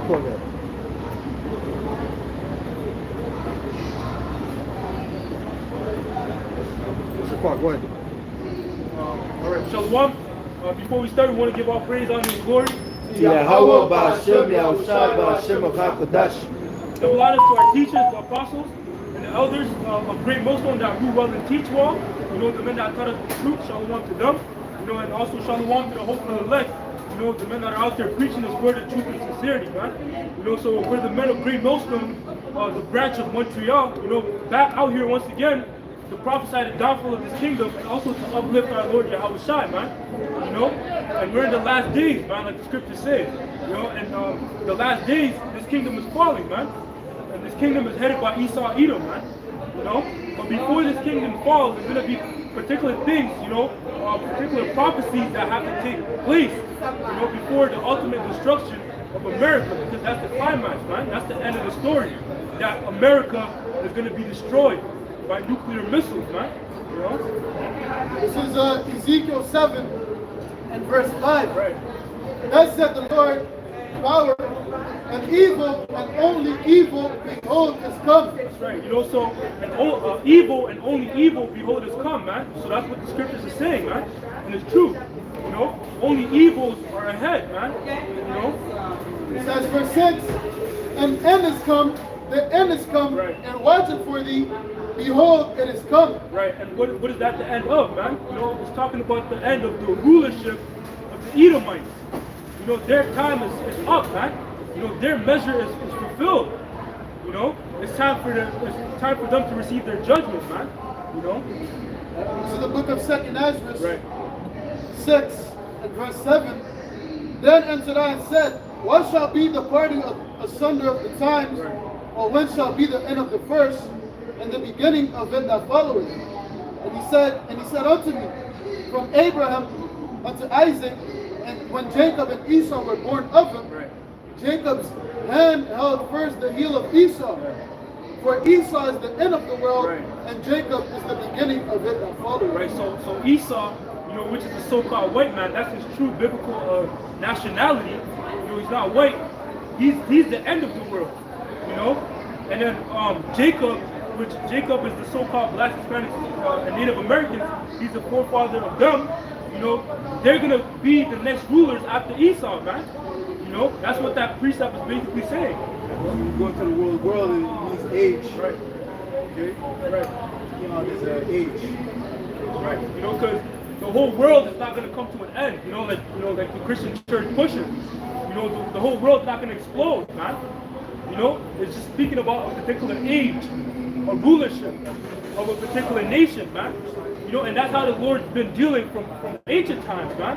program. Mr. Park, go ahead. All right, Shalom. Before we start, we want to give all praise, honor, and glory. Yahweh Ba'Hashem Yahushai Ba'Hashem of HaKadosh. Double honors to our teachers, the apostles, and the elders of Great Millstone that rule well and teach well. You know, the men that taught us the truth, Shalom to them. You know, and also Shalom to the hope of the elect. You know, the men that are out there preaching this word of truth and sincerity, man. You know, so we're the men of Great Millstone, the branch of Montreal, you know, back out here once again to prophesy the downfall of this kingdom and also to uplift our Lord Yahushai, man. You know, and we're in the last days, man, like the scripture says. You know, and the last days, this kingdom is falling, man. And this kingdom is headed by Esau Edom, man. You know, but before this kingdom falls, there's going to be particular things, you know, particular prophecies that have to take place, you know, before the ultimate destruction of America, because that's the climax, man. That's the end of the story. That America is going to be destroyed by nuclear missiles, man. You know? This is Ezekiel 7 and verse 5. Right. Thus said the Lord, power and evil and only evil, behold, is come. That's right. You know, so evil and only evil, behold, is come, man. So that's what the scriptures are saying, man. And it's true. You know, only evils are ahead, man. You know? It says verse 6, and end is come, the end is come, right. And watching for thee, behold, it is come. Right, and what is that the end of, man? You know, it's talking about the end of the rulership of the Edomites. You know, their time is up, man. You know, their measure is fulfilled. You know, it's time for them to receive their judgment, man. You know? This is the book of 2nd Ezra, right. 6 and verse 7. Then answered I and said, what shall be the parting asunder of the times, right. Or when shall be the end of the first, and the beginning of it that followeth? And he said unto me, from Abraham unto Isaac, and when Jacob and Esau were born of him, right. Jacob's hand held first the heel of Esau. Right. For Esau is the end of the world, right. And Jacob is the beginning of it that followeth. Right. So Esau, you know, which is the so-called white man, that's his true biblical nationality. You know, he's not white. He's the end of the world. You know, and then Jacob, which Jacob is the so-called Black, Hispanics, and Native Americans. He's the forefather of them. You know, they're gonna be the next rulers after Esau, man. You know, that's what that precept is basically saying. When you go into the world, it means age. Right. Okay. Right. You know, there's an age. Right. You know, because the whole world is not gonna come to an end. You know, like the Christian church pushes. You know, the whole world's not gonna explode, man. You know, it's just speaking about a particular age, a rulership of a particular nation, man. You know, and that's how the Lord's been dealing from ancient times, man.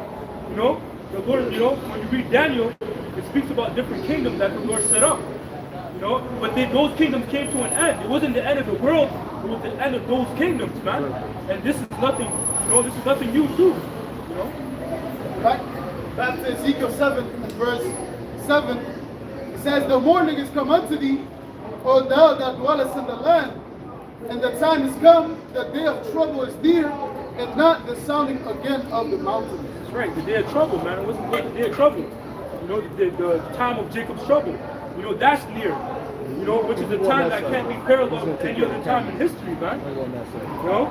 You know, the Lord, you know, when you read Daniel, it speaks about different kingdoms that the Lord set up. You know, but those kingdoms came to an end. It wasn't the end of the world, it was the end of those kingdoms, man. And this is nothing, you know, this is nothing new too. You know? Back to Ezekiel 7 and verse 7. It says, the morning is come unto thee, O thou that dwellest in the land, and the time is come, the day of trouble is near, and not the sounding again of the mountains. That's right, the day of trouble, man. It wasn't the day of trouble. You know, the time of Jacob's trouble. You know, that's near. You know, which is a time that can't be paralleled with any other time in history, man. You know?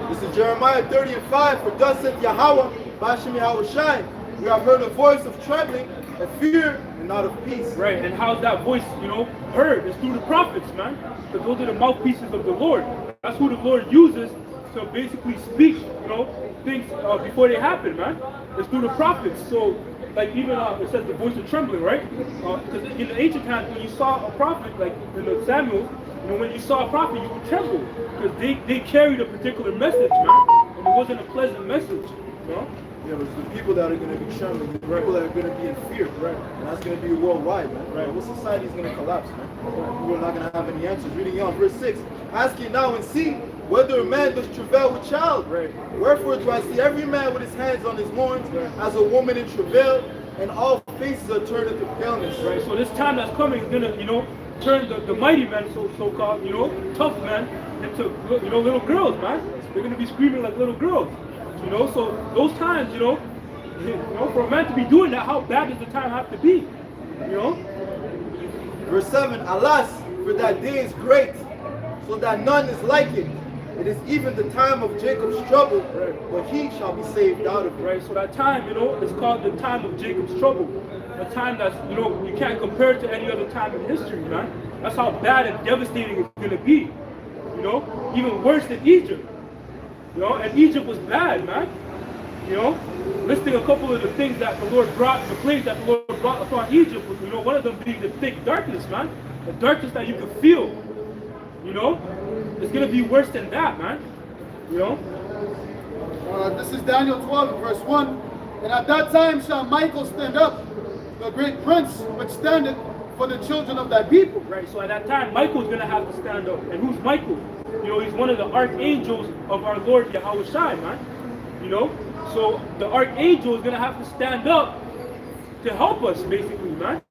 This is Jeremiah 30 and 5. For thus saith Yahweh, Ba'Hashem Yahushai, we have heard a voice of trembling, of fear, and not of peace. Right, and how's that voice, you know, heard? It's through the prophets, man. Because those are the mouthpieces of the Lord. That's who the Lord uses to basically speak, you know, things before they happen, man. It's through the prophets. So, like even it says the voice of trembling, right? Because in the ancient times, when you saw a prophet, like in the Samuel, you know, when you saw a prophet, you would tremble because they carried a particular message, man, and it wasn't a pleasant message, you know. Yeah, but it's the people that are going to be trembling, the people that are going to be in fear, right? And that's going to be worldwide, man. Right? What society is going to collapse, man? People are not going to have any answers. Reading on verse 6, ask ye now and see whether a man does travail with child. Right. Wherefore do I see every man with his hands on his loins, as a woman in travail, and all faces are turned into paleness. Right. So this time that's coming is gonna, you know, turn the mighty men, so-called, you know, tough men, into, you know, little girls, man. They're gonna be screaming like little girls. You know, so those times, you know, for a man to be doing that, how bad does the time have to be? You know? Verse 7, Alas, for that day is great, so that none is like it. It is even the time of Jacob's trouble, but he shall be saved out of it. Right, so that time, you know, is called the time of Jacob's trouble. A time that's, you know, you can't compare it to any other time in history, man. That's how bad and devastating it's going to be. You know, even worse than Egypt. You know, and Egypt was bad, man. You know, listing a couple of the things that the Lord brought, the plagues that the Lord brought upon Egypt, you know, one of them being the thick darkness, man. The darkness that you could feel. You know, it's going to be worse than that, man. You know? This is Daniel 12, verse 1. And at that time shall Michael stand up, the great prince, which standeth for the children of thy people. Right, so at that time, Michael's going to have to stand up. And who's Michael? You know, he's one of the archangels of our Lord Yahweh Shai, man. You know? So the archangel is going to have to stand up to help us, basically, man.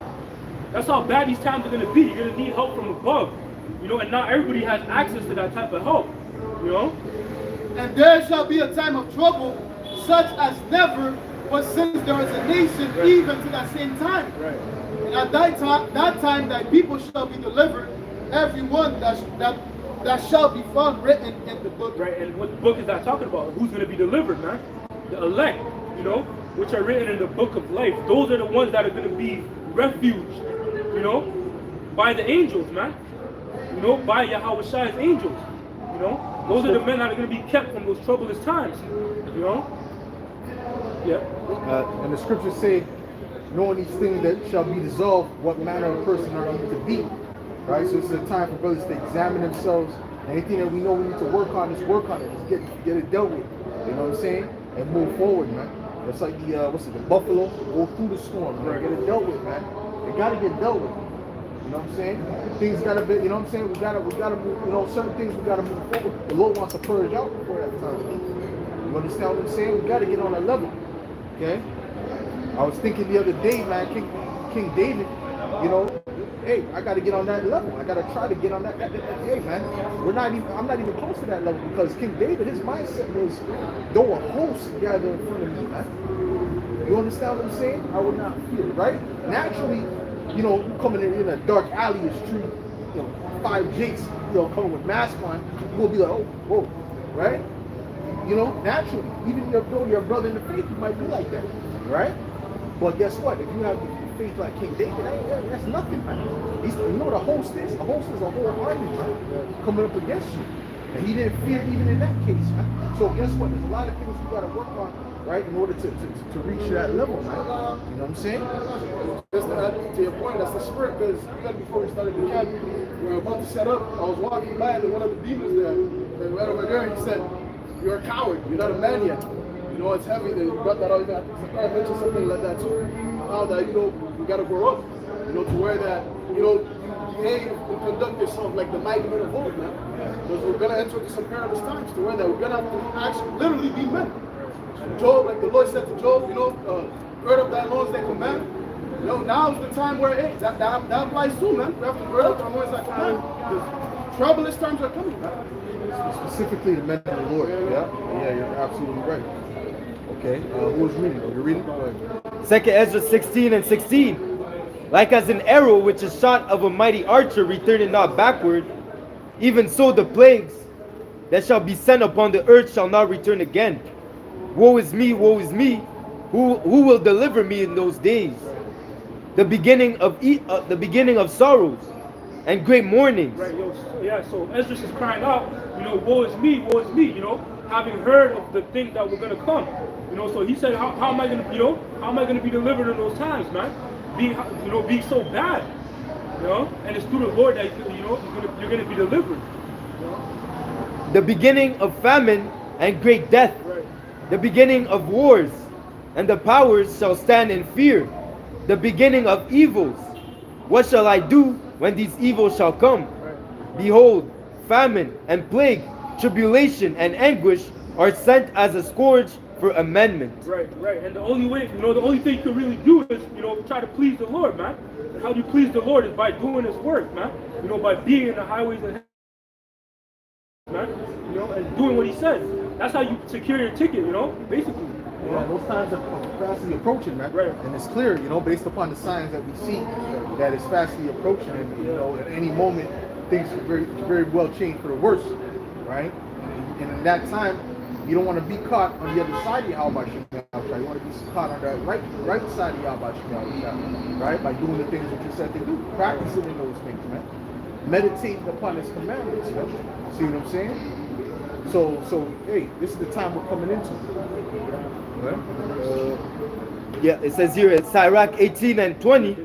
That's how bad these times are going to be. You're going to need help from above. You know, and not everybody has access to that type of help. You know? And there shall be a time of trouble, such as never was since there was a nation, right, even to that same time. Right. And at that time thy people shall be delivered, every one that shall be found written in the book. Right, and what book is that talking about? Who's going to be delivered, man? The elect, you know, which are written in the book of life. Those are the ones that are going to be refuged, you know, by the angels, man. You know, by Yahweh Shai's angels. You know, those are the men that are going to be kept from those troublous times. You know? Yeah. And the scriptures say, knowing these things that shall be dissolved, what manner of person are you to be? Right? So this is a time for brothers to examine themselves. Anything that we know we need to work on, just work on it. Just get it dealt with. You know what I'm saying? And move forward, man. It's like the the buffalo go through the storm, man. Get it dealt with, man. It gotta get dealt with. You know what I'm saying? Things gotta be, you know what I'm saying? We gotta move, you know, certain things we gotta move forward. The Lord wants to purge out before that time. You understand what I'm saying? We gotta get on that level. Okay? I was thinking the other day, man, King David, you know, hey, I gotta get on that level. I gotta try to get on that hey man, I'm not even close to that level, because King David, his mindset was, though a host gather in front of me, man. You understand what I'm saying? I would not fear, right? Naturally, you know, you coming in a dark alley, a street, you know, 5 jakes, you know, coming with mask on, you will be like, oh, whoa, right? You know, naturally, even your brother in the faith, you might be like that, right? But guess what? If you have the faith like King David, that's nothing, man. You know what a host is? A host is a whole army, man, coming up against you. And he didn't fear even in that case, man. So guess what? There's a lot of things we got to work on, right, in order to reach that level, man. You know what I'm saying? Just to add to your point, that's the spirit, because even before we started the camp, we were about to set up. I was walking by and one of the demons there, and right over there, he said, "You're a coward. You're not a man yet." You know, it's heavy. That you got that out. I mentioned something like that too. Now that, you know, you gotta grow up. You know, to where that, you know, you behave and conduct yourself like the mighty men of old, man. Because we're gonna enter into some perilous times to where that we're gonna have to actually literally be men. Job, like the Lord said to Job, you know, gird up thy loins that command. You know, now is the time where, hey, that applies too, man. We have to gird up our loins that command. Because troublous times are coming, man. Specifically the men of the Lord. Yeah, you're absolutely right. Okay, who was reading? You're reading? Go ahead. 2 Ezra 16:16. Like as an arrow which is shot of a mighty archer returning not backward, even so the plagues that shall be sent upon the earth shall not return again. Woe is me, who will deliver me in those days? The beginning of sorrows and great mournings. Right, yeah, so Ezra is crying out, you know, woe is me, you know, having heard of the things that were going to come. You know, so he said, how am I going to, you know, how am I going to be delivered in those times, man? Being so bad, you know, and it's through the Lord that, you know, you're going to be delivered. You know? The beginning of famine and great death. Right. The beginning of wars, and the powers shall stand in fear. The beginning of evils. What shall I do when these evils shall come? Right. Behold, famine and plague, tribulation and anguish are sent as a scourge for amendment. Right. And the only way, you know, the only thing you can really do is, you know, try to please the Lord, man. And how do you please the Lord is by doing His work, man. You know, by being in the highways and man, you know, and doing what He says. That's how you secure your ticket, you know, basically. Yeah, those times are fastly approaching, man. Right. And it's clear, based upon the signs that we see, that it's fastly approaching, and at any moment things could very well change for the worse, right? And in that time, you don't want to be caught on the other side of Yahweh Shemel. You want to be caught on the right side of Yahweh Shemel, right? By doing the things that you said to do, practicing in those things, man. Meditating upon His commandments, man. See what I'm saying? So hey, this is the time we're coming into. Yeah, it says here in Sirach 18 and 20,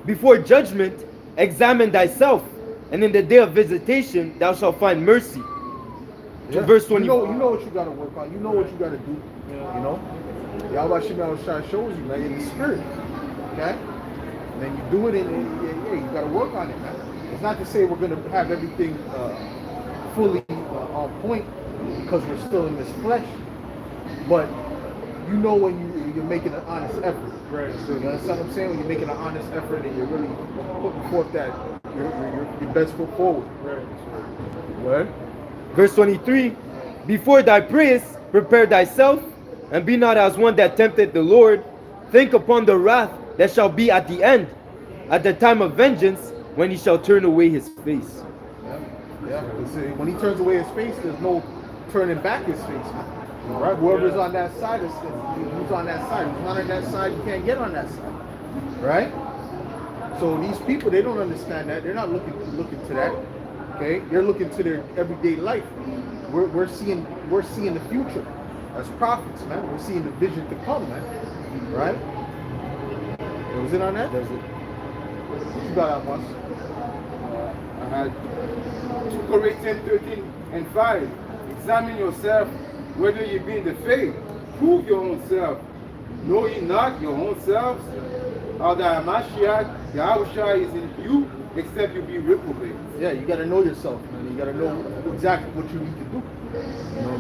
before judgment, examine thyself, and in the day of visitation, thou shalt find mercy. Yeah. Verse 20. You know what you got to work on. You know what you got to do. Yahweh Shemel shows you, man, in the spirit. Okay? And then you do it, and you got to work on it, man. It's not to say we're going to have everything fully on point because we're still in this flesh, but when you're making an honest effort. Right. So you understand what I'm saying? When you're making an honest effort and you're really putting forth that your best foot forward. Right. What? Verse 23, before thy prayers, prepare thyself, and be not as one that tempted the Lord. Think upon the wrath that shall be at the end, at the time of vengeance, when he shall turn away his face. Yeah. When he turns away his face, there's no turning back his face. Right? Whoever's on that side is who's on that side. Who's not on that side, you can't get on that side. Right? So these people, they don't understand that. They're not looking to that. Okay? They're looking to their everyday life. We're seeing the future as prophets, man. We're seeing the vision to come, man. Right? Was it on that? There's it. What you got on us? I had 2 Corinthians 13 and 5. Examine yourself whether you be in the faith. Prove your own self. Know ye not your own selves? How that Mashiach, Yahushua is in you, except you be reprobate. Yeah, you got to know yourself, man. You got to know exactly what you need to do.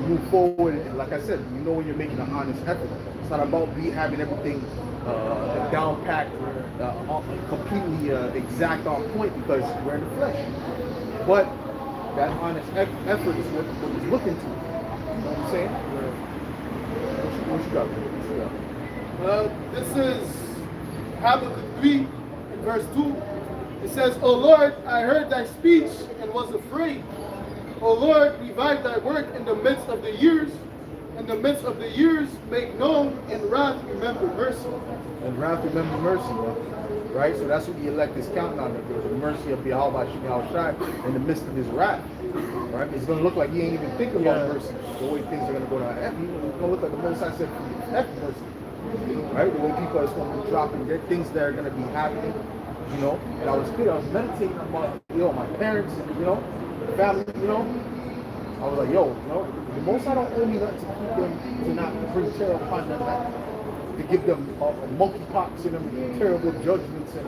Move forward. And like I said, when you're making an honest effort. It's not about having everything down packed, completely exact on point because we're in the flesh. But that honest effort is what he's looking to. You know what I'm saying? What you got? This is Habakkuk 3, verse 2. It says, O Lord, I heard thy speech and was afraid. O Lord, revive thy work in the midst of the years. In the midst of the years, make known. In wrath, remember mercy. And wrath, remember mercy, right? So that's what the elect is counting on. The mercy of Yahweh Shai in the midst of his wrath, right? It's going to look like he ain't even thinking about mercy. The way things are going to go down. It's going to look like the Most High said, F mercy, right? The way people are going to be dropping, there are things that are going to be happening, And I was meditating about, my parents, family, I was like, the Most High don't owe me nothing to keep them, to not bring terror upon them, man. To give them monkeypox and them terrible judgments, and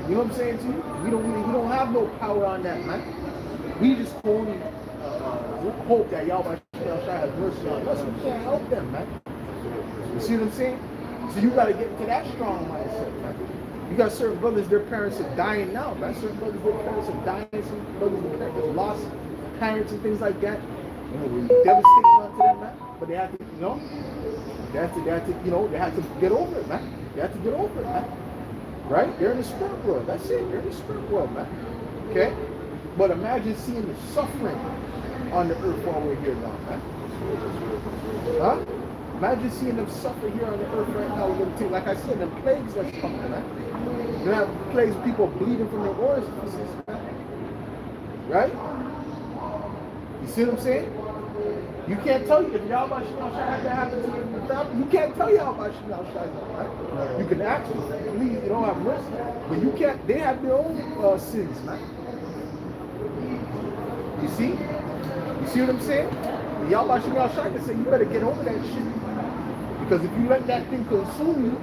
you know what I'm saying to you? We don't have no power on that, man. We just only hope that Yahweh Shai has mercy on us. We can't help them, man. You see what I'm saying? So you got to get into that strong mindset, man. You got certain brothers, their parents are dying now, man. Certain brothers, their parents are dying. Some brothers, their parents have lost parents and things like that. Really devastating onto them, man. But they have to, they have to get over it, man. They have to get over it, man. Right? They're in the spirit world. That's it. They're in the spirit world, man. Okay? But imagine seeing the suffering on the earth while we're here now, man. Huh? Imagine seeing them suffer here on the earth right now. Like I said, the plagues that's coming, man. You have plagues, people bleeding from their orifices, man. Right? You see what I'm saying? You can't tell you if Yahweh had that happen to you. You can't tell Yahweh right? You can actually believe you don't have mercy, but you can't. They have their own sins, man. You see? You see what I'm saying? Yahweh can say you better get over that shit, because if you let that thing consume you,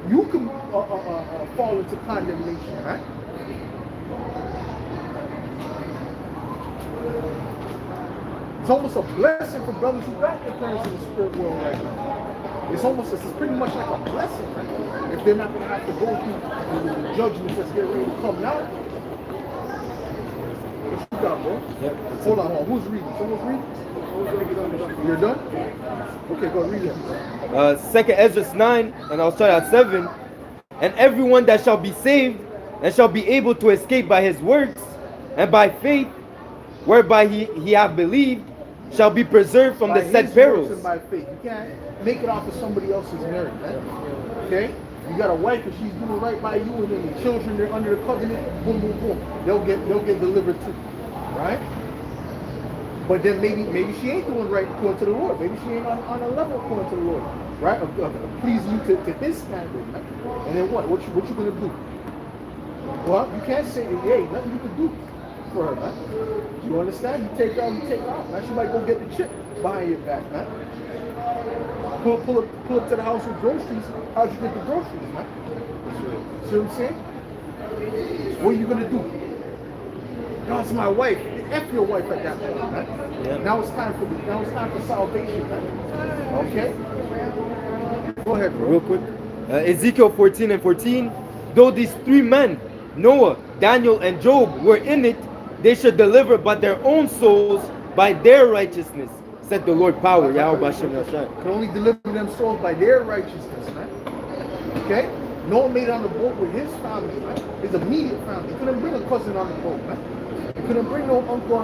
you can fall into condemnation, right? It's almost a blessing for brothers who got their parents in the spirit world right now. It's pretty much like a blessing, right? If they're not going to have to go through the judgments that's getting ready to come now. What you got, bro? Yep. Hold on. Who's reading? Someone's reading? You're done? Okay, go read it. Second Ezra 9, and I'll start at 7. And everyone that shall be saved and shall be able to escape by his works and by faith, whereby he have believed, shall be preserved from the said perils. And by faith. You can't make it off of somebody else's merit, right? Okay? You got a wife and she's doing right by you, and then your children, they're under the covenant, boom, boom, boom. They'll get delivered too. Right? But then maybe she ain't doing right according to the Lord. Maybe she ain't on a level according to the Lord. Right? Of pleasing you to his standard. Right? And then what? What you gonna do? Well, you can't say that, hey, nothing you can do for her, man. You understand? You take out, man. She might go get the chip behind your back, man. Pull up to the house with groceries. How'd you get the groceries, man? See what I'm saying? What are you gonna do? That's my wife. F your wife at that point, man. Yeah. Now it's time for salvation, man. Okay? Go ahead, bro. Real quick. Ezekiel 14 and 14. Though these three men, Noah, Daniel, and Job, were in it, they should deliver but their own souls by their righteousness, said the Lord power. Yahweh Shem Yashai. Can only deliver them souls by their righteousness, man. Okay? Noah made it on the boat with his family, man. His immediate family. He couldn't bring a cousin on the boat, man. He couldn't bring no uncle,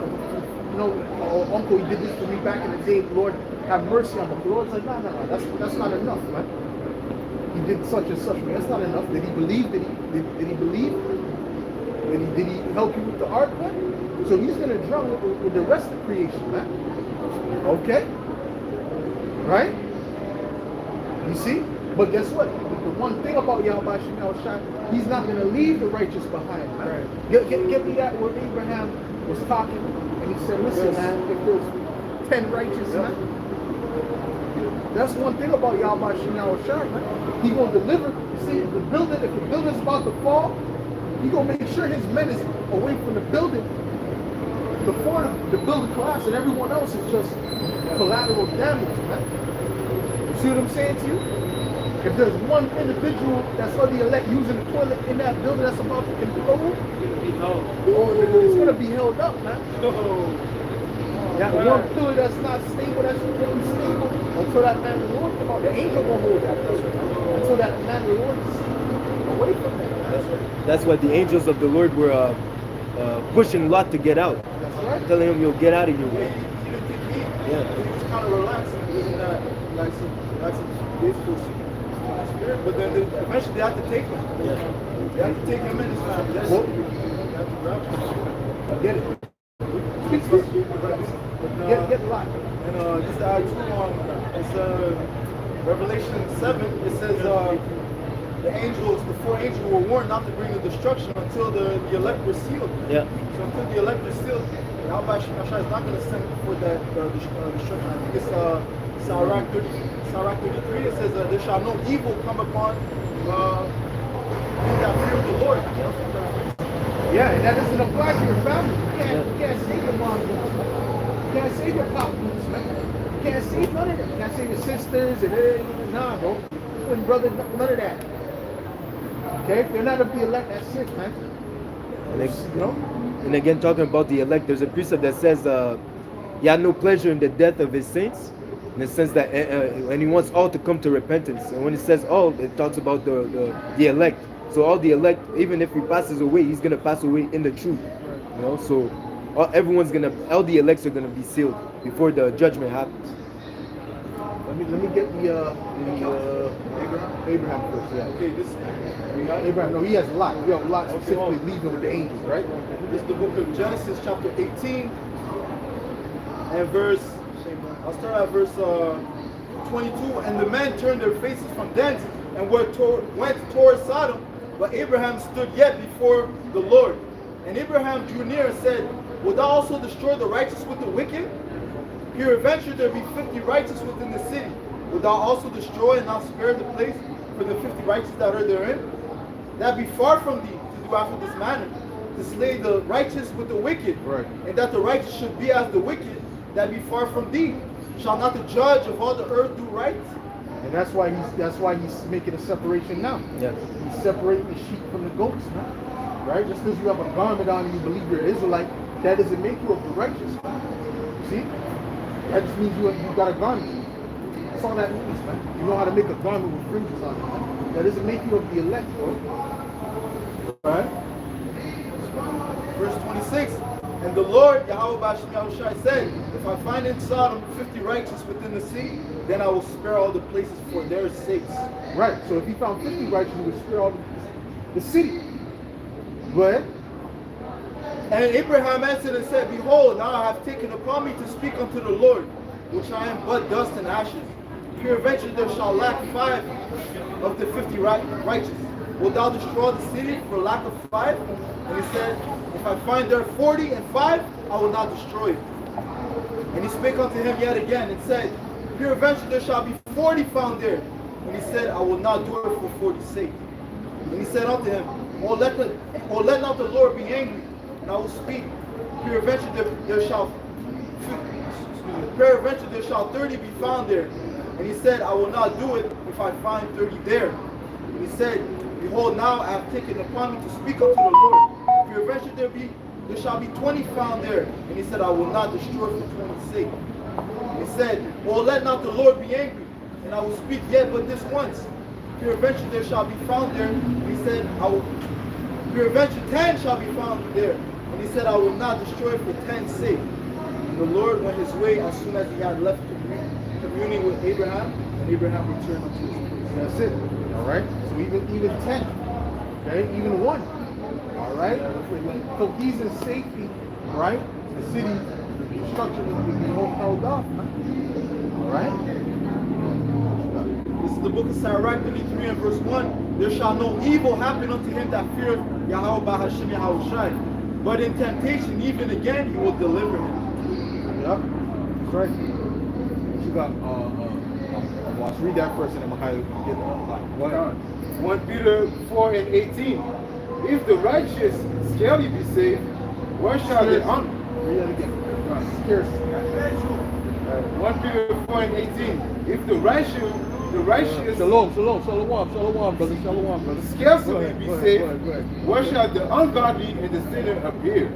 uncle, he did this for me back in the day. Lord, have mercy on him. The Lord's like, no, that's not enough, man. He did such and such. That's not enough. Did he believe? Did he believe? Did he help you with the ark, man? So he's gonna drown with the rest of creation, man. Okay? Right? You see? But guess what? The one thing about Yahweh Shemel Shai, he's not gonna leave the righteous behind, man. Right. Get me that where Abraham was talking and he said, listen, man, if there's 10 righteous, man. That's one thing about Yahweh Shemel Shai, man. He gonna deliver. You see, if the building's about to fall, he gonna make sure his men is away from the building before the building collapses, and everyone else is just collateral damage, man. You see what I'm saying to you? If there's one individual that's on the elect using the toilet in that building that's about to implode, it's gonna be held up, man. That one pillar that's not stable, that's really stable, until that man of the Lord come out. The angel gonna hold that pillar until that man of the Lord is away from that. That's what the angels of the Lord were pushing Lot to get out. That's right. Telling him, you'll get out of your way. He didn't take heed. Yeah. He was kind of relaxed. He wasn't that like some basically spirit. But then eventually they had to take him. Yeah. They had to take him in his family. They had to grab him. Get it. Get locked. And just to add to it's Revelation 7. It says the four angels were warned not to bring the destruction until the elect were sealed. Yeah. So until the elect were sealed, Yahweh Shemashai is not going to send for that destruction. I think it's Sirach 33. It says there shall no evil come upon in that fear of the Lord. Yeah, and that doesn't apply to your family. You can't save your mom. You can't save your pop, man. You can't save none of them. You can't save your sisters and nah, bro. Twin brother, none of that. Okay, if they're not of the elect, that's it, man. And again, talking about the elect, there's a precept that says he had no pleasure in the death of his saints, in the sense that and he wants all to come to repentance. And when it says all, it talks about the elect. So all the elect, even if he passes away, he's gonna pass away in the truth. You know, so all the elects are gonna be sealed before the judgment happens. Let me get the Abraham first. Yeah. Okay, this Abraham. No, he has Lot. We have Lot specifically leaving with the angels, right? This is the book of Genesis, chapter 18, and I'll start at verse 22. And the men turned their faces from thence and went toward Sodom, but Abraham stood yet before the Lord. And Abraham drew near and said, Wilt thou also destroy the righteous with the wicked? Peradventure there be 50 righteous within the city. Wilt thou also destroy and not spare the place for the 50 righteous that are therein? That be far from thee to do after this manner, to slay the righteous with the wicked, right. And that the righteous should be as the wicked, that be far from thee. Shall not the judge of all the earth do right? And that's why he's making a separation now. Yeah. He's separating the sheep from the goats, man. Right? Just because you have a garment on and you believe you're Israelite, that doesn't make you of the righteous. See? That just means you got a garment. That's all that means, man. You know how to make a garment with fringes on it, man. That doesn't make you of the elect, bro. Right? Verse 26. And the Lord, Yahweh Bashim Yahushai, said, if I find in Sodom 50 righteous within the city, then I will spare all the places for their sakes. Right. So if he found 50 righteous, he would spare all the city. But and Abraham answered and said, behold, now I have taken upon me to speak unto the Lord, which I am but dust and ashes. Peradventure there shall lack 5 of the 50 righteous. Wilt thou destroy the city for lack of 5? And he said, if I find there 40 and 5, I will not destroy it. And he spake unto him yet again and said, peradventure there shall be 40 found there. And he said, I will not do it for 40's sake. And he said unto him, O let not the Lord be angry, and I will speak. Peradventure there shall 30 be found there. And he said, I will not do it if I find 30 there. And he said, behold, now I have taken upon me to speak unto the Lord. Peradventure there shall be 20 found there. And he said, I will not destroy for 20's sake. And he said, well, let not the Lord be angry, and I will speak yet but this once. Peradventure there shall be found there. And he said, peradventure 10 shall be found there. And he said, I will not destroy for 10's sake. And the Lord went his way as soon as he had left communing with Abraham, and Abraham returned unto his place. that's it. All right. So even 10. Okay. Even 1. All right. Cohesion, safety. Right. The city, the structure will be held off. Man. All right. This is the book of Sirach 33 and verse 1. There shall no evil happen unto him that feareth Yahweh Bahashim Yahushai. But in temptation, even again, he will deliver him. Yep. That's right. You got, well, let's read that first and then we'll get 1 Peter 4 and 18. If the righteous scarcely be saved, where shall the read that again. Scarcely. 1 Peter 4 and 18. If the righteous Shalom, brother. scarcely be saved, Go ahead. where shall the ungodly and the sinner appear?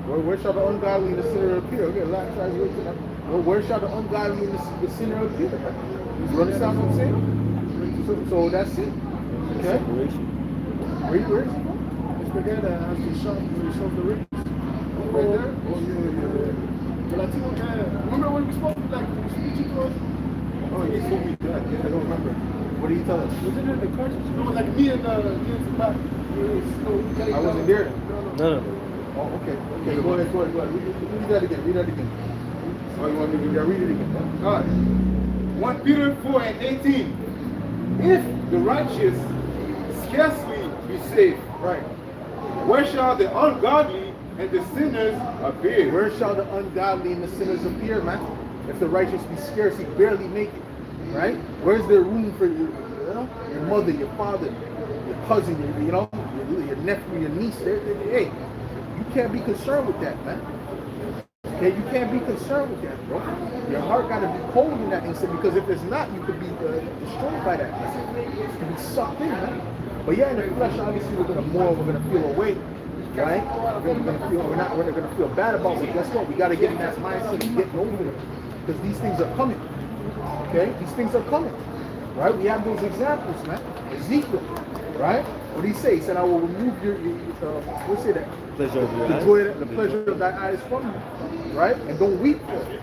Where shall the ungodly and the sinner appear? Okay, last translation. Well, where shall the ungodly and the sinner appear? You understand what I'm saying? So that's it. Okay? Where is it? It's the guy that has to show the rings. Right there? Oh, yeah. The Latino guy. Remember when we spoke, like, we speaking to us? Oh, he told me that. Yeah, I don't remember. What did he tell us? Was it in the country? It was like me and the back. I wasn't there. No. Oh, okay. Okay, go ahead. Read that again. Oh, you want me to read it again? All right. 1 Peter 4 and 18. If the righteous scarcely be saved, Right. where shall the ungodly and the sinners appear? Where shall the ungodly and the sinners appear, man? If the righteous be scarce, he barely make it. Right? Where's there room for your mother, your father, your cousin, your nephew, your niece? Hey, you can't be concerned with that, man. Okay, you can't be concerned with that, bro. Your heart got to be cold in that instant, because if it's not, you could be destroyed by that. You can be sucked in, man. But yeah, in the flesh, obviously, we're gonna feel away, right? We're not gonna feel bad about it. But guess what? We got to get in that mindset of getting over it, because these things are coming. Okay, these things are coming, right? We have those examples, man. Ezekiel, right? What did he say? He said, "I will remove your what's it that? Pleasure of your eyes. The pleasure of thy eyes from you, right? And don't weep for it."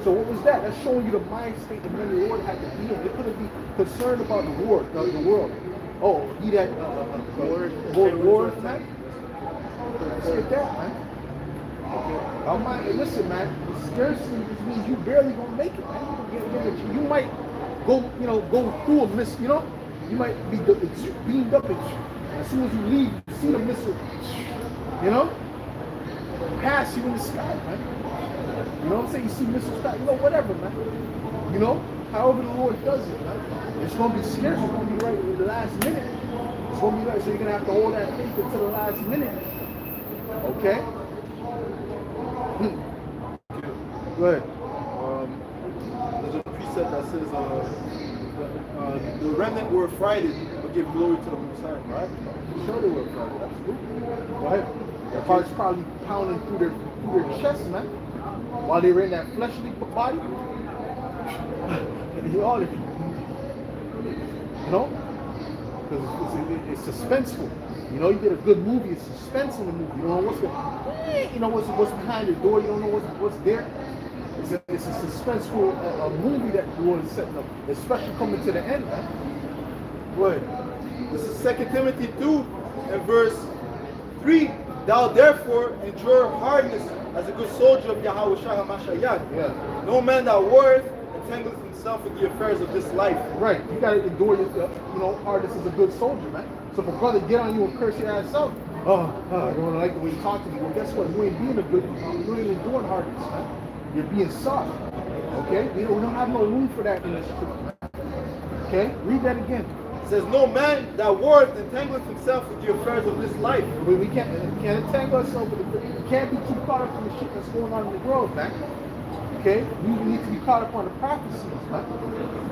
So what was that? That's showing you the mind state that the Lord had to be in. They couldn't be concerned about the world. Oh, he that wars, man. Let's get that, man. Okay. Listen, man. Scarcely means you barely gonna make it, man. You might go through a missile. You might be beamed up, and as soon as you leave, you see the missile. Pass you in the sky, man. You know what I'm saying? You see missiles fly, whatever, man. However the Lord does it, man. It's gonna be scarce. It's gonna be right at the last minute. It's gonna be right. So you're gonna have to hold that faith until the last minute. Okay. Go ahead. There's a precept that says the remnant were frightened, but give glory to the Most High. Right? Sure they were Friday. Absolutely. Go ahead. Their heart's probably pounding through their chest, man. While they're in that fleshly body. All of you. You know? Because it's suspenseful. You know, you get a good movie, it's suspense in the movie. You don't know what's behind the door. You don't know what's there. It's a suspenseful movie that the Lord is setting up, especially coming to the end, man. What? This is 2 Timothy 2 and verse 3. Thou therefore endure hardness as a good soldier of Yahweh Shah HaMashiach. Yeah. No man that warreth entangles himself with the affairs of this life. Right. You gotta endure hardness as a good soldier, man. So if a brother get on you and curse your ass out, I don't like the way you talk to me. Well, guess what? You ain't being a good, you ain't enduring hardness, man. You're being soft. Okay? We don't have no room for that in this scripture. Okay? Read that again. It says, no man that warreth entangleth himself with the affairs of this life. We can't entangle ourselves with it. We can't be too caught up in the shit that's going on in the world, man. Okay? We need to be caught up on the prophecies, man.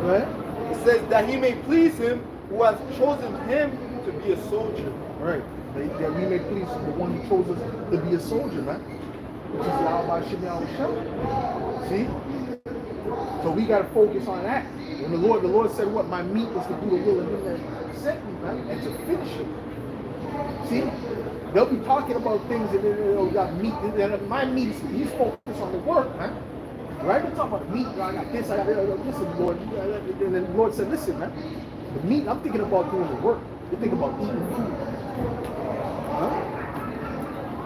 Go ahead. It says that he may please him who has chosen him to be a soldier. Right. That we may please the one who chose us to be a soldier, man. Which is Yahweh Shem. See? So we got to focus on that. And the Lord said, what? My meat was to do the will of him that sent me, man, and to finish it. See? They'll be talking about things and they'll got meat. And my meat is, he's focused on the work, man. Right? They're talking about meat. I got this, I got that. Listen, Lord. And then the Lord said, listen, man. The meat, I'm thinking about doing the work. You're thinking about eating food. Huh?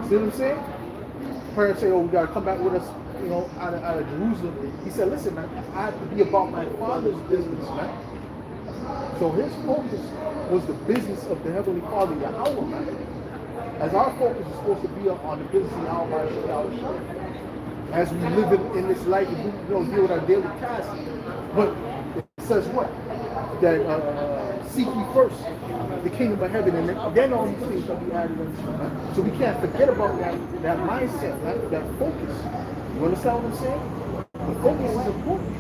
See what I'm saying? Parents say, oh, we got to come back with us, out of Jerusalem. He said, listen, man, I have to be about my Father's business, man. So his focus was the business of the Heavenly Father, Yahweh, man. As our focus is supposed to be on the business of Yahweh, as we live in this life and deal with our daily tasks. But it says what? That seek ye first the kingdom of heaven, and then all these things shall be added unto you. So we can't forget about that mindset, that focus. You understand what I'm saying? The focus is important.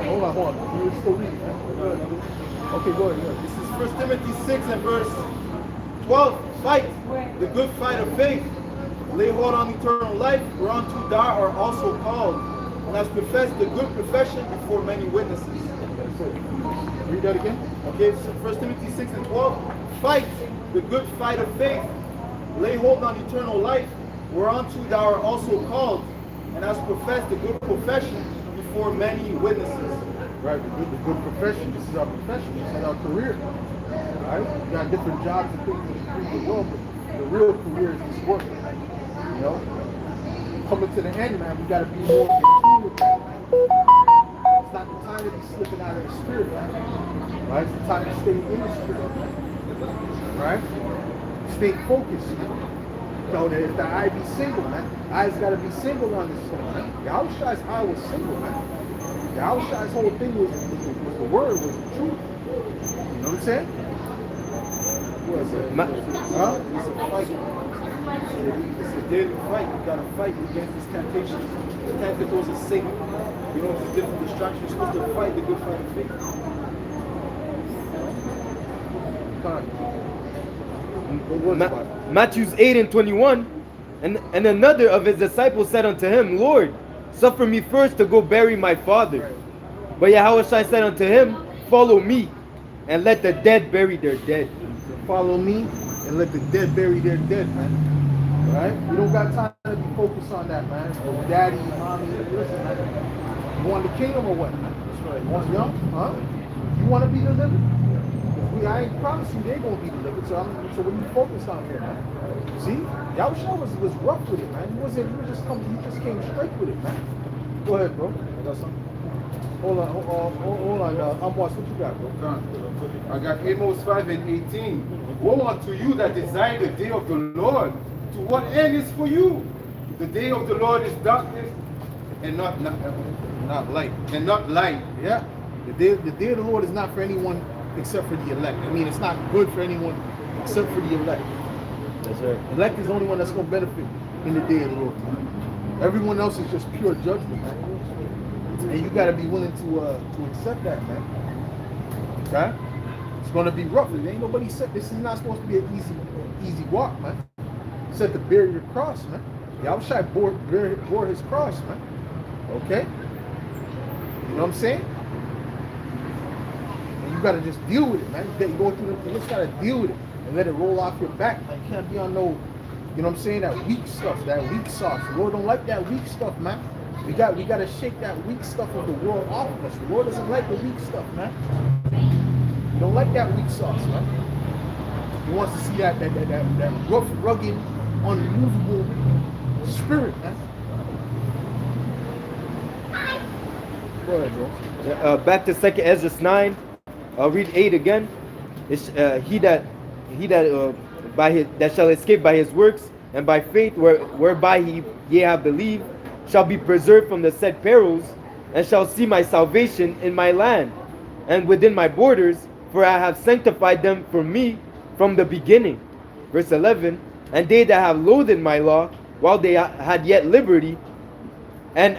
Hold on. You're still reading. Okay, go ahead. This is 1 Timothy 6 and verse 12. Fight the good fight of faith. Lay hold on eternal life, whereunto thou art also called, and hast professed the good profession before many witnesses. Read that again. Okay, so 1 Timothy 6 and 12. Fight the good fight of faith. Lay hold on eternal life, whereunto thou art also called, and hast professed the good profession before many witnesses. Right, the good profession. This is our profession. This is our career. Right? We got different jobs and things in the world, but the real career is this work. You know? Coming to the end, man, we got to be more in tune with that, man. It's not the time to be slipping out of the spirit, man. Right? It's the time to stay in the spirit, man. Right? Stay focused. If the eye be single, man, eyes got to be single on this thing, man. Yahushua's eye was single, man. Yahushua's whole thing was the word, was the truth. You know what I'm saying? What is it? Huh? It's a fight. It's a daily fight. You gotta fight against this temptation. The tentacles of Satan. You know, it's different distractions. You're supposed to fight the good fight of faith. Matthew 8 and 21, and another of his disciples said unto him, Lord, suffer me first to go bury my father. But Yahushua said unto him, follow me, and let the dead bury their dead. Follow me, and let the dead bury their dead, man. Right? We don't got time to be focused on that, man. Daddy, mommy, listen, man. You want the kingdom or what? That's right. You want young? Huh? You want to be delivered? I ain't promise you they're going to be delivered, so what are you focused on here, man? See? Yahushua was rough with it, man. He just came straight with it, man. Go ahead, bro. I got something. Hold on. What you got, bro? I got Amos 5 and 18. Woe unto you that desire the day of the Lord. To what end is for you? The day of the Lord is darkness and not light. And not light. Yeah. The day of the Lord is not for anyone except for the elect. I mean, it's not good for anyone except for the elect. That's right. Elect is the only one that's going to benefit in the day of the Lord. Everyone else is just pure judgment, man. And you got to be willing to accept that, man. Okay? It's gonna be rough. Ain't nobody said this is not supposed to be an easy walk, man. He said to bear your cross, man. Yahushua bore his cross, man. Okay? You know what I'm saying? And you gotta just deal with it, man. You go through you just gotta deal with it and let it roll off your back. Man. You can't be on no, you know what I'm saying, that weak stuff, that weak sauce. The Lord don't like that weak stuff, man. We gotta shake that weak stuff of the world off of us. The Lord doesn't like the weak stuff, man. He don't like that weak sauce, man. He wants to see that rough, rugged, unmovable spirit, man. Go ahead, bro. Back to 2nd Ezra 9. I'll read 8 again. It's, he that shall escape by his works and by faith whereby ye have believed shall be preserved from the said perils, and shall see my salvation in my land and within my borders, for I have sanctified them for me from the beginning. Verse 11. And they that have loathed my law while they had yet liberty, and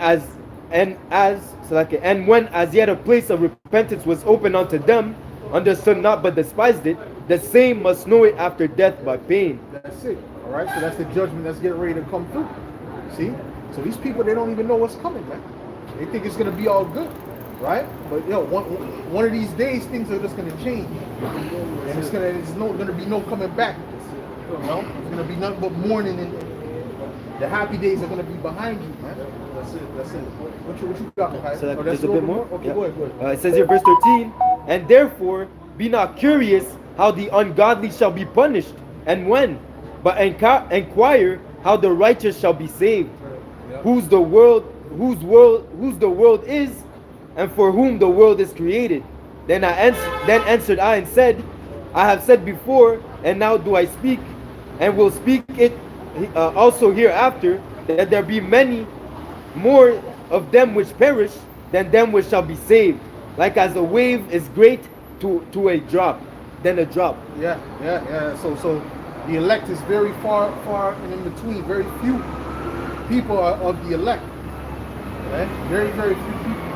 when as yet a place of repentance was opened unto them, understood not but despised it, the same must know it after death by pain. That's it. All right. So that's the judgment that's getting ready to come through. See. So these people, they don't even know what's coming, man. They think it's gonna be all good, right? But one of these days, things are just gonna change, and there's gonna be no coming back. You know, it's gonna be nothing but mourning, and the happy days are gonna be behind you, man. That's it. What you got, Micaiah? So there's a bit more. Okay, Yeah. go ahead. It says here, verse 13, and therefore be not curious how the ungodly shall be punished, and when, but inquire how the righteous shall be saved. Whose the world is, and for whom the world is created. Then answered I and said, I have said before, and now do I speak, and will speak it also hereafter, that there be many more of them which perish than them which shall be saved. Like as a wave is great to a drop, then a drop. Yeah. So the elect is very far and in between. Very few people are of the elect. Right? Very few people.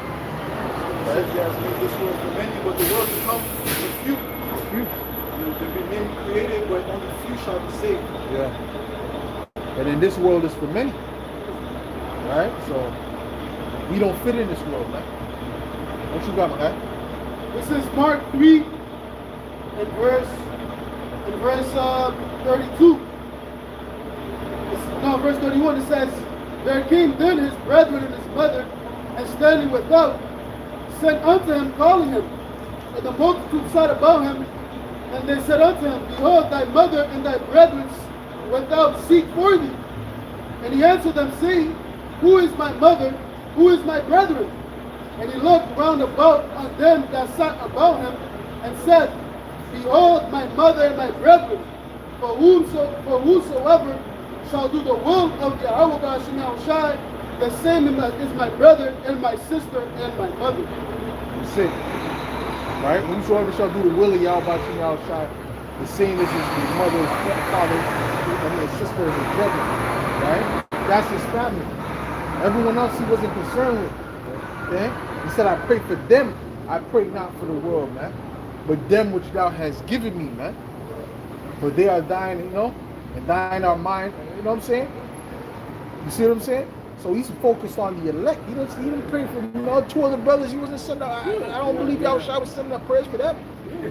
Right? Yes, this world for many, but the world to come for few. There be many created, but only few shall be saved. Yeah. And in this world is for many. Right? So we don't fit in this world, man. What you got, my guy? This is Mark 3 in verse 32. Verse 31, it says, there came then his brethren and his mother, and standing without, sent unto him, calling him. And the multitude sat about him, and they said unto him, behold, thy mother and thy brethren without seek for thee. And he answered them, saying, who is my mother? Who is my brethren? And he looked round about on them that sat about him, and said, behold, my mother and my brethren, for whosoever shall do the will of Yahweh Shai, the same is my brother and my sister and my mother. That's it. Right? Whosoever shall do the will of Yahweh Shai, the same as his mother, his father, and his sister, and his brother. Right? That's his family. Everyone else he wasn't concerned with. Okay? He said, I pray for them. I pray not for the world, man. But them which thou hast given me, man. For they are thine, and thine are mine. You know what I'm saying? You see what I'm saying? So he's focused on the elect. He didn't pray for two other brothers. He wasn't sending up. I don't believe Yahushua was sending up prayers for them.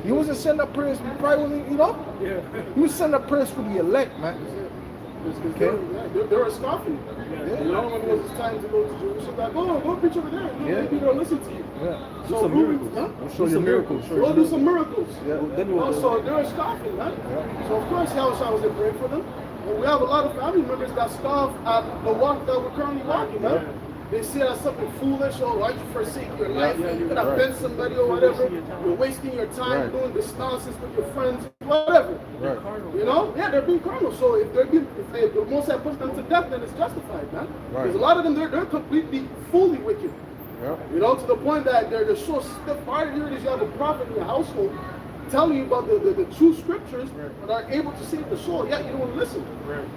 He wasn't sending up prayers. He probably wasn't, He was sending up prayers for the elect, man. Okay. They were scoffing. Yeah. When it was time to go to Jerusalem, like, go preach over there. Maybe they'll listen to you. Yeah. So We'll show you miracles. We'll do some miracles. Yeah. So they were scoffing, man. Yeah. So of course Yahushua wasn't praying for them. And we have a lot of family members that scoff at the walk that we're currently walking, man. Yeah. They see it as something foolish, or why'd you forsake your life? You're gonna offend somebody or whatever. You're wasting your time doing this nonsense with your friends, whatever. Yeah, they're being carnal. So if the Most High puts them to death, then it's justified, man. Because a lot of them, they're completely, fully wicked. Yeah. To the point that they're so stiff-hearted. Here it is, you have a prophet in your household telling you about the true scriptures that are able to save the soul, yet you don't listen.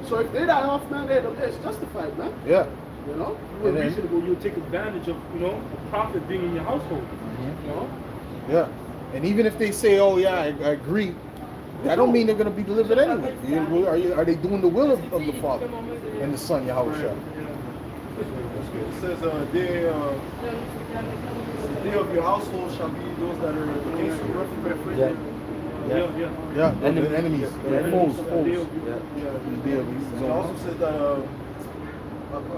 So if they're that off, man, it's justified, man. Yeah. You would reasonable, you would take advantage of, a prophet being in your household. Yeah. And even if they say, "Oh yeah, I agree," that don't mean they're going to be delivered anyway. Are they doing the will of the Father and the Son, Yahweh Shai? It says, the day of your household shall be those that are against you. Yeah. Yeah, the Enemies. enemies, Yeah. foes. Yeah. The day of his It own also house. says that a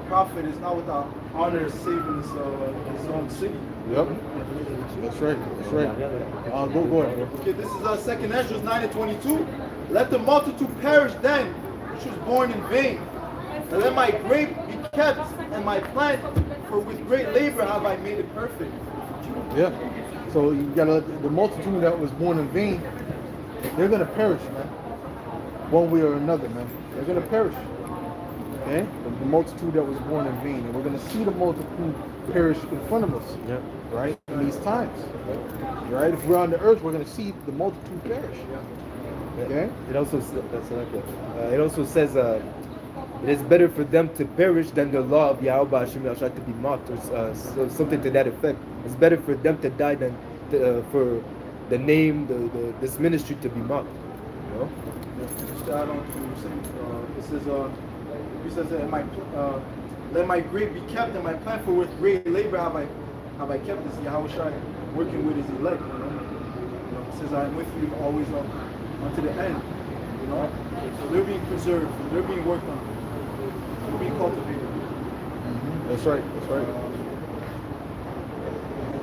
prophet is not without honor saving his own city. Yep. That's right. That's right. Go ahead. Bro. Okay, this is 2nd Ezra 9:22. Let the multitude perish then, which was born in vain. And let my grape be kept and my plant, for with great labor have I made it perfect. Yeah. So you got the multitude that was born in vain. They're gonna perish, man. One way or another, man. They're gonna perish. Okay? The multitude that was born in vain, and we're gonna see the multitude perish in front of us. Yeah. Right? In these times. Right? If we're on the earth, we're gonna see the multitude perish. Okay? It also it also says it is better for them to perish than the law of Yahweh Hashem Yahshua to be mocked, or something to that effect. It's better for them to die than for the name, this ministry to be mocked. You know? Just to add on to what you're saying, he says, let my grape be kept and my plant, for with great labor have I kept this. Yahweh Shai working with his elect. You know? It says, I am with you always unto the end. You know, so they're being preserved, they're being worked on, they're being cultivated. That's right. That's right.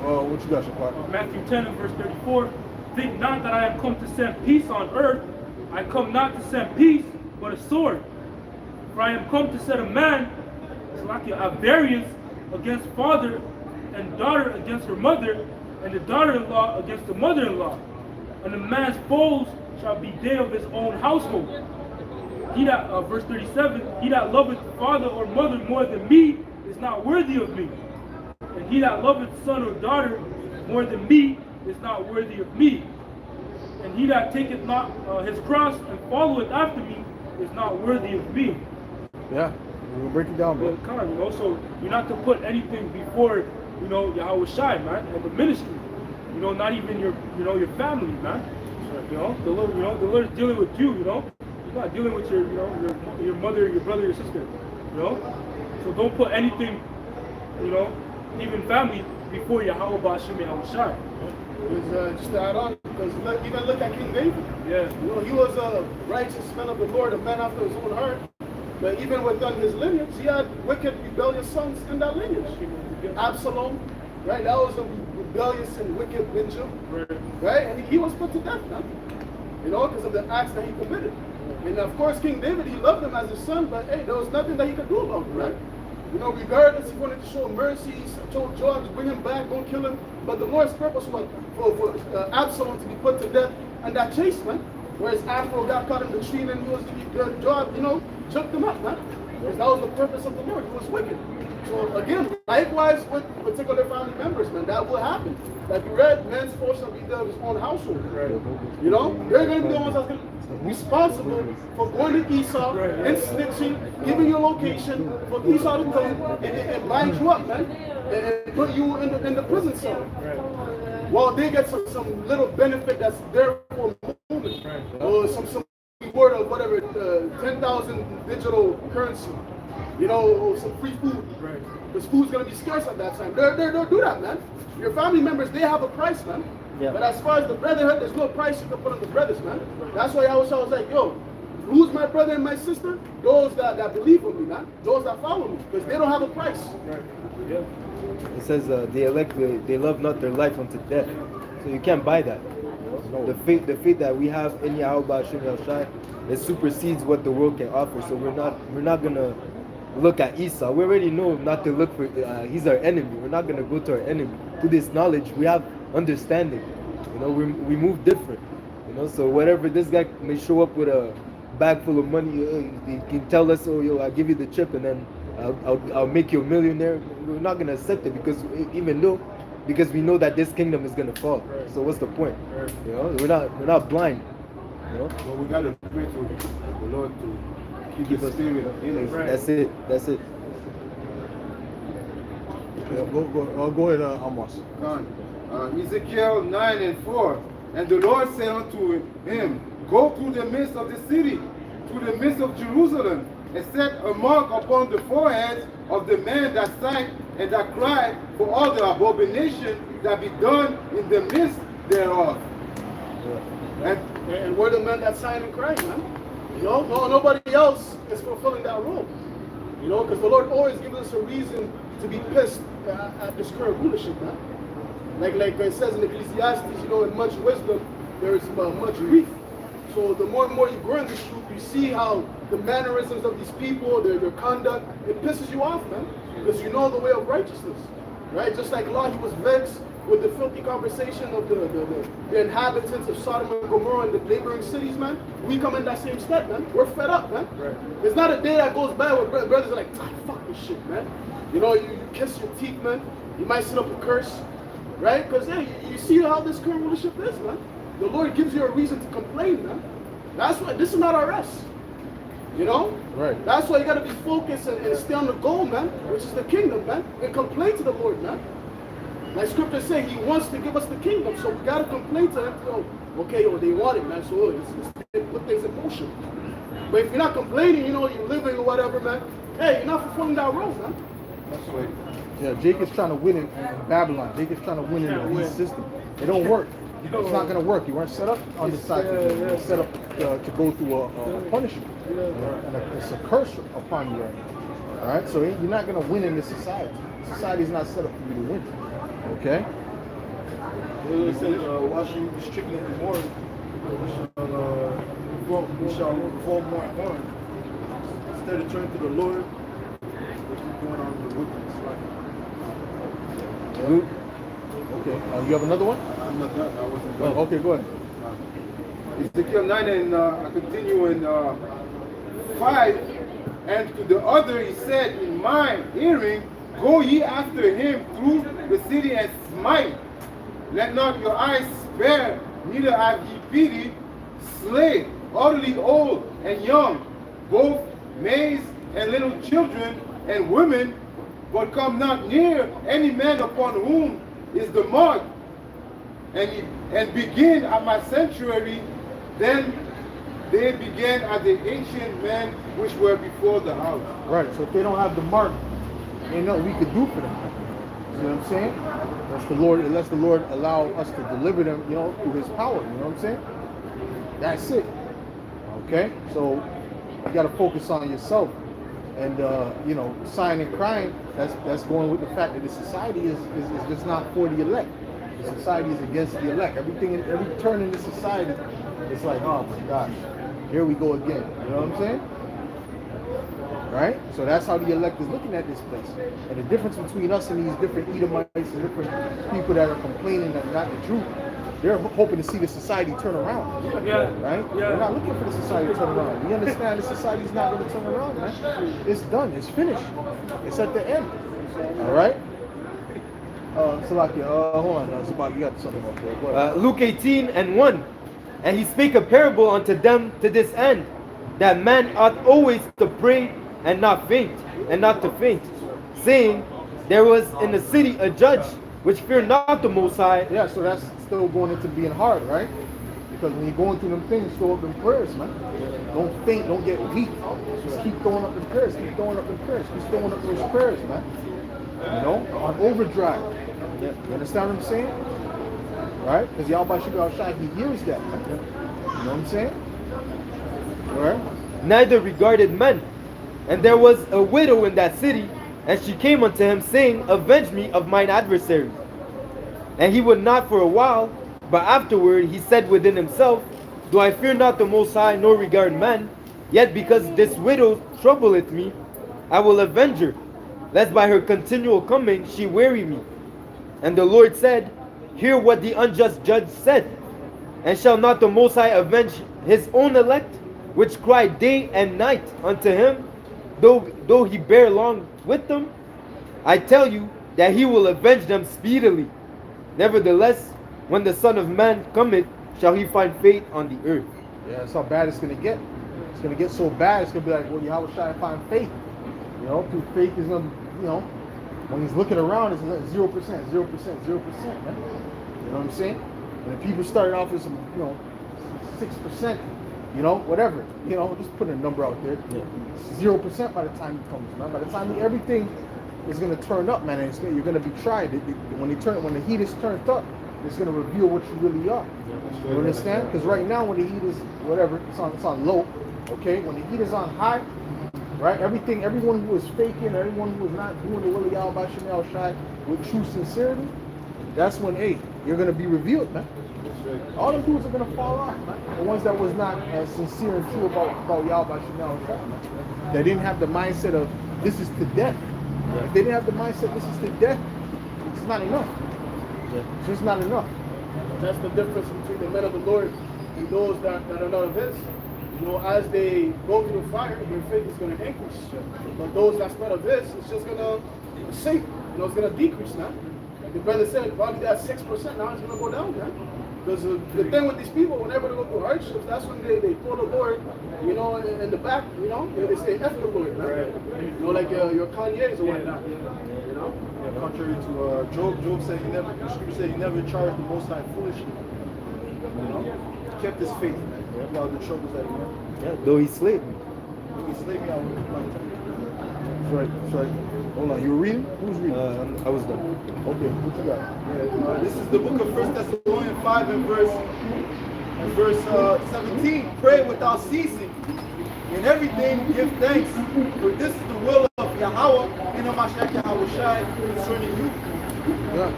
What you got, Shaquat? Matthew 10 and verse 34. Think not that I have come to send peace on earth. I come not to send peace, but a sword. For I am come to set a man, a variance against father, and daughter against her mother, and the daughter-in-law against the mother-in-law. And a man's foes shall be they of his own household. He that, verse 37, he that loveth father or mother more than me is not worthy of me. And he that loveth son or daughter more than me is not worthy of me. And he that taketh not his cross and followeth after me is not worthy of me. Yeah. We'll break it down, bro. So you're not to put anything before, Yahweh Shai, man, and the ministry. Not even your family, man. The Lord is dealing with you, He's not dealing with your mother, your brother, your sister, So don't put anything, even family, before Yahweh Ba'ashem Yahweh Shai. Just to add on, because even look at King David. Yeah. He was a righteous man of the Lord, a man after his own heart. But even within his lineage, he had wicked, rebellious sons in that lineage. Absalom, right? That was a rebellious and wicked ninja, right? And he was put to death, man. Because of the acts that he committed. And of course, King David, he loved him as his son, but hey, there was nothing that he could do about it, right? Regardless, he wanted to show mercy. He told Joab to bring him back, don't kill him. But the Lord's purpose was for Absalom to be put to death, and that chase, man. Whereas Afro got caught in the tree, and Joab, choked him up, man. Because that was the purpose of the Lord. He was wicked. So again, likewise with particular family members, man, that will happen. Like you read, man's foes shall be of his own household. They're going to be the ones that's going to be responsible for going to Esau and snitching, giving you a location for Esau to come and bind you up, man, and put you in the prison cell. Well, they get some little benefit that's there for a moment, or some reward of whatever, 10,000 digital currency. Or some free food. Because food's going to be scarce at that time. They'll do that, man. Your family members, they have a price, man. Yeah. But as far as the brotherhood, there's no price you can put on the brothers, man. That's why I was like, yo, who's my brother and my sister? Those that believe in me, man. Those that follow me. Because they don't have a price. Yeah. It says the elect, they love not their life unto death. So you can't buy that. The faith that we have in Yahweh Ba'ashem Yahushai, it supersedes what the world can offer. So we're not gonna look at Esau. We already know not to look for, he's our enemy. We're not going to go to our enemy. Through this knowledge, we have understanding. We move different. So whatever this guy may show up with a bag full of money, he can tell us, oh, I'll give you the chip and then I'll make you a millionaire. We're not going to accept it because we know that this kingdom is going to fall. So what's the point? We're not blind. But we got to pray to the Lord to keep the spirit in us. That's it. Yeah, go ahead, Amos. Ezekiel 9:4. And the Lord said unto him, Go through the midst of the city, through the midst of Jerusalem, and set a mark upon the foreheads of the men that sang and that cried for all the abomination that be done in the midst thereof. And we're the men that sign and cry, man. You know, nobody else is fulfilling that role. You know, because the Lord always gives us a reason to be pissed at this current rulership, man. Like it says in Ecclesiastes, you know, in much wisdom, there is much grief. So the more and more you grow in this truth, you see how the mannerisms of these people, their conduct, it pisses you off, man. Because you know the way of righteousness, right? Just like Lot, he was vexed with the filthy conversation of the inhabitants of Sodom and Gomorrah and the neighboring cities, man. We come in that same step, man. We're fed up, man. Right. There's not a day that goes by where brothers are like, fuck this shit, man. You know, you kiss your teeth, man. You might sit up and curse, right? Because, hey, you see how this current rulership is, man. The Lord gives you a reason to complain, man. That's why this is not our rest. You know? Right. That's why you got to be focused and stay on the goal, man, which is the kingdom, man. And complain to the Lord, man. Like scripture say, he wants to give us the kingdom, so we got to complain to him. Oh, okay, they want it, man, so let's put things in motion. But if you're not complaining, you know, you're living or whatever, man, hey, you're not fulfilling that role, man. That's right. Yeah, Jake is trying to win in Babylon. Jake is trying to win in the East system. It don't work. It's not going to work. You weren't set up on the side. You were set up to go through a punishment. And it's a curse upon you. All right? So you're not going to win in this society. Society is not set up for you to win. Okay? It says, why should we be strictly informed? We shall reform more informed. Instead of turning to the Lord, we keep going on with the wickedness. Good. Okay. You have another one? I'm not done. I wasn't done. Oh, okay, go ahead. Ezekiel 9 and I continue in 5. And to the other he said, in my hearing, go ye after him through the city and smite. Let not your eyes spare, neither have ye pity. Slay utterly old and young, both maids and little children and women, but come not near any man upon whom is the mark, and begin at my sanctuary. Then they began at the ancient men which were before the house. Right. So if they don't have the mark, ain't nothing we could do for them. You know what I'm saying? Unless the Lord allow us to deliver them, you know, through his power. You know what I'm saying? That's it. Okay? So you got to focus on yourself. And, you know, sighing and crying, that's going with the fact that the society is just not for the elect. The society is against the elect. Every turn in the society, it's like, oh my gosh, here we go again. You know what I'm saying? Right? So that's how the elect is looking at this place. And the difference between us and these different Edomites and different people that are complaining that not the truth, they're hoping to see the society turn around. Yeah. Right? Yeah. We're not looking for the society to turn around. We understand the society's not going to turn around, man. It's done. It's finished. It's at the end. All right? Salakia, hold on. Sabak, you got something up there. Go ahead. Luke 18:1. And he spake a parable unto them to this end, that man ought always to pray and not faint, and not to faint, saying, there was in the city a judge which feared not the Most High. Yeah, so that's still going into being hard, right? Because when you're going through them things, throw up in prayers, man. Don't faint, don't get weak. Just keep throwing up in prayers, keep throwing up in prayers, keep throwing up those prayers, man. You know, on overdrive. You understand what I'm saying? Right? Because Yahweh Shukar Shai, he hears that, man. You know what I'm saying? All right? Neither regarded men. And there was a widow in that city, and she came unto him, saying, avenge me of mine adversary. And he would not for a while, but afterward he said within himself, do I fear not the Most High, nor regard men? Yet because this widow troubleth me, I will avenge her, lest by her continual coming she weary me. And the Lord said, hear what the unjust judge said. And shall not the Most High avenge his own elect, which cry day and night unto him, though he bear long with them? I tell you that he will avenge them speedily. Nevertheless, when the Son of Man cometh, shall he find faith on the earth? Yeah, that's how bad it's going to get. It's going to get so bad, it's going to be like, well, Yahweh Shai find faith. You know, through faith is going to, you know, when he's looking around, it's 0%, 0%, 0%, man. You know what I'm saying? And the people started off with some, 6%, whatever. Just put a number out there. 0% by the time it comes, man. By the time everything is gonna turn up, man, and you're gonna be tried. When the heat is turned up, it's gonna reveal what you really are. You understand? Because right now, when the heat is whatever, it's on low. Okay, when the heat is on high, right? Everyone who is faking, everyone who is not doing the will of Yahweh Shem Shai with true sincerity, that's when, you're gonna be revealed, man. All the dudes are gonna fall off, man. The ones that was not as sincere and true about Yahweh Shem Shai, they didn't have the mindset of this is to death. If they didn't have the mindset this is to death, it's not enough. It's just not enough. That's the difference between the men of the Lord and those that are not of His. As they go through the fire, their faith is going to increase. But those that's not of His, it's just going to sink. It's going to decrease now. Like the brother said, probably that 6% now is going to go down, man. Because the thing with these people, whenever they go through hardships, that's when they pull the Lord, in the back, they say F the Lord, man. Like your Kanye's or whatnot. Contrary to Job said the scripture said he never charged the Most High foolishly. Kept his faith. All the troubles that he had. Yeah, though he slaved me. He slaved me out with my time. That's right. Hold on, you were reading? Who's reading? I was done. Okay, what you got? This is the book of 1 Thessalonians 5 and verse 17. Pray without ceasing. In everything, give thanks, for this is the will of Yahweh and of Mashiach Yahweh Shai concerning you. Yeah,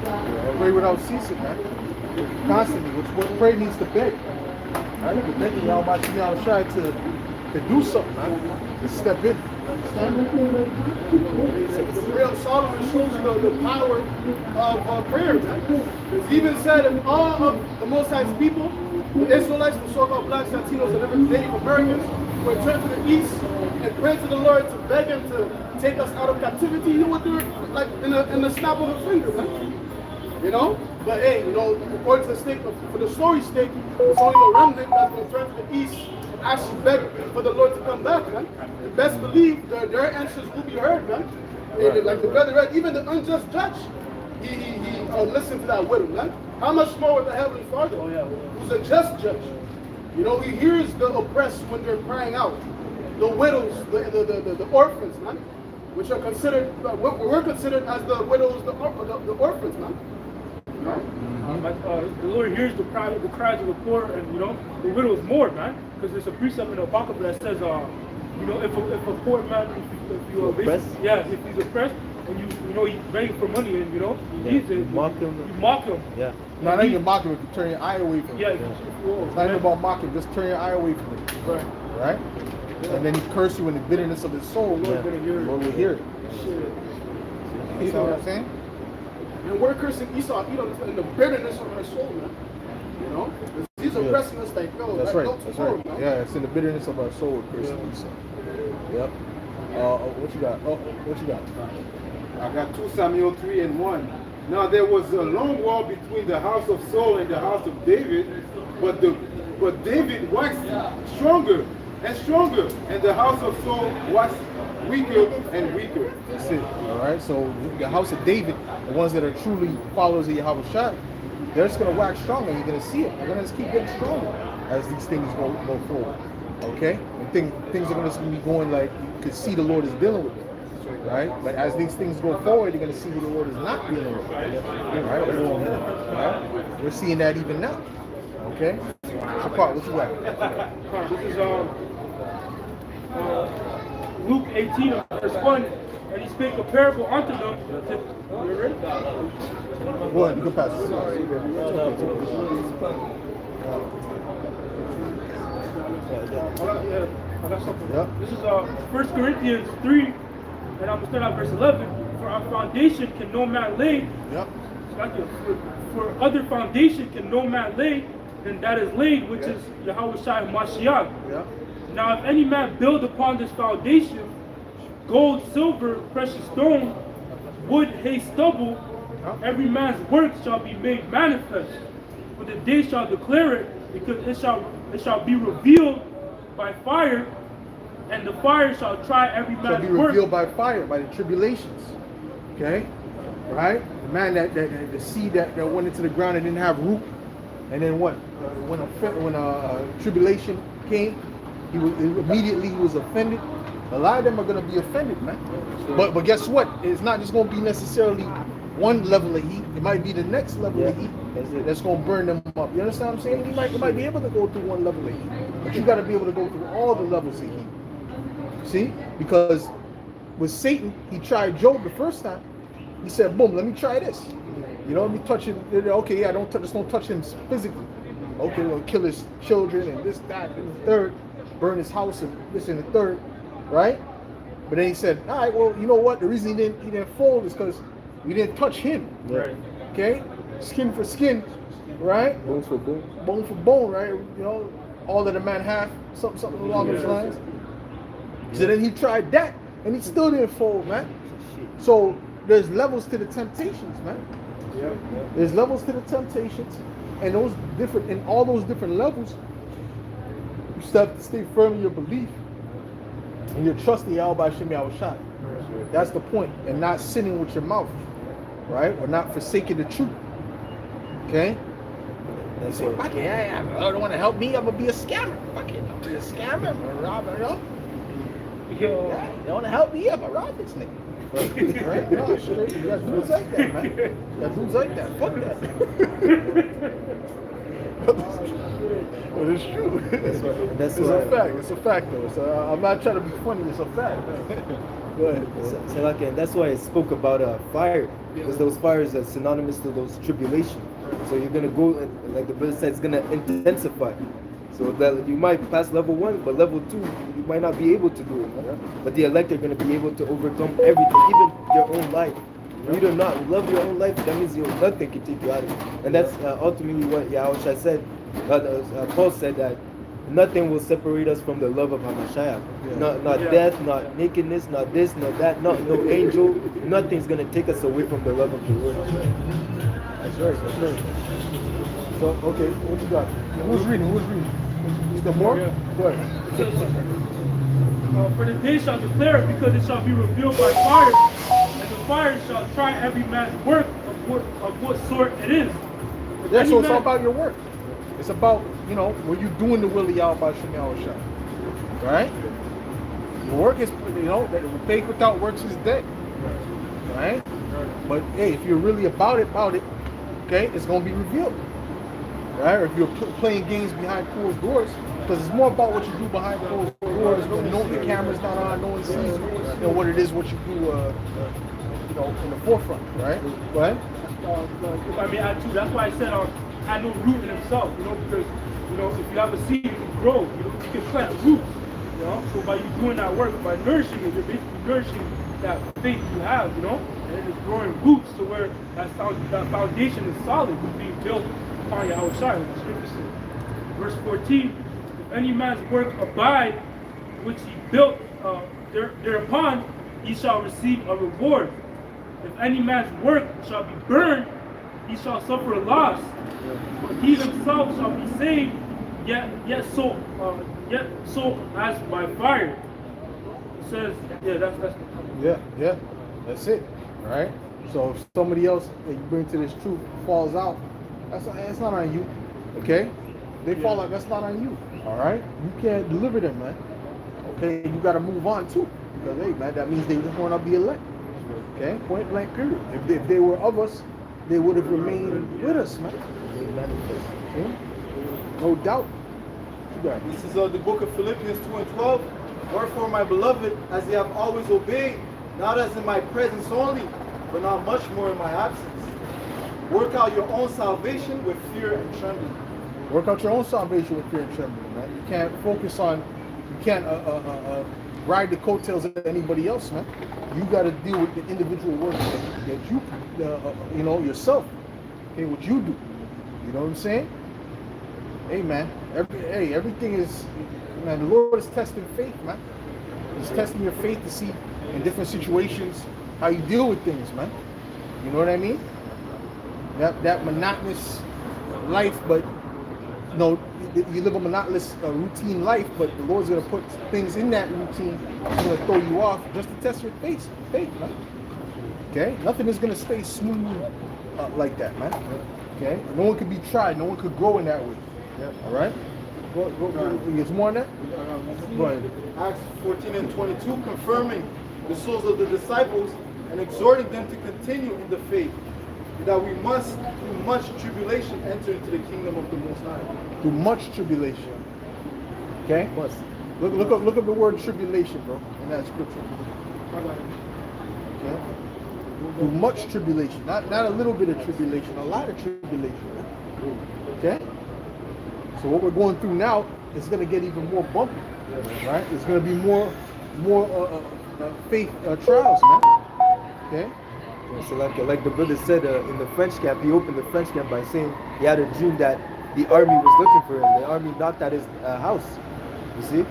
pray without ceasing, man. Constantly. What prayer needs to beg. Right? You're begging Yahweh Shai to do something, man. To step in. The real Solomon shows the power of prayer, man. It's even said if all of the Most High's people, the Israelites, the so-called blacks, Latinos, and Native Americans, would turn to the east and pray to the Lord to beg Him to take us out of captivity, He would do it like in the snap of a finger, man. But according to the stake, for the story's sake, it's only the remnant that's going to turn to the east and actually beg for the Lord to come back, man. And best believe their answers will be heard, man. And like the brother read, even the unjust judge, he listened to that widow, man. How much more with the Heavenly Father, who's a just judge? He hears the oppressed when they're crying out. The widows, the orphans, man, which are considered, we're considered as the widows, the orphans, man. The Lord hears the cries of the poor, and the widows more, man. Because there's a precept in the Apocrypha that says, if a poor man, if you oppressed? if he's oppressed, and he's begging for money, and he needs it, you mock him. You mock him. Yeah. No, not even mock him if you turn your eye away from him. Yeah. It's not even about mocking, just turn your eye away from him. Right? And then he curse you in the bitterness of his soul. Lord will hear it. You know what I'm saying? And we're cursing Esau in the bitterness of our soul, man. He's oppressing us like, that's right. That's right. Man. Yeah, it's in the bitterness of our soul we're cursing Esau. Yep. What you got? What you got? I got 2 Samuel 3 and 1. Now there was a long war between the house of Saul and the house of David, but David waxed stronger and stronger, and the house of Saul waxed weaker and weaker. That's it. All right. So the house of David, the ones that are truly followers of Yahweh Shai, they're just gonna wax stronger. You're gonna see it. They're gonna just keep getting stronger as these things go forward. Okay. And things are gonna be going like you can see the Lord is dealing with them. Right? But as these things go forward, you're going to see the Lord is not dealing with them. Right? We're seeing that even now. Okay? Shapar, what you got? This is Luke 18, verse 1. And he spake a parable unto them. You ready? Go ahead, you can pass it. I got something. Yep. This is 1 Corinthians 3. And I'm going to start at verse 11. For our foundation can no man lay. Yep. For other foundation can no man lay than that is laid, which is Yahweh Shai Mashiach. Yep. Now if any man build upon this foundation, gold, silver, precious stone, wood, hay, stubble, every man's work shall be made manifest. For the day shall declare it, because it shall be revealed by fire. And the fire shall try every man's work. Shall be revealed by fire, by the tribulations. Okay? right? The man the seed that went into the ground and didn't have root, and then what? When tribulation came, he was offended. A lot of them are going to be offended, man. But guess what? It's not just going to be necessarily one level of heat. It might be the next level of heat that's going to burn them up. You understand what I'm saying? You might be able to go through one level of heat, but you got to be able to go through all the levels of heat. See? Because with Satan, he tried Job the first time. He said, boom, let me try this. You know, let me touch it. Okay, yeah, don't touch him physically. Okay, we'll kill his children and this, that, and the third. Burn his house and this and the third. Right? But then he said, all right, well, you know what? The reason he didn't fold is because we didn't touch him. Right. Okay? Skin for skin. Right? Bones for bone. Bone for bone, right? You know, all of the man half, something along those lines. So then he tried that and he still didn't fold, man. So there's levels to the temptations, man. Yeah. There's levels to the temptations, and all those different levels, you still have to stay firm in your belief and your trust in Yahweh Shem Yahushua. That's the point, and not sinning with your mouth, right? Or not forsaking the truth. Okay? You say, fuck it, I don't want to help me, I'm gonna be a scammer. Fuck it, I'll be a scammer, I'm gonna rob it up. You don't want to help me, I'm gonna rob this nigga. Right? No, shit, you got dudes like that, man. You got dudes like that. Fuck that. But it's true. It's a fact. It's a fact, though. So I'm not trying to be funny. It's a fact. Go ahead. So like, and that's why I spoke about fire, because those fires are synonymous to those tribulation. So you're gonna go, like the brother said, it's gonna intensify. So that you might pass level 1, but level 2 you might not be able to do it. Right? But the elect are gonna be able to overcome everything, even your own life. You do not love your own life, that means nothing can take you out of it. And that's ultimately what Yahushua said. Paul said that nothing will separate us from the love of Hamashiach. Not death, not nakedness, not this, not that, no angel. Nothing's gonna take us away from the love of the Lord. That's right. That's right. So, okay, what you got? Who's reading? Is there more? Yeah. Go ahead. For the day shall declare it, because it shall be revealed by fire, and the fire shall try every man's work of what sort it is. Yeah, so it's all about your work. It's about, when you're doing the will of Yahweh Shem Yahushua. Right? Your work is, faith without works is dead. Right? But hey, if you're really about it, okay, it's going to be revealed. Right? Or if you're playing games behind closed doors, because it's more about what you do behind closed doors. The camera's not on, no one sees what it is, what you do, in the forefront. Right? Go ahead. If I may add too, that's why I said had no root in himself, because if you have a seed, it can grow, you can plant roots, So by you doing that work, by nourishing it, you're basically nourishing that faith you have, and it is growing roots to where that foundation is solid, it's being built upon your outside. The scripture says, verse 14, if any man's work abide, which he built thereupon, he shall receive a reward. If any man's work shall be burned, he shall suffer a loss. But he himself shall be saved, yet so as by fire. It says, that's it. Right? So if somebody else that you bring to this truth falls out, that's not on you. Okay? They fall out, that's not on you. Alright? You can't deliver them, man. Okay, you gotta move on too. Because hey man, that means they just want to be elect. Okay, point blank period. If they were of us, they would have remained with us, man. Okay? No doubt. This is the book of Philippians 2:12. Wherefore, my beloved, as ye have always obeyed, not as in my presence only, but now much more in my absence, work out your own salvation with fear and trembling. Work out your own salvation with fear and trembling, man. You can't ride the coattails of anybody else, man. You got to deal with the individual work that you, yourself. Okay, what you do. You know what I'm saying? Hey, man. Everything is, man. The Lord is testing faith, man. He's testing your faith to see in different situations how you deal with things, man. You know what I mean? That monotonous life, but you live a monotonous routine life, but the Lord's going to put things in that routine that's going to throw you off just to test your faith, man. Okay? Nothing is going to stay smooth like that, man. Okay? No one could be tried. No one could grow in that way. All right? There's more on that? Go ahead. Acts 14 and 22, confirming the souls of the disciples and exhorting them to continue in the faith, that we must, through much tribulation, enter into the kingdom of the Most High. Through much tribulation. Okay? Look up the word tribulation, bro, in that scripture. Okay? Through much tribulation. Not a little bit of tribulation, a lot of tribulation. Okay? So what we're going through now is going to get even more bumpy. Right? It's going to be more faith trials, man. Okay? So like the brother said in the French camp, he opened the French camp by saying he had a dream that the army was looking for him. The army knocked at his house. You see?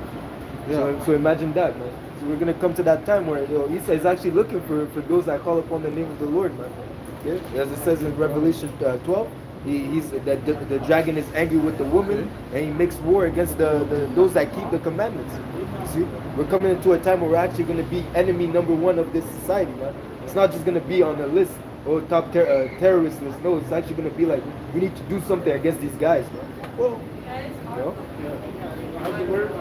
Yeah. So imagine that, man. So we're gonna come to that time where Isa is actually looking for those that call upon the name of the Lord, man. Okay? As it says in Revelation 12, the dragon is angry with the woman, and he makes war against those that keep the commandments. You see? We're coming into a time where we're actually gonna be enemy number one of this society, man. It's not just going to be on the list, top terrorist list. No, it's actually going to be like, we need to do something against these guys, man. Well, I have the word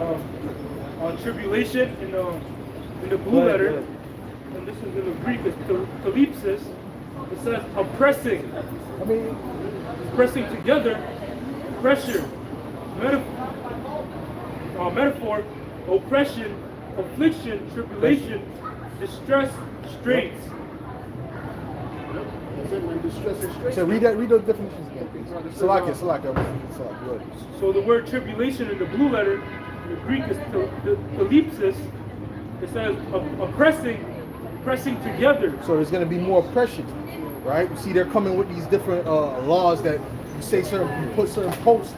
on tribulation in the blue letter, and this is in the Greek, it's kalypsis. It says oppressing. I mean, pressing together, pressure, metaphor, oppression, affliction, tribulation, distress, straits. So read those definitions again, please. Salaka. So the word tribulation in the blue letter, in the Greek is kalypsis. It says pressing together. So there's going to be more oppression, right? You see, they're coming with these different laws that you say you put certain posts,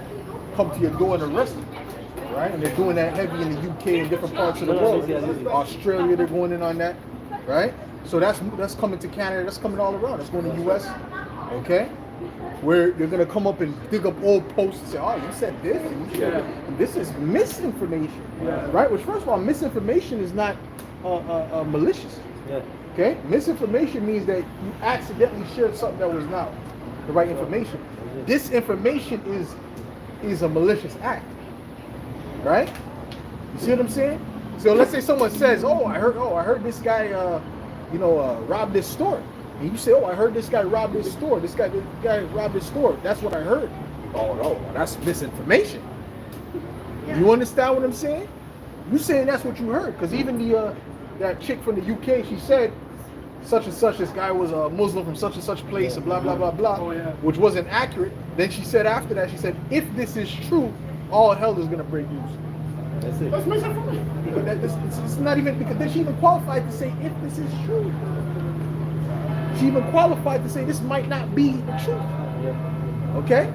come to your door and arrest you, right? And they're doing that heavy in the UK and different parts of the world. Australia, they're going in on that, right? So that's coming to Canada. That's coming all around. That's going to the US, okay? Where they're going to come up and dig up old posts and say, oh, you said this, and you said that. This is misinformation, right? Which, first of all, misinformation is not malicious. Okay? Misinformation means that you accidentally shared something that was not the right information. Disinformation is a malicious act, right? You see what I'm saying? So let's say someone says, "Oh, I heard this guy, robbed this store," and you say, "Oh, I heard this guy robbed this store. This guy robbed this store. That's what I heard." Oh no, that's misinformation. You understand what I'm saying? You saying that's what you heard, because even that chick from the UK, she said such and such, this guy was a Muslim from such and such place, and blah blah blah blah, which wasn't accurate. Then she said after that, she said, if this is true, all hell is gonna break loose. That's it. That's misinformation. But it's not even, because then she even qualified to say if this is true. She even qualified to say this might not be the truth. Okay?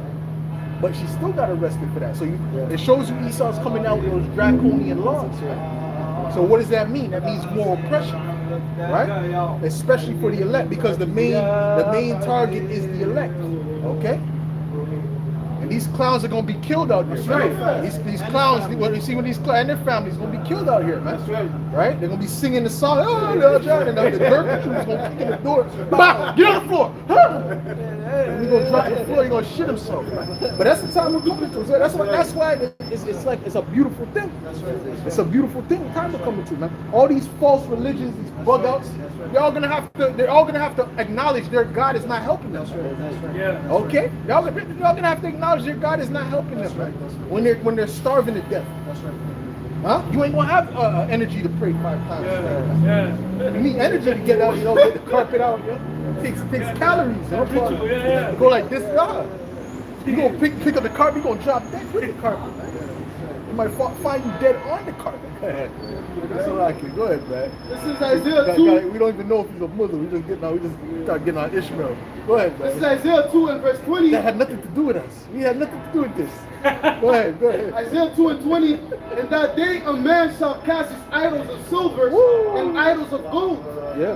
But she still got arrested for that. So it shows you Esau's coming out with those draconian laws. Right? So what does that mean? That means more oppression, right? Especially for the elect, because the main target is the elect. Okay? And these clowns are gonna be killed out here. Right? These clowns, what you see with these clowns and their families, are gonna be killed out here, man. Right? They're gonna be singing the song, and the dirt is gonna kick in the door. Bah, get on the floor! And he's gonna drop to the floor, he's gonna shit himself. But that's the time we're coming to. That's why it's a beautiful thing. It's a beautiful thing. The time we're coming to, man. All these false religions, these bug outs, they're all gonna have to acknowledge their God is not helping them. Okay? They're all gonna have to acknowledge their God is not helping them, right? When they're starving to death. Huh? You ain't gonna have energy to pray 5 times. You need energy to get out, get the carpet out. It takes calories. Go like this, you gonna pick up the carpet, you gonna drop dead with the carpet. You might find you dead on the carpet. Go ahead. That's all I can. Go ahead, man. This is Isaiah 2. We don't even know if he's a Muslim. We just start getting on Ishmael. Go ahead, man. This is Isaiah 2 and verse 20. That had nothing to do with us. We had nothing to do with this. Go ahead. Isaiah 2 and 20. In that day a man shall cast his idols of silver and idols of gold,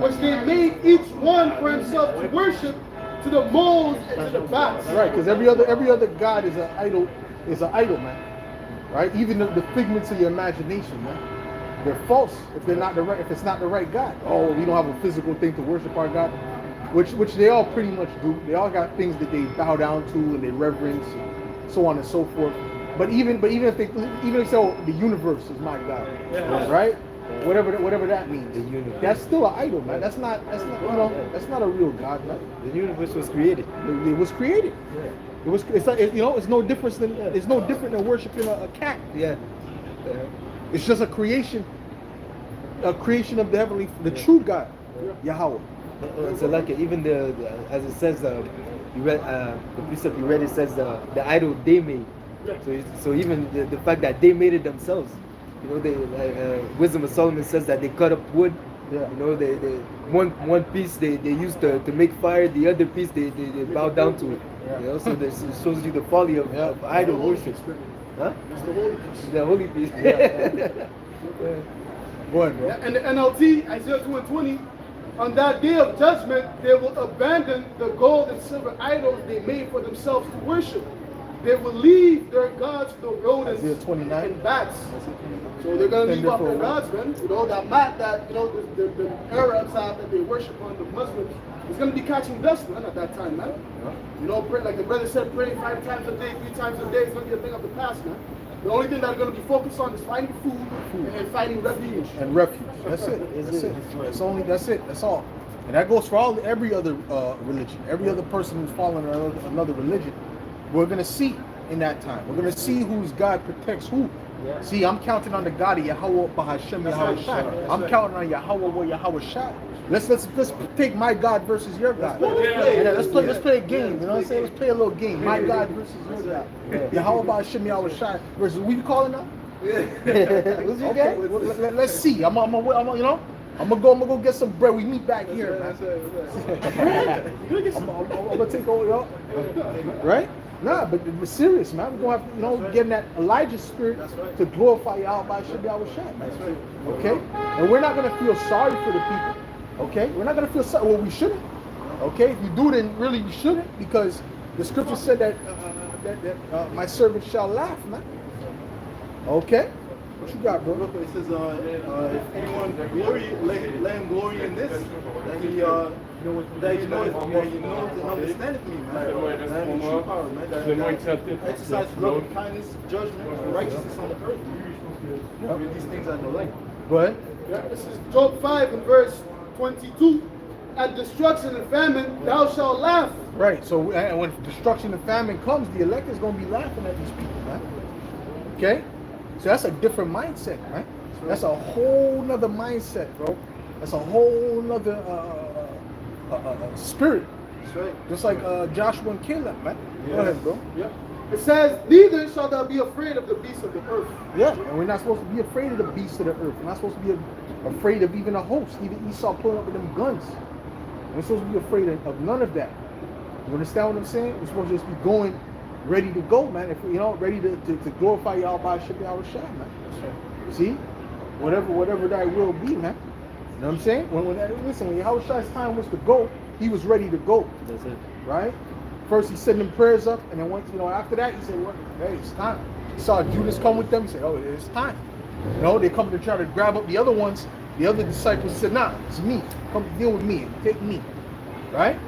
which they made each one for himself to worship, to the moles and to the bats. Right, because every other god is an idol, man. Right? Even the figments of your imagination, man. they're false if they're not the right, if it's not the right God. Oh, we don't have a physical thing to worship our God, which they all pretty much do. They all got things that they bow down to and they reverence, and so on and so forth. But even if they say, oh, the universe is my God, right? Whatever that means. The universe. That's still an idol, man. That's not that's not a real God, man. The universe was created. It was created. It's like, it's no different than worshiping a cat. Yeah. It's just a creation of the heavenly, the true God, Yahweh. So like even as it says, you read the precept you read, it says the idol they made. So even the fact that they made it themselves, Wisdom of Solomon says that they cut up wood. Yeah. They one piece they used to make fire, the other piece they bow down to it. Yeah. So this shows you the folly of idol worship. Huh? The holy piece. Go ahead, bro. And the NLT, Isaiah 2:20, on that day of judgment, they will abandon the gold and silver idols they made for themselves to worship. They will leave their gods, the rodents Isaiah 29. and bats. So they're going to leave up their gods, man. That mat that, the Arabs have that they worship on, the Muslims, is going to be catching dust, man, at that time, man. Pray, like the brother said, praying 5 times a day, 3 times a day is going to be a thing of the past, man. The only thing that they're going to be focused on is finding food and finding refuge. And refuge. That's it. That's it. That's it. That's all. And that goes for every other religion. Every other person who's following another religion. We're going to see in that time. We're going to see whose God protects who. Yeah. See, I'm counting on the God of Yahweh Bahashem Yahweh Shai. I'm counting on Yahweh Yahweh Shai. Let's take my God versus your God. Let's play a game. You know what I'm saying? Let's play a little game. My God versus your God. Yahweh Bahashem Yahweh Shai versus what you calling that? What's your game? Let's see. I'm gonna go get some bread. We meet back here, man. I'm gonna take over, y'all. Right? Nah, but serious, man. We're gonna have getting that Elijah spirit to glorify Yahweh by Yahweh Shai. Okay? And we're not gonna feel sorry for the people. Okay? We're not gonna feel sorry. Well, we shouldn't. Okay? If you do, then really you shouldn't, because the scripture said that my servant shall laugh, man. Okay? What you got, bro? It says, if anyone glory, let him glory in this, that he knows and understandeth me, man. And true power, man. That exercise love, kindness, judgment, and righteousness on the earth. These things are the light. Go ahead. This is Job 5 and verse 22. At destruction and famine, thou shalt laugh. Right. So when destruction and famine comes, the elect is going to be laughing at these people, man. Okay? So that's a different mindset, right? That's a whole nother mindset, bro. That's a whole nother spirit. That's right. Just like Joshua and Caleb, man. Go ahead, bro. Yeah. It says, neither shalt thou be afraid of the beasts of the earth. Yeah, and we're not supposed to be afraid of the beasts of the earth. We're not supposed to be afraid of even a host, even Esau pulling up with them guns. We're supposed to be afraid of none of that. You understand what I'm saying? We're supposed to just be going ready to go, man. If ready to glorify Yahweh by Yahweh Shai, man. See, whatever thy will be, man. You know what I'm saying? When Yahweh Shai's time was to go, he was ready to go. That's it. Right? First he sent them prayers up, and then once after that he said, "Well, hey, it's time." He saw Judas come with them. He said, "Oh, it's time." They come to try to grab up the other ones. The other disciples said, "Nah, it's me. Come deal with me. Take me." Right?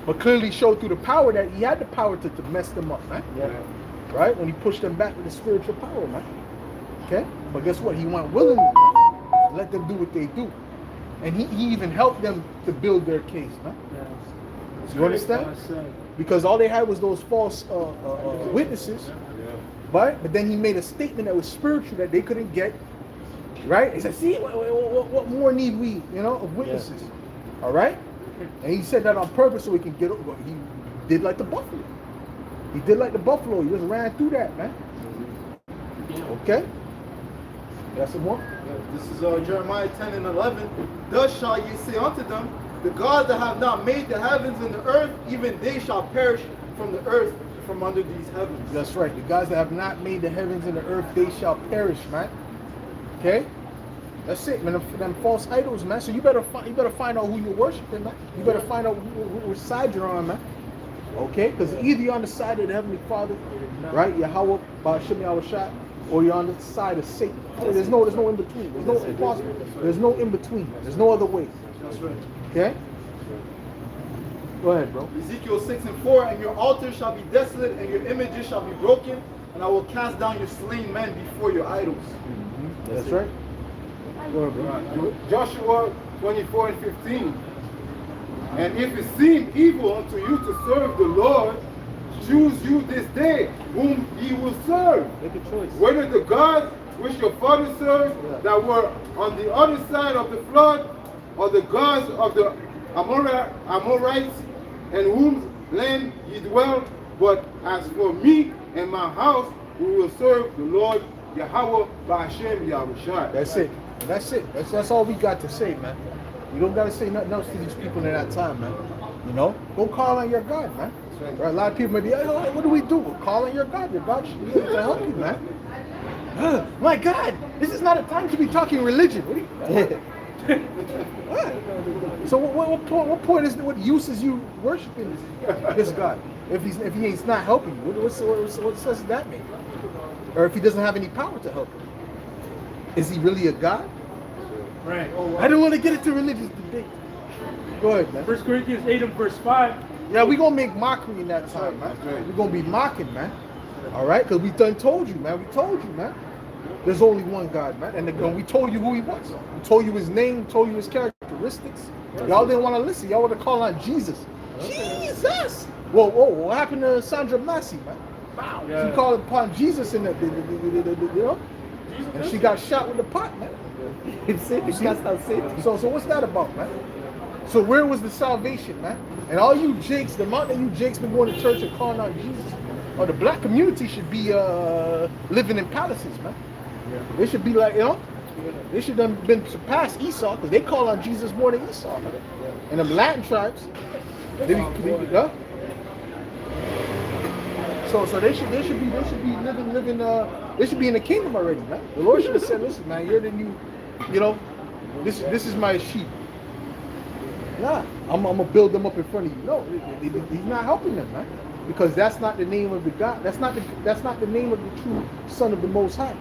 But clearly showed through the power that he had the power to mess them up, man. Yeah. Right? When he pushed them back with the spiritual power, man. Okay? But guess what? He went willingly, man. Let them do what they do. And he even helped them to build their case, man. Yeah. You understand? Because all they had was those false witnesses. Right? But then he made a statement that was spiritual that they couldn't get. Right? He said, see, what more need we, of witnesses? Yeah. All right? And he said that on purpose so he can get over. He did like the buffalo. He did like the buffalo. He just ran through that, man. Okay? Got some more? This is Jeremiah 10 and 11. Thus shall ye say unto them, the gods that have not made the heavens and the earth, even they shall perish from the earth, from under these heavens. That's right. The gods that have not made the heavens and the earth, they shall perish, man. Okay? That's it, man. Them false idols, man. So you better find out who you're worshiping, man. You better find out which side you're on, man. Okay? Because either you're on the side of the Heavenly Father, right? Yahweh, Ba'ashem Yahweh Shai, or you're on the side of Satan. There's no in between. There's no impossible. There's no in between. There's no other way. That's right. Okay? Go ahead, bro. Ezekiel 6:4, and your altar shall be desolate, and your images shall be broken, and I will cast down your slain men before your idols. That's right. Go ahead, bro. Joshua 24 and 15. And if it seem evil unto you to serve the Lord, choose you this day whom ye will serve. Make a choice. Whether the gods which your fathers served that were on the other side of the flood, or the gods of the Amorites, and whose land ye dwell. But as for me and my house, we will serve the Lord Yahweh Ba'ashem Yahushua. That's it. That's it. That's all we got to say, man. You don't got to say nothing else to these people in that time, man. You know? Go call on your God, man. Right? A lot of people may be, oh, what do we do? Well, call on your God. Your God should be able to help you, man. My God, this is not a time to be talking religion. What do you... So what point is, what use is you worshiping this God if he's not helping you? What does that mean? Or if he doesn't have any power to help you, is he really a God? Right. I don't want to get into religious debate. Go ahead, man. 1 Corinthians 8 and verse 5. Yeah, we're gonna make mockery in that time, man. We're gonna be mocking, man. All right, because we done told you, man. We told you, man. There's only one God, man. And we told you who he was. We told you his name, told you his characteristics. Y'all didn't want to listen. Y'all want to call on Jesus. Jesus! Whoa, what happened to Sandra Massey, man? Wow. Yeah. She called upon Jesus in the you know? And she got shot with the pot, man. So what's that about, man? So where was the salvation, man? And all you jakes, the amount that you jakes been going to church and calling on Jesus, or the black community should be living in palaces, man. They should be like, you know, they should have been surpassed Esau, because they call on Jesus more than Esau, man. And them Latin tribes, So they should be living they should be in the kingdom already, man. The Lord should have said, listen, man, you're the new, you know, this is my sheep. Nah, I'm gonna build them up in front of you. No, he's not helping them, man, because that's not the name of the God. That's not the name of the true Son of the Most High.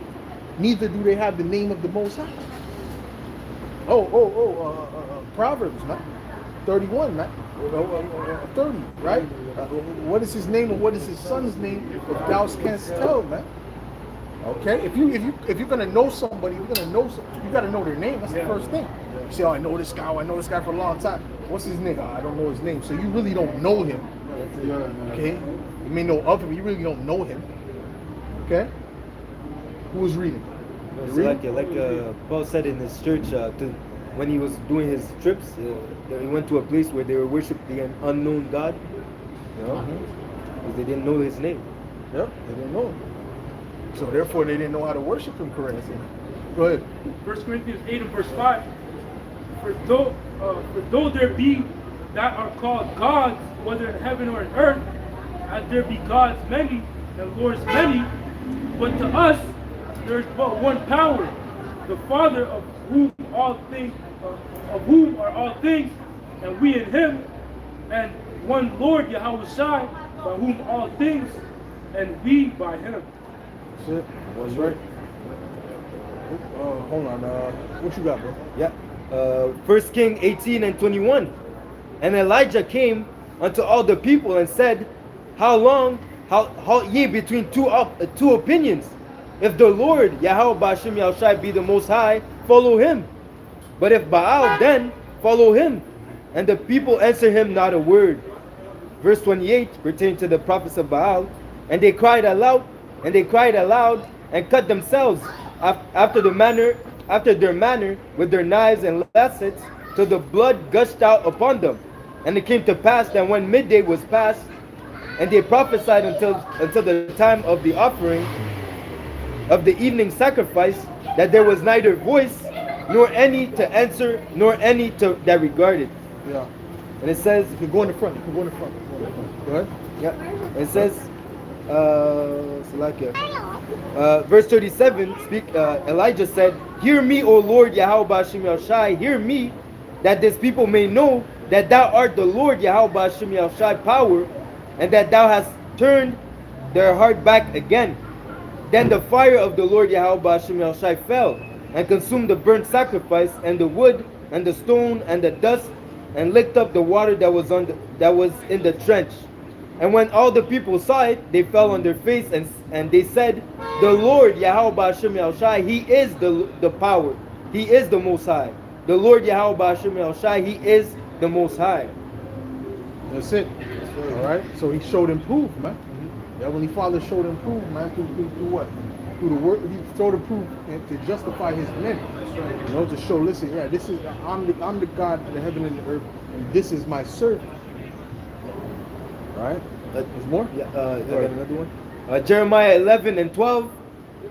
Neither do they have the name of the Most High. Proverbs, man, 31, man, 30, right? What is his name and what is his son's name? If thou canst tell, man. Okay, if you're gonna know somebody, you gotta know their name. That's the first thing. You say, oh, I know this guy for a long time. What's his name? I don't know his name. So you really don't know him. Okay, you may know of him, you really don't know him. Okay, who was reading? Like Paul said in his church, when he was doing his trips, he went to a place where they were worshiping an unknown God, you know, because they didn't know his name. Yep, they didn't know him. So therefore, they didn't know how to worship him correctly. Go ahead. 1 Corinthians 8 and verse 5. For though there be that are called gods, whether in heaven or in earth, as there be gods many, and lords many, but to us there is but one power, the Father of whom are all things, and we in him, and one Lord Yahweh Shai, by whom all things, and we by him. That's it. That's right. Hold on. What you got, bro? Yeah. 1 King 18 and 21. And Elijah came unto all the people and said, how long halt ye between two opinions? If the Lord Yahweh Ba'ashem Yahushai be the Most High, follow him. But if Baal, then follow him. And the people answered him not a word. Verse 28 pertaining to the prophets of Baal. And they cried aloud, and cut themselves after their manner with their knives and lancets, till the blood gushed out upon them. And it came to pass that when midday was past, and they prophesied until the time of the offering of the evening sacrifice, that there was neither voice, nor any to answer, nor any that regarded. Yeah. And it says, You can go in the front. Go ahead. Yeah. It says, verse 37, Elijah said, hear me, O Lord Yahweh Ba'ashem Yahushai, hear me, that this people may know that thou art the Lord Yahweh Ba'ashem Yahushai power, and that thou hast turned their heart back again. Then the fire of the Lord Yahweh Ba'ashem Yahushai fell and consumed the burnt sacrifice and the wood and the stone and the dust and licked up the water that was in the trench. And when all the people saw it, they fell on their face and they said, the Lord Yahweh Ba'ashem Yahushai, He is the power. He is the Most High. The Lord Yahweh Ba'ashem Yahushai, He is the Most High. That's it. All right. So he showed and proved, man. The Heavenly Father showed and proved, man. Through what? Through the work. He showed and proved and to justify His men. You know, to show. Listen, yeah, this is I'm the God of the heaven and the earth, and this is my servant. Right? There's more? Yeah, I got another one. Jeremiah 11 and 12.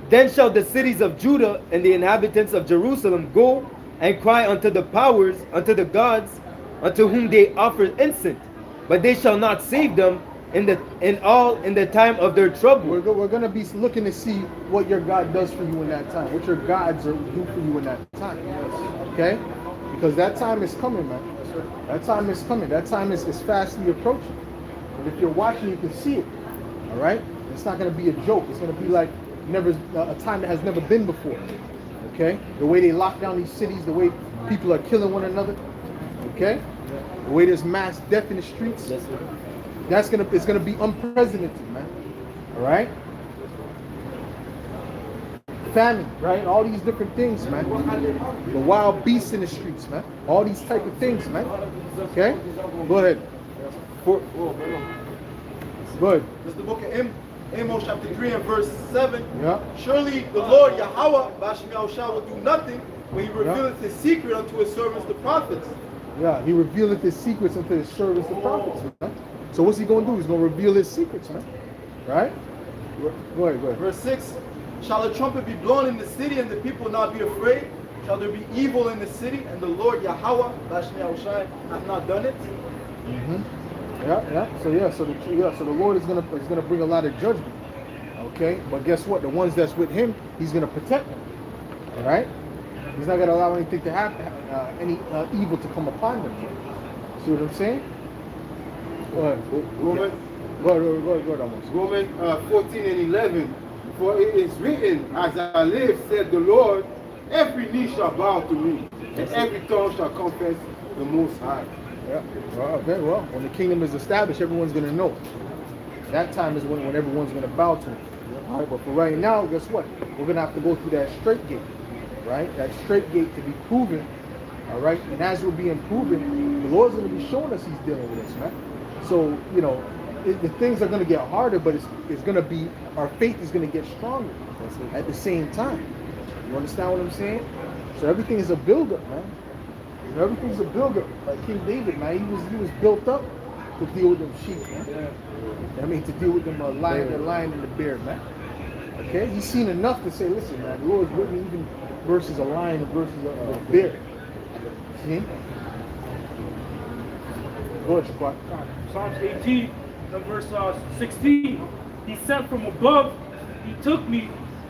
Then shall the cities of Judah and the inhabitants of Jerusalem go and cry unto the powers, unto the gods, unto whom they offer incense, but they shall not save them in the time of their trouble. We're going to be looking to see what your God does for you in that time, what your gods do for you in that time. Okay? Because that time is coming, man. That time is coming. That time is fastly approaching. And if you're watching, you can see it. All right? It's not going to be a joke. It's going to be like a time that has never been before. Okay? The way they lock down these cities, the way people are killing one another. Okay? The way there's mass death in the streets. It's gonna be unprecedented, man. All right? Famine, right? All these different things, man. The wild beasts in the streets, man. All these type of things, man. Okay? Go ahead. Go ahead. This is the book of Amos chapter 3 and verse 7. Yeah. Surely the Lord Yahweh Ba'ashem Yahushai will do nothing when He revealeth His secret unto His servants the prophets. Yeah, He revealeth His secrets unto His servants the prophets, man. So what's He going to do? He's going to reveal His secrets, man. Right? Go ahead. Verse 6. Shall a trumpet be blown in the city and the people not be afraid? Shall there be evil in the city and the Lord Yahweh Ba'ashem Yahushai hath not done it? Mm-hmm. Yeah. So the Lord is gonna bring a lot of judgment. Okay, but guess what? The ones that's with Him, He's gonna protect them. All right? He's not gonna allow anything to happen, any evil to come upon them. See what I'm saying? Go ahead. Go ahead, almost. Romans 14 and 11. For it is written, as I live, said the Lord, every knee shall bow to me, and every tongue shall confess the Most High. Yeah. Okay. Well, when the kingdom is established, everyone's gonna know. That time is when everyone's gonna bow to Him. All right. But for right now, guess what? We're gonna have to go through that straight gate, right? That straight gate to be proven. All right. And as we're being proven, the Lord's gonna be showing us He's dealing with us, man. So the things are gonna get harder, but it's gonna be, our faith is gonna get stronger at the same time. You understand what I'm saying? So everything is a build-up, man. Everything's a build-up. Like King David, man, he was built up to deal with them sheep, man. I mean, to deal with them the lion and the bear, man. Okay, he's seen enough to say, listen, man, the Lord's with me even versus a lion and versus a bear. See? Go ahead, Squat. Psalms 18, verse 16. He sent from above, He took me,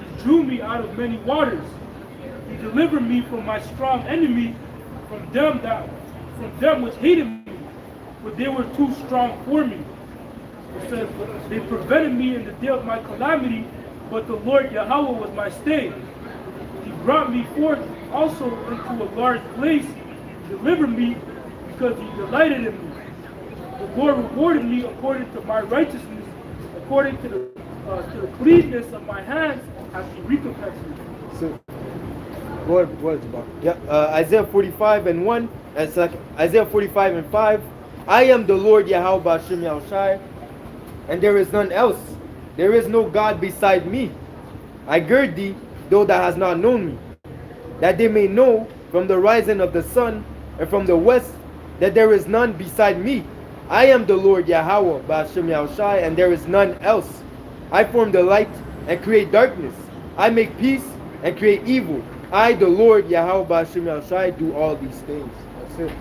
He drew me out of many waters. He delivered me from my strong enemy, from them which hated me, for they were too strong for me. It says, they prevented me in the day of my calamity, but the Lord Yahweh was my stay. He brought me forth also into a large place, delivered me, because He delighted in me. The Lord rewarded me according to my righteousness, according to the cleanness of my hands, has He recompensed me. So, go ahead, Jabbar. Yeah, Isaiah 45 and 1. That's like Isaiah 45 and 5. I am the Lord Yahweh Ba'ashem Yahushai, and there is none else. There is no God beside me. I gird thee, though thou hast not known me, that they may know from the rising of the sun and from the west that there is none beside me. I am the Lord Yahweh Ba'ashem Yahushai, and there is none else. I form the light and create darkness. I make peace and create evil. I, the Lord Yahweh Ba'ashem Yahushai, do all these things. That's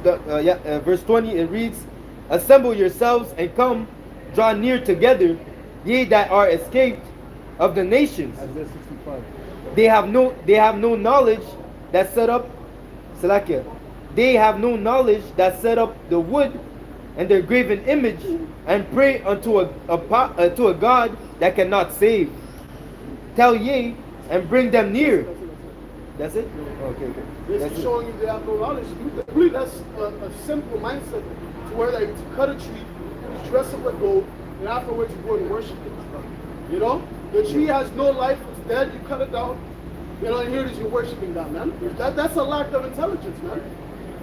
it. Verse 20, it reads, assemble yourselves and come, draw near together, ye that are escaped of the nations. Isaiah 65. They have no knowledge that set up Salakia. They have no knowledge that set up the wood and their graven image, and pray unto a God that cannot save. Tell ye, and bring them near. That's it? Okay. This That's is it. showing you they have no knowledge. I believe that's a simple mindset to where like to cut a tree, you dress it with gold, and afterwards you go and worship it. You know? The tree has no life, it's dead, you cut it down. You know, and here it is, you're worshiping that, man. That's a lack of intelligence, man.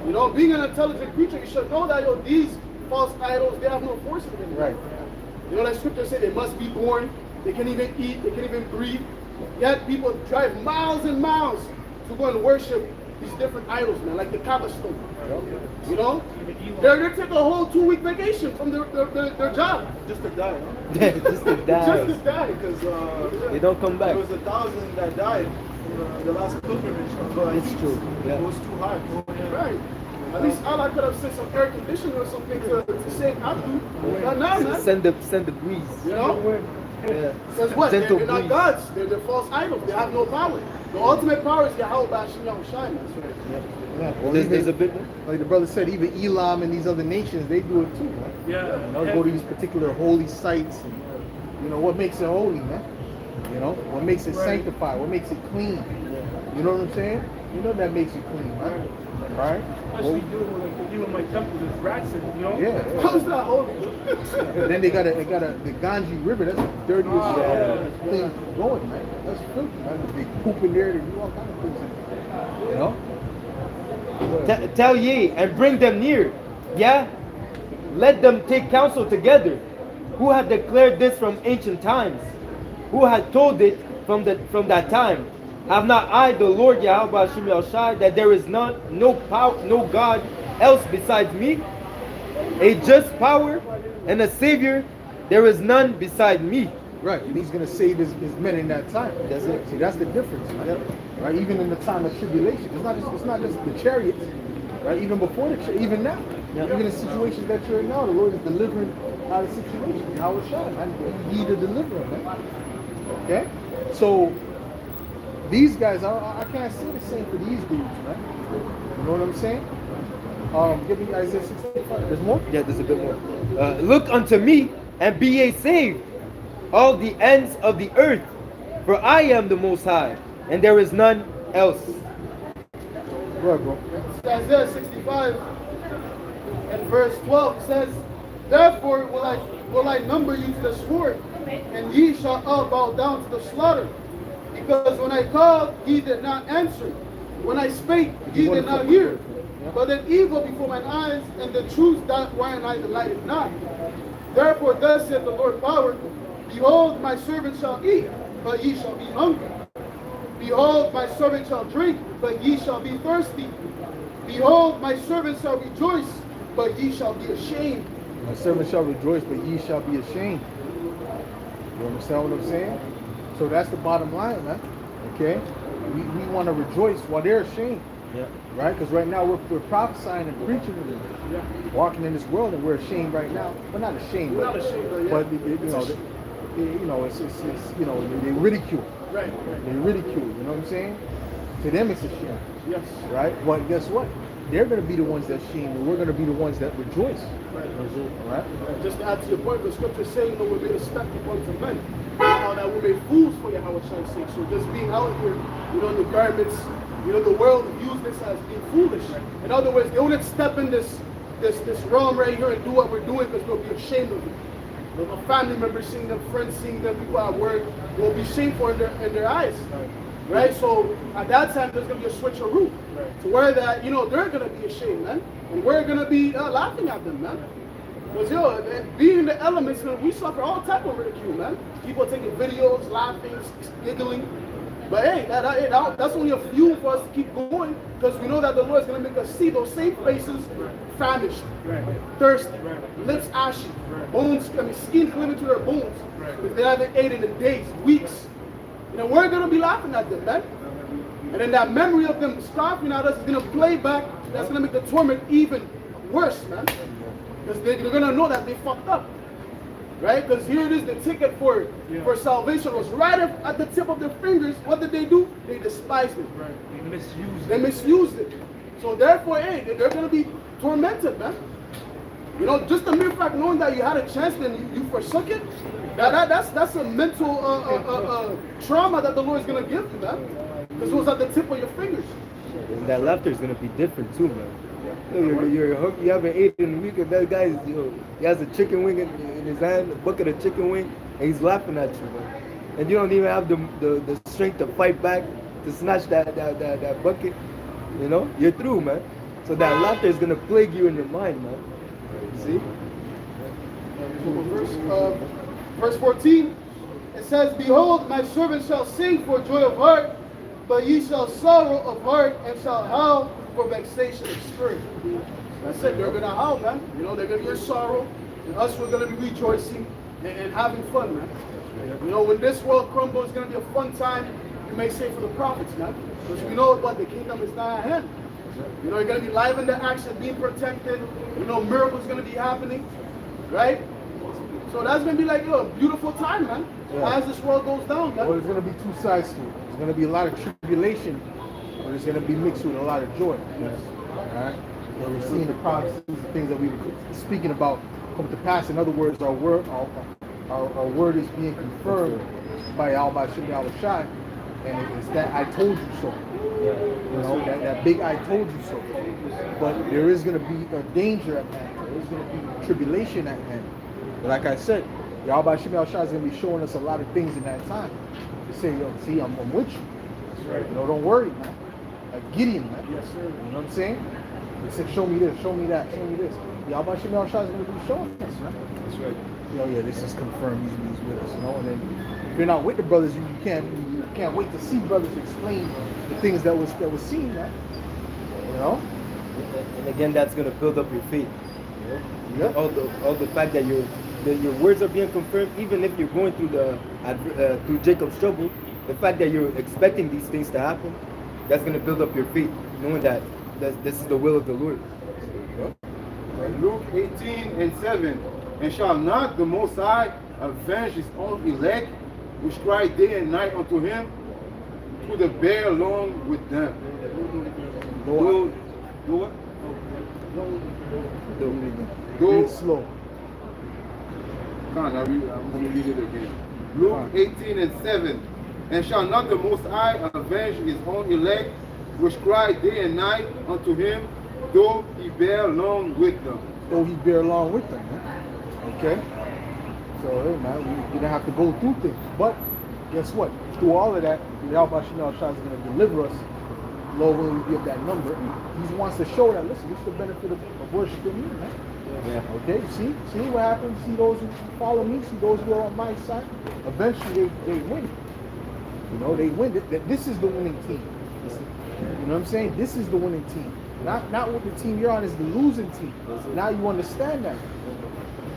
You know, being an intelligent creature, you should know that, these false idols, they have no force in them. Right. You know, like scripture said, they must be born, they can't even eat, they can't even breathe. Yet people drive miles and miles to go and worship these different idols, man, like the Kaaba stone. You know? They're taking a whole 2-week vacation from their job. Just to die, huh? Just to die. Just to die. Because They don't come back. there was 1,000 that died from the last pilgrimage. But It's true. Yeah. It was too hard. Right. At least Allah could have sent some air conditioner or something to save Abdu. Not now, man. Send the breeze. You know? Yeah. Because what? They're Gentle not breeze. gods. They're false idols. They have no power. The ultimate power is Yahweh Bashim Yahushai. Yeah. Well, There's a even, bit. like the brother said, even Elam and these other nations, they do it too, man. Yeah. They'll go to these particular holy sites. And, what makes it holy, man? What makes it sanctified? What makes it clean? You know what I'm saying? That makes it clean, man. Right? Especially even my temple, there's rats in it, Yeah. How's that holy? Then they got the Ganges River. That's the dirtiest thing going, man. That's filthy, man. They poop in there. They do all kinds of things in there. Tell ye, and bring them near. Yeah? Let them take counsel together. Who had declared this from ancient times? Who had told it from that time? Have not I, the Lord Yahweh Hashem Yahushai, that there is no God else besides me? A just power and a Savior, there is none beside me. Right, and he's going to save his men in that time. That's it. See, that's the difference, man. Right, even in the time of tribulation, it's not just the chariots. Right, even before even now, even the situations that you're in now, the Lord is delivering out of situations. How it shall, man. He the deliverer, man. Okay, so these guys, I can't say the same for these dudes, man. You know what I'm saying? Give me Isaiah 65. There's more? Yeah, there's a bit more. Look unto me and be ye saved, all the ends of the earth, for I am the Most High, and there is none else. Go ahead, bro. Isaiah 65 and verse 12 says, Therefore will I number you to the sword, and ye shall all bow down to the slaughter. Because when I called, ye did not answer. When I spake, ye did not hear. But an evil before mine eyes, and the truth that wherein I delighted not. Therefore thus saith the Lord power, Behold, my servant shall eat, but ye shall be hungry. Behold, my servant shall drink, but ye shall be thirsty. Behold, my servant shall rejoice, but ye shall be ashamed. My servant shall rejoice, but ye shall be ashamed. You understand what I'm saying? So that's the bottom line, man. Okay? We want to rejoice while they're ashamed. Yeah. Right? Because right now we're prophesying and preaching to them. Walking in this world, and we're ashamed right now. We're not ashamed, We're not ashamed, but it's they ridicule. Right. They ridicule. You know what I'm saying? To them, it's a shame. Yes. Right? But guess what? They're going to be the ones that shame, and we're going to be the ones that rejoice. Right. Right? Just to add to your point, the scripture is saying that we made a spectacle unto men. How that we made fools for Yahweh Shai's sake. So just being out here, in the garments, the world views this as being foolish. In other words, they wouldn't step in this realm right here and do what we're doing because they'll be ashamed of it. A family member seeing them, friends seeing them, people at work will be shameful in their eyes. Right? So at that time there's gonna be a switcheroo. To where that, they're gonna be ashamed, man. And we're gonna be laughing at them, man. Because being in the elements, we suffer all type of ridicule, man. People taking videos, laughing, giggling. But hey, that's only a fuel for us to keep going, because we know that the Lord is going to make us see those same faces famished, thirsty, lips ashy, bones, skin cleaving to their bones, because they haven't eaten in days, weeks. We're going to be laughing at them, man. And then that memory of them scoffing at us is going to play back. That's going to make the torment even worse, man. Because they're going to know that they fucked up. Right? Because here it is, the ticket for salvation was right at the tip of their fingers. What did they do? They despised it. Right. They misused it. So therefore, hey, they're going to be tormented, man. You know, just the mere fact knowing that you had a chance and you forsook it, that's a mental trauma that the Lord's gonna give you, man. Because it was at the tip of your fingers. And that laughter is gonna be different too, man. You're hungry, you haven't eaten in a week, and that guy is, he has a chicken wing in his hand, a bucket of chicken wing, and he's laughing at you, man. And you don't even have the strength to fight back, to snatch that bucket. You know, you're through, man. So that laughter is gonna plague you in your mind, man. See? Verse 14, it says, "Behold, my servant shall sing for joy of heart, but ye shall sorrow of heart and shall howl for vexation of spirit." That's it. They're gonna howl, man. You know, they're gonna get sorrow, and us we're gonna be rejoicing and having fun, man. You know, when this world crumbles, it's gonna be a fun time. You may say for the prophets, man, because we know what the kingdom is nigh at hand. You know, you're gonna be live in the action, being protected. You know, miracles gonna be happening, right? So that's gonna be like a beautiful time, man. Yeah. As this world goes down, man. Well, there's going to be two sides to it. There's going to be a lot of tribulation, but it's going to be mixed with a lot of joy. All right? And we're seeing the prophecies, the things that we were speaking about come to pass. In other words, our word is being confirmed by Al Bashir Al Shai, and it's that I told you so. You know, that big I told you so. But there is going to be a danger at hand. There is going to be tribulation at hand. But like I said, Yahweh Shemel Shah is going to be showing us a lot of things in that time. To say, yo, see, I'm with you. That's right. You know, don't worry, man. Like Gideon, man. Yes, sir. You know what I'm saying? He said, show me this, show me that, show me this. Yahweh Shemel Shah is going to be showing us, man. That's right. You know, yeah, this is confirmed. He's with us, you know. And then if you're not with the brothers, you can't wait to see brothers explain the things that was seen, man. You know. And again, that's gonna build up your faith. Yeah. All the fact that your words are being confirmed, even if you're going through Jacob's trouble, the fact that you're expecting these things to happen, that's gonna build up your faith, knowing that this is the will of the Lord. Luke 18:7, and shall not the Most High avenge his own elect, which cry day and night unto him, to the bear along with them? Do what? Go slow. I'm going to read it again. Luke 18:7, and shall not the Most High avenge his own elect, which cry day and night unto him, though he bear along with them? Though he bear along with them, man. Okay? So, hey, man, we're going to have to go through things. But guess what? Through all of that, Yahweh Shemel Shah is going to deliver us. Lord, when we give that number, he wants to show that, listen, this is the benefit of worshiping me, man. Yeah. Okay, see what happens? See those who follow me, see those who are on my side. Eventually, they win. You know, they win. This is the winning team. You know what I'm saying? This is the winning team. Not what the team you're on is the losing team. Now you understand that.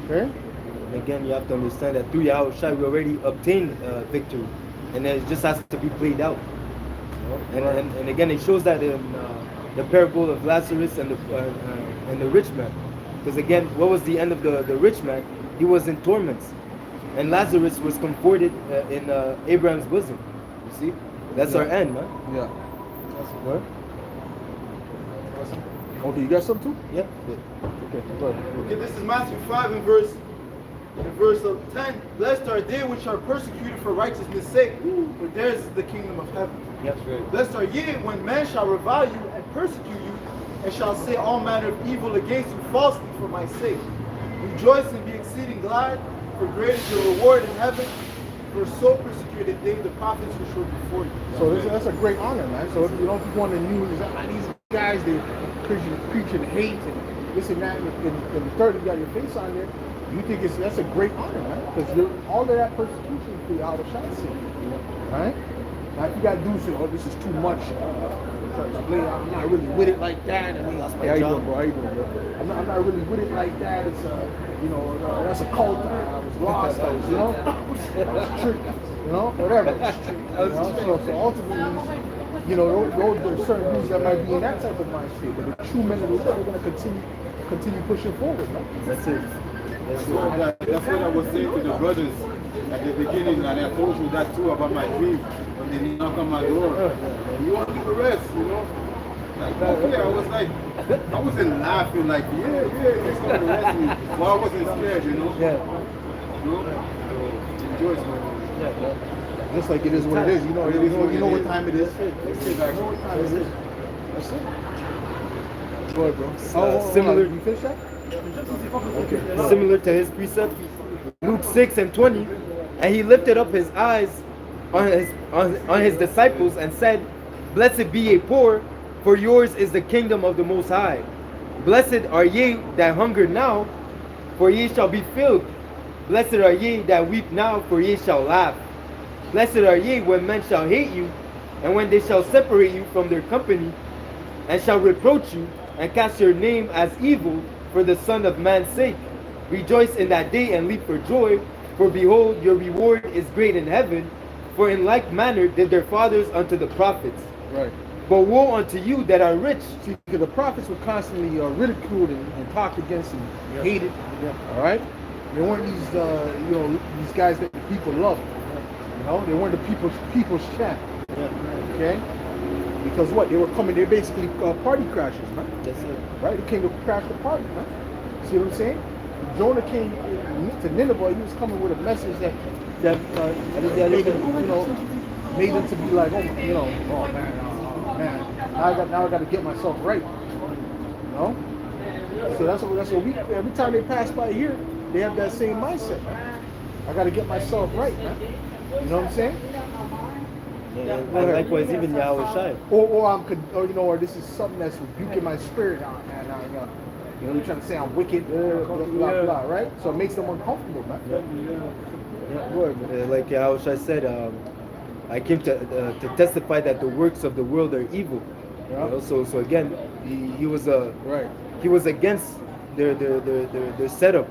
Okay? And again, you have to understand that through Yahweh Shai, we already obtained victory, and then it just has to be played out. And again, it shows that in the parable of Lazarus and the rich man. Because again, what was the end of the rich man? He was in torments. And Lazarus was comforted in Abraham's bosom. You see? That's our end, man. Yeah. That's what? Okay, you got something too? Yeah. Okay, go ahead. Okay, this is Matthew 5 in verse 10. Blessed are they which are persecuted for righteousness' sake, for theirs is the kingdom of heaven. Yes, right. Blessed are ye when men shall revile you and persecute you, and shall say all manner of evil against you falsely for my sake. Rejoice and be exceeding glad, for great is your reward in heaven. For so persecuted they the prophets which were before you. So that's a great honor, man. So if you don't want the news, these guys, they preaching hate and this and that, and the third, you got your face on there. You think that's a great honor, man, because all of that persecution for you out of shot scene, right? Now if you got dudes say, oh, this is too much, I'm not really with it like that. I mean, hey, how you doing, bro? How you doing, bro? I'm not really with it like that. It's that's a cult. I was lost. I was, I was tricked. Whatever. So ultimately, those are certain dudes that might be in that type of mind state. But the true men of the Lord are going to continue pushing forward, man. That's it. That's what I was saying to the brothers at the beginning, and I told you that too about my dream when they knock on my door. You want to do the rest, Okay, I was like, I wasn't laughing like, yeah, he's going to arrest me. Well, I wasn't scared, you know? Yeah. You know? So, rejoice, man. Yeah, bro. Just like it is what it is. You know, you know what time it is. That's it. You know what time it is. That's it. Go ahead, bro. Similar- You finish that? Okay. Similar to his precept, Luke 6:20, and he lifted up his eyes on his disciples and said, Blessed be ye poor, for yours is the kingdom of the Most High. Blessed are ye that hunger now, for ye shall be filled. Blessed are ye that weep now, for ye shall laugh. Blessed are ye when men shall hate you, and when they shall separate you from their company, and shall reproach you, and cast your name as evil for the Son of Man's sake. Rejoice in that day and leap for joy, for behold, your reward is great in heaven, for in like manner did their fathers unto the prophets. Right. But woe unto you that are rich. See, because the prophets were constantly ridiculed and talked against and hated. All right. They weren't these, these guys that people love. You know, they weren't the people's champ. Okay. Because what they were coming, they're basically party crashers, man. That's it. Right. They came to crash the party, man. See what I'm saying? Jonah came to Nineveh. He was coming with a message that made them to be like, oh man. Now I got to get myself right. You know? So that's what we. Every time they pass by here, they have that same mindset. Man. I got to get myself right, man. You know what I'm saying? Yeah, and likewise, even Yahweh Shai. Or this is something that's rebuking my spirit, and you're trying to say I'm wicked, blah blah, right? So it makes them uncomfortable, man. Like Yahweh Shai said, I came to testify that the works of the world are evil. Yeah. You know, so again, he was right. He was against their setup.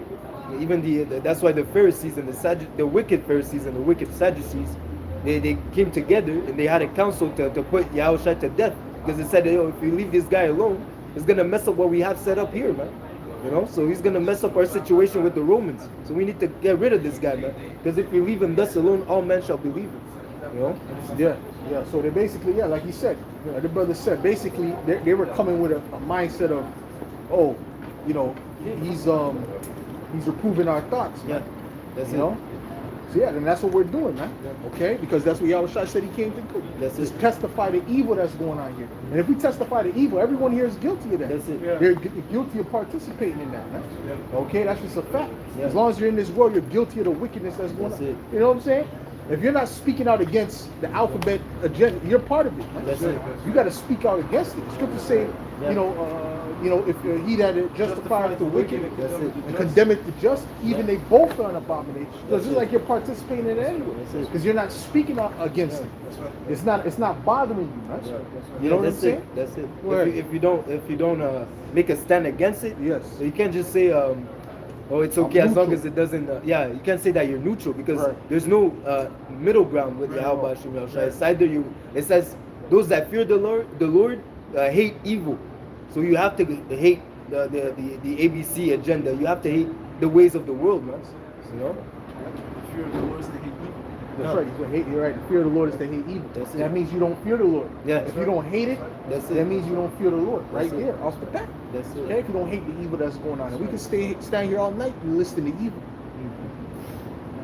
Even that's why the Pharisees and the wicked Pharisees and the wicked Sadducees, they came together and they had a council to put Yahushua to death, because they said, if we leave this guy alone, it's gonna mess up what we have set up here, man. You know, so he's gonna mess up our situation with the Romans. So we need to get rid of this guy, man. Because if we leave him thus alone, all men shall believe him. You know? Yeah. So they basically, like he said, the brother said, basically they were coming with a mindset of, he's reproving our thoughts. Yeah, that's you know. So and that's what we're doing, man. Okay, because that's what Yahushua said he came to do. That's Just it. testify the evil that's going on here. And if we testify the evil, everyone here is guilty of that. That's it. Yeah. They're guilty of participating in that, man. Yeah. Okay, that's just a fact. Yeah. As long as you're in this world, you're guilty of the wickedness that's going That's on. it. You know what I'm saying? If you're not speaking out against the alphabet agenda, you're part of it, man. That's it. You got to speak out against it. The scriptures say, if he that justifies the wicked That's it. and condemneth the just, even they both are an abomination. Because it's like you're participating in it anyway. Because you're not speaking out against it. It's not bothering you, man. You know what I'm saying? That's it. Right. If you don't make a stand against it, Yes. so you can't just say, it's okay as long as it doesn't. You can't say that you're neutral, because Right. there's no middle ground with Yahweh Hashem Yahushua. It's either you. It says those that fear the Lord hate evil. So you have to hate the ABC agenda. You have to hate the ways of the world, man. You know. Fear of the Lord is to hate evil. That's right. You're right. The fear of the Lord is to hate evil. That's it. That means you don't fear the Lord. Yeah. If you don't hate it, That's it. that means you don't fear the Lord. Right That's it. there, off the bat. That's it. Okay, if you don't hate the evil that's going on, and we can stand here all night and listen to evil.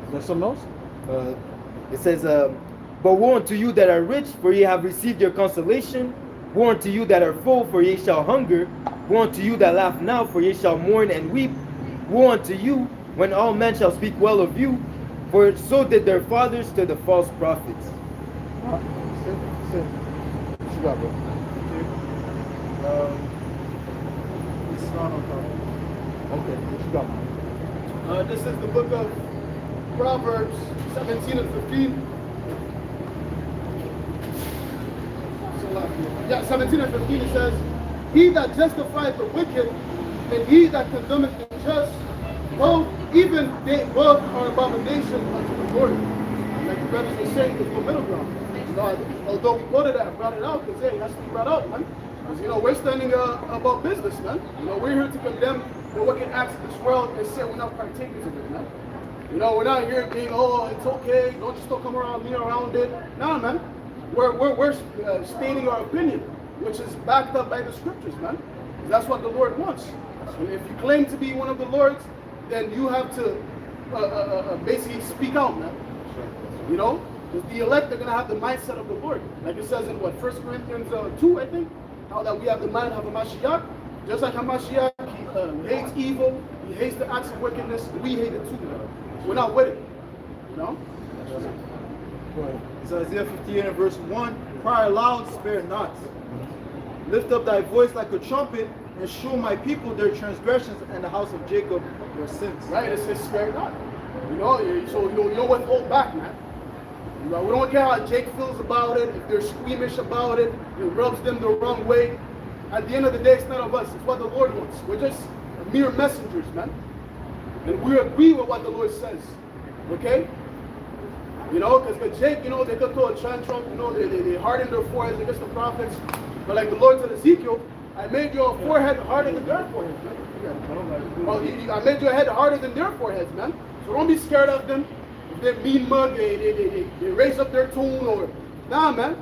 Is there something else? It says, but woe unto you that are rich, for ye have received your consolation. Woe unto you that are full, for ye shall hunger. Woe unto you that laugh now, for ye shall mourn and weep. Woe unto you when all men shall speak well of you, for so did their fathers to the false prophets. What you got, bro? It's not on top. Okay, what you got, man? This is the book of Proverbs 17 and 15. 17 and 15 it says, he that justifieth the wicked and he that condemneth the just, both even they both are abomination unto the Lord. And like the brothers were saying, there's no middle ground. Although we quoted that and brought it out, because it has to be brought out, man. Because we're standing about business, man. We're here to condemn the wicked acts of this world and say we're not partakers of it, man. We're not here being, it's okay, don't come around me around it. Nah, man. We're stating our opinion. which is backed up by the scriptures, man. That's what the Lord wants. So if you claim to be one of the Lord's, then you have to basically speak out, man. You know, because the elect are gonna have the mindset of the Lord, like it says in what 1 Corinthians 2, I think, how that we have the mind of a Mashiach, just like a Mashiach, he hates evil, he hates the acts of wickedness. We hate it too, man. We're not with it, you know. It's Isaiah 58 and verse 1. Cry aloud, spare not. Lift up thy voice like a trumpet, and show my people their transgressions, and the house of Jacob their sins. Right? It says spare not. You know, so you don't want to hold back, man. You know, we don't care how Jake feels about it, if they're squeamish about it, it rubs them the wrong way. At the end of the day, it's none of us. It's what the Lord wants. We're just mere messengers, man. And we agree with what the Lord says. Okay? You know, because Jake, you know, they could throw a tantrum, you know, they harden their foreheads against the prophets. But like the Lord told Ezekiel, I made your forehead harder than their foreheads, man. Well, I made your head harder than their foreheads, man. So don't be scared of them. If they're mean mug, they raise up their tune or... Nah, man.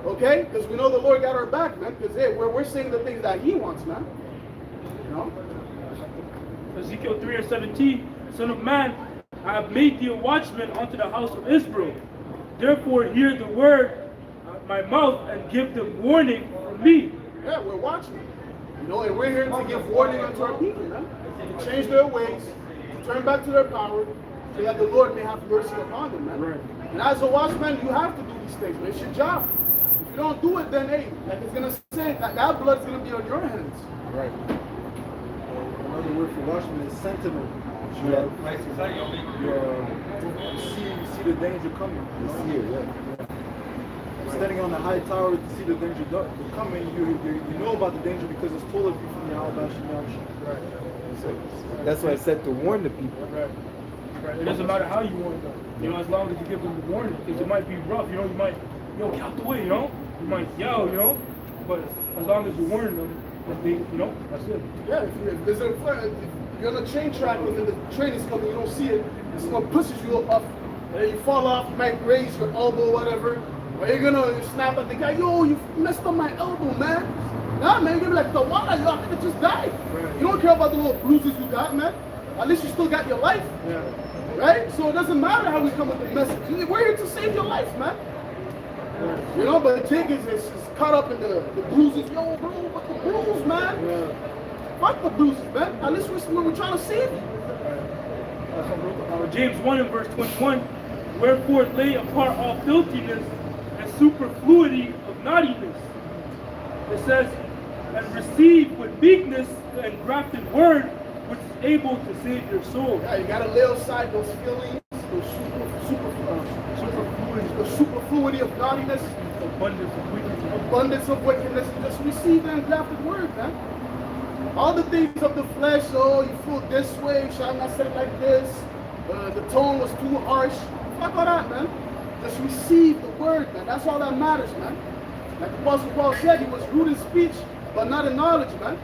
Okay? Because we know the Lord got our back, man. Because hey, we're saying the things that He wants, man. You know? Ezekiel 3 and 17, Son of man, I have made thee a watchman unto the house of Israel. Therefore hear the word of my mouth and give them warning from me. Yeah, we're watchmen. You know, and we're here to give warning unto our people, man. To change their ways, to turn back to their power, so that the Lord may have mercy upon them, man. Right. And as a watchman, you have to do these things, man. It's your job. If you don't do it, then hey, like it's gonna say that blood's gonna be on your hands. Right. Another word for watchman is sentinel. You see the danger coming. You see it, yeah. Standing on the high tower to see the danger coming, you know about the danger because it's told of you from the Al-Bashir. Right. That's why I said to warn the people. Right. Right. It doesn't matter how you warn them. You know, as long as you give them the warning, because it might be rough. You know, you might, get out the way. You know, you might yell. You know, but as long as you warn them, they, you know, that's it. Yeah. If you're on a train track and then the train is coming, you don't see it. Someone pushes you up, and then you fall off. You might raise your elbow, whatever. Or you're gonna snap at the guy, yo, you messed up my elbow, man. Nah, man, you're like, the why? Yo, I could just died. Right. You don't care about the little bruises you got, man. At least you still got your life. Yeah. Right? So it doesn't matter how we come with the message. We're here to save your life, man. Yeah. You know, but Jake is caught up in the bruises. Yo, bro, what the bruise, man? Yeah. Fuck the bruises, man. At least we're trying to save you. James 1 and verse 21, wherefore lay apart all filthiness and superfluity of naughtiness. It says, and receive with meekness the engrafted word which is able to save your soul. Yeah, you gotta lay aside those feelings, those superfluity of naughtiness, abundance of wickedness, and just receive the engrafted word, man. All the things of the flesh, oh, you feel this way, shall I not say it like this? The tone was too harsh. Fuck all that, man. Just receive the word, man. That's all that matters, man. Like the Apostle Paul said, he was rude in speech, but not in knowledge, man.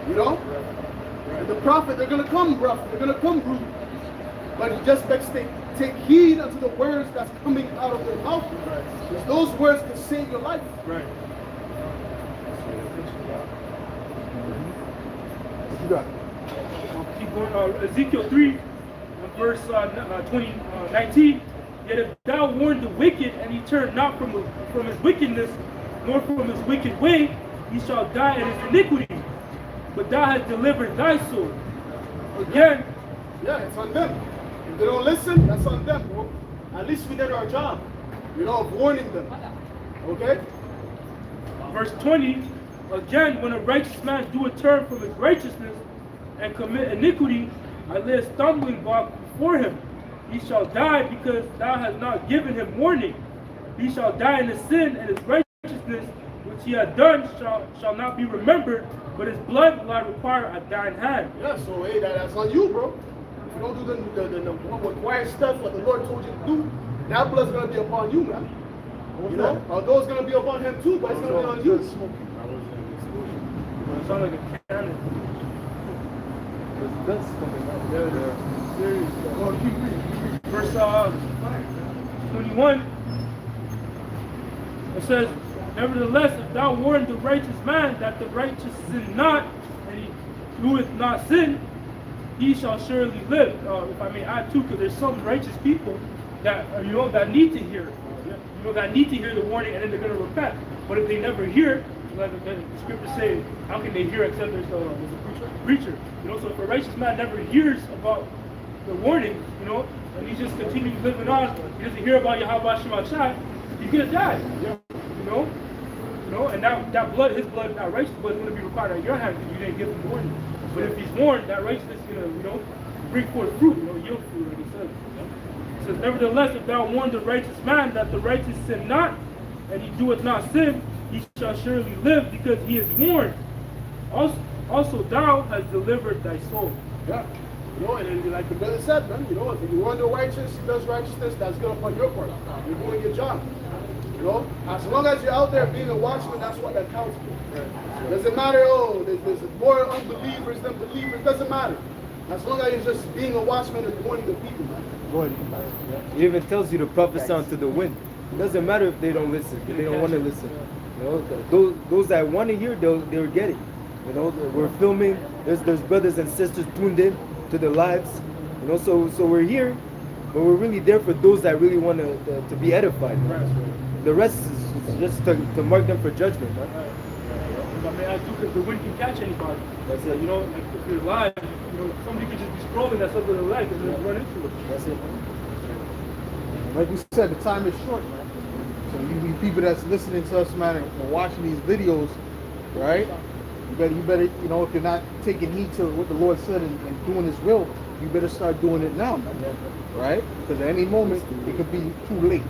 You know? And the prophet, they're going to come rough. They're going to come rude. But you just best take heed unto the words that's coming out of their mouth. Because those words can save your life. Right. You got it. Keep going. Ezekiel 3, verse 19. Yet if thou warn the wicked, and he turn not from his wickedness, nor from his wicked way, he shall die in his iniquity. But thou hast delivered thy soul. Again. Yeah, it's on them. If they don't listen, that's on them, bro. At least we did our job, you know, of warning them. Okay? Verse 20. Again, when a righteous man do a turn from his righteousness and commit iniquity, I lay a stumbling block before him. He shall die because thou hast not given him warning. He shall die in his sin, and his righteousness which he had done shall not be remembered, but his blood will I require at thine hand. Yeah, so hey, that's on you, bro. If you don't do the required stuff what the Lord told you to do, that blood's gonna be upon you, man. You know? Although it's gonna be upon him too, but it's gonna be on you. It sounds like a cannon. That's coming out. Yeah. Serious. Oh, keep reading. Verse 21, it says, Nevertheless, if thou warn the righteous man that the righteous sin not, and he doeth not sin, he shall surely live. If I may add too, because there's some righteous people that that need to hear, that need to hear the warning, and then they're going to repent. But if they never hear, like the scriptures say, how can they hear except there's a preacher? So if a righteous man never hears about the warning, and he just continues living on, he doesn't hear about Yahweh Shema Shai, he's gonna die. And that blood, his blood, that righteous blood is gonna be required on your hand because you didn't give him warning. But if he's warned, that righteousness is gonna, bring forth fruit, yield fruit, like he says. It says, nevertheless, if thou warn the righteous man that the righteous sin not, and he doeth not sin, he shall surely live because he is warned. Also thou hast delivered thy soul. Yeah. And like the brother said, man, if you want the righteous, he does righteousness, that's good upon your part. You're doing your job. As long as you're out there being a watchman, that's what that counts for. Doesn't matter, there's more unbelievers than believers, doesn't matter. As long as you're just being a watchman and warning the people, man. Go ahead. It even tells you to prophesy unto the wind. It doesn't matter if they don't listen, if they don't want to listen. Those that want to hear, they'll get it. We're filming. There's brothers and sisters tuned in to their lives. So we're here, but we're really there for those that really want to be edified. The rest is just to mark them for judgment, right? I mean, I do because the wind can catch anybody. That's it. Like if you're live, somebody could just be scrolling at something they like and just run into it. That's it. Like we said, the time is short, man. So you people that's listening to us, man, and watching these videos, right? You better, if you're not taking heed to what the Lord said and doing His will, you better start doing it now, man. Right? Because at any moment it could be too late.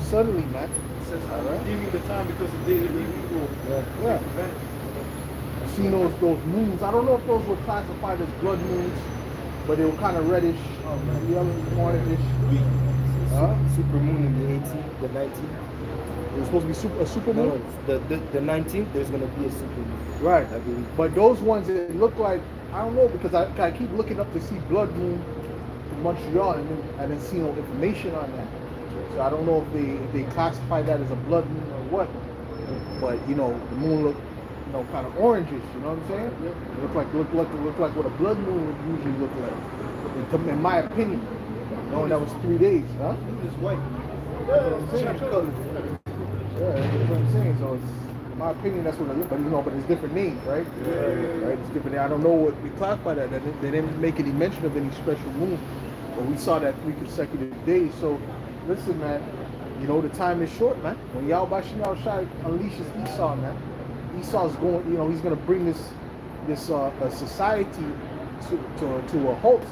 Suddenly, man. It says, redeeming the time because the days are evil. Yeah. I've seen those moons. I don't know if those were classified as blood moons, but they were kind of reddish, yellow, orange-ish. Super moon in the 18th, the 19th. It was supposed to be a super moon? No, the 19th, there's going to be a super moon. Right. I believe. But those ones, it look like, I don't know, because I keep looking up to see blood moon in Montreal, and I didn't see no information on that. So I don't know if they classify that as a blood moon or what. But the moon looked kind of orangish. You know what I'm saying? It looked like what a blood moon would usually look like. In my opinion, knowing that was 3 days, huh? It's white. That's what I'm saying. Yeah, that's what I'm saying. So in my opinion, that's what it looks. But it's different names, right? Right. It's different. I don't know what we classify that. They didn't make any mention of any special moon, but we saw that 3 consecutive days. So listen, man. The time is short, man. When Yahweh Shai unleashes Esau, man, Esau's going. He's going to bring this society to a halt.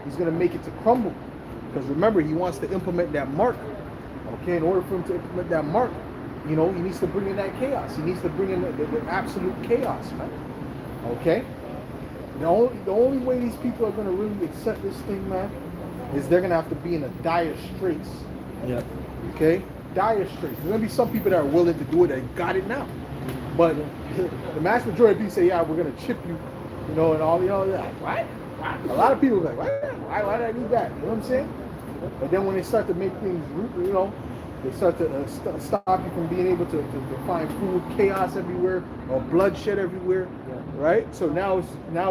He's going to make it to crumble. Because remember, he wants to implement that mark. Okay, in order for him to implement that mark, he needs to bring in that chaos. He needs to bring in the absolute chaos, man. Okay? The only way these people are going to really accept this thing, man, is they're going to have to be in a dire straits. Yeah. Okay? Dire straits. There's going to be some people that are willing to do it and got it now. But the vast majority of people say, yeah, we're going to chip you, and all, like, what? A lot of people are like, why did I do that? You know what I'm saying? But then when they start to make things, they start to stop you from being able to find food, chaos everywhere, or bloodshed everywhere, right? So now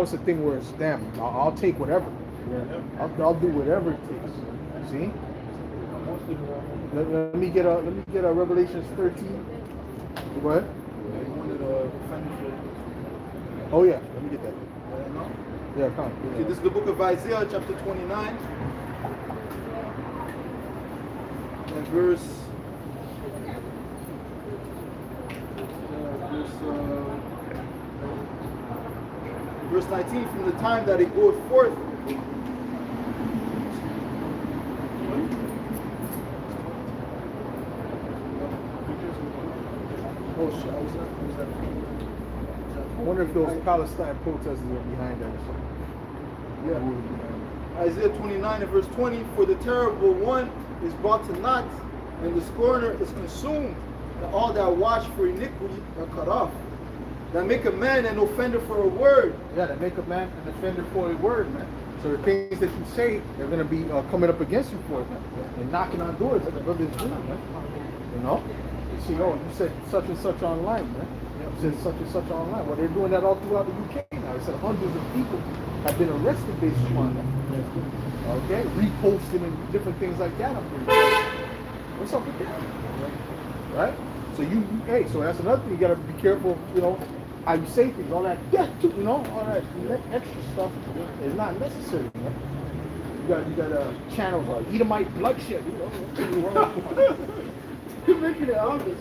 it's a thing where it's, damn, I'll take whatever. Yeah. I'll do whatever it takes. See? Let me get a Revelations 13. Go ahead. Oh yeah, let me get that. Yeah, come on. Okay, this is the book of Isaiah, chapter 29. And verse 19, from the time that it goeth forth. Oh shit, I wonder if those Palestine protesters are behind that or something. Yeah. Isaiah 29 and verse 20, for the terrible one is brought to naught, and the scorner is consumed, and all that watch for iniquity are cut off. That make a man an offender for a word. Yeah, that make a man an offender for a word, man. So the things that you say, they're going to be coming up against you for it, man. And knocking on doors like the brothers do, man. You see, oh, you said such and such online, man. You said such and such online. Well, they're doing that all throughout the UK now. They said hundreds of people have been arrested based upon that. Okay, reposting and different things like that. What's up with that? Right? So hey, so that's another thing. You gotta be careful, you know, how you say things, all that, you know, all that extra stuff is not necessary. Man. You got channels like Edomite bloodshed. You know, You're making it obvious.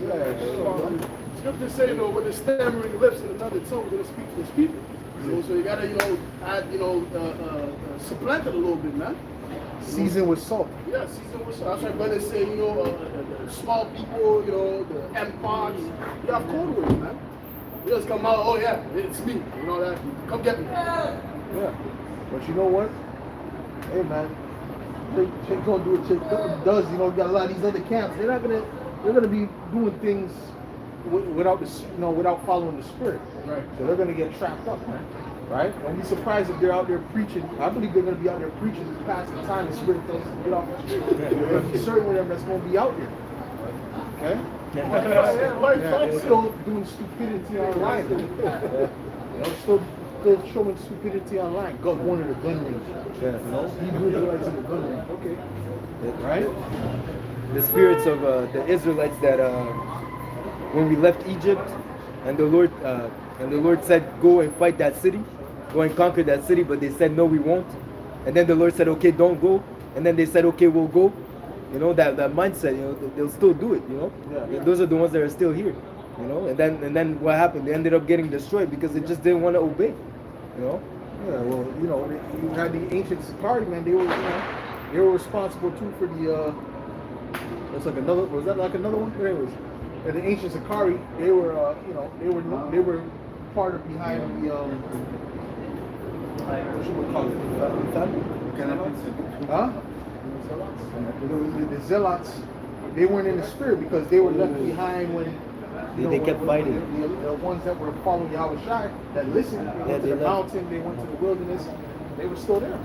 Scripture say, you know, with the stammering lips and another tongue, gonna speak to his people. So you gotta, you know, add, you know, supplant it a little bit, man. season with salt. Yeah, season with salt. That's why brothers say, you know, small people, you know, the M-Pods, you have code words, man. You just come out, oh yeah, it's me, you know that, come get me. Yeah, but you know what? Hey man, Chick gonna do what Chick does. You know, you got a lot of these other camps. They're gonna be doing things without the, you know, without following the spirit. Right. So they're gonna get trapped up, man. Right? Don't be surprised if they're out there preaching. I believe they're gonna be out there preaching past the time the spirit tells us to get off the street. There's a certain one of them that's gonna be out there. Okay? Yeah. Still doing stupidity online. You know, still showing stupidity online. Got one of the gun range. Yeah. You know, Hebrew Israelites in the gun range. Okay. Right? The spirits of the Israelites that when we left Egypt, and the Lord said, "Go and fight that city, go and conquer that city," but they said, "No, we won't." And then the Lord said, "Okay, don't go." And then they said, "Okay, we'll go." You know, that mindset. You know, they'll still do it. You know, Yeah. Those are the ones that are still here. You know, and then what happened? They ended up getting destroyed because they just didn't want to obey. You know. Yeah, well, you know, you had the ancient Sakari, man. They were, you know, they were responsible too for the. It's like another. Was that like another one? There was. And the ancient Sakari, they were, you know, they were part of behind the. What should we call it? Huh? The zealots. They weren't in the spirit because they were left behind when. They kept fighting. The ones that were following Yahweh Shai, that listened, they went to the mountain, they went to the wilderness, they were still there.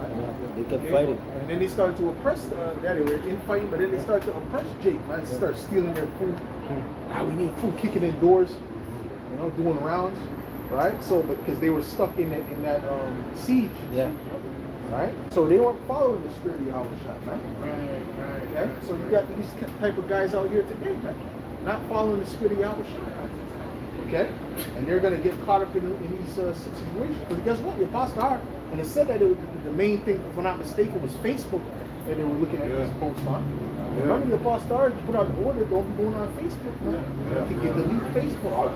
They kept fighting. And then they started to oppress, they were infighting, but then they started to oppress Jake, man. They started stealing their food. Now we need food, kicking in doors, you know, doing rounds, right? So, because they were stuck in that siege. Yeah. Right? So they weren't following the spirit of Yahweh Shai, man. Right. Okay? So you got these type of guys out here today, man. Not following the spirit of Yahweh Shai. Okay? And they're going to get caught up in these situations. Because guess what? The apostle, and it said that the main thing, if I'm not mistaken, was Facebook that they were looking at this post on. Remember the apostle put out the order, don't be going on Facebook, man. To get delete Facebook.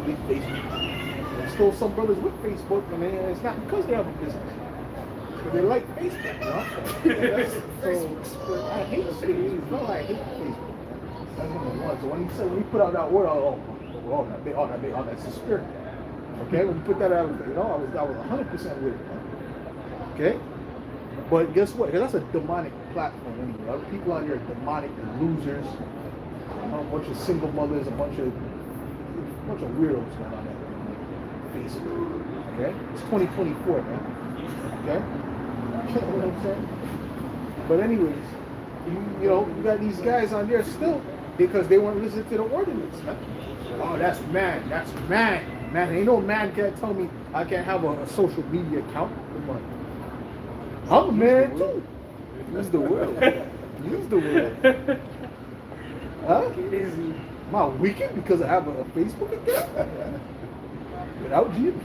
Delete Facebook. There's still some brothers with Facebook, and it's not because they have a business. But they like Facebook, you know? So I hate Facebook. No, I hate Facebook. That's what it was. So when he put out that word, that's the spirit. Okay, when you put that out, you know, I was 100% with it. Okay, but guess what? That's a demonic platform. Anyway, other people on there are demonic and losers. A bunch of single mothers, a bunch of weirdos going on there. Facebook. Okay, it's 2024, man. Okay, you know what I'm saying? But anyways, you know, you got these guys on there still. Because they weren't listening to the ordinance. Man. Oh, that's man. That's man. Man, ain't no man can't tell me I can't have a social media account. I'm a man too. Use the word. Use the word. Huh? Am I wicked because I have a Facebook account? Without Jesus.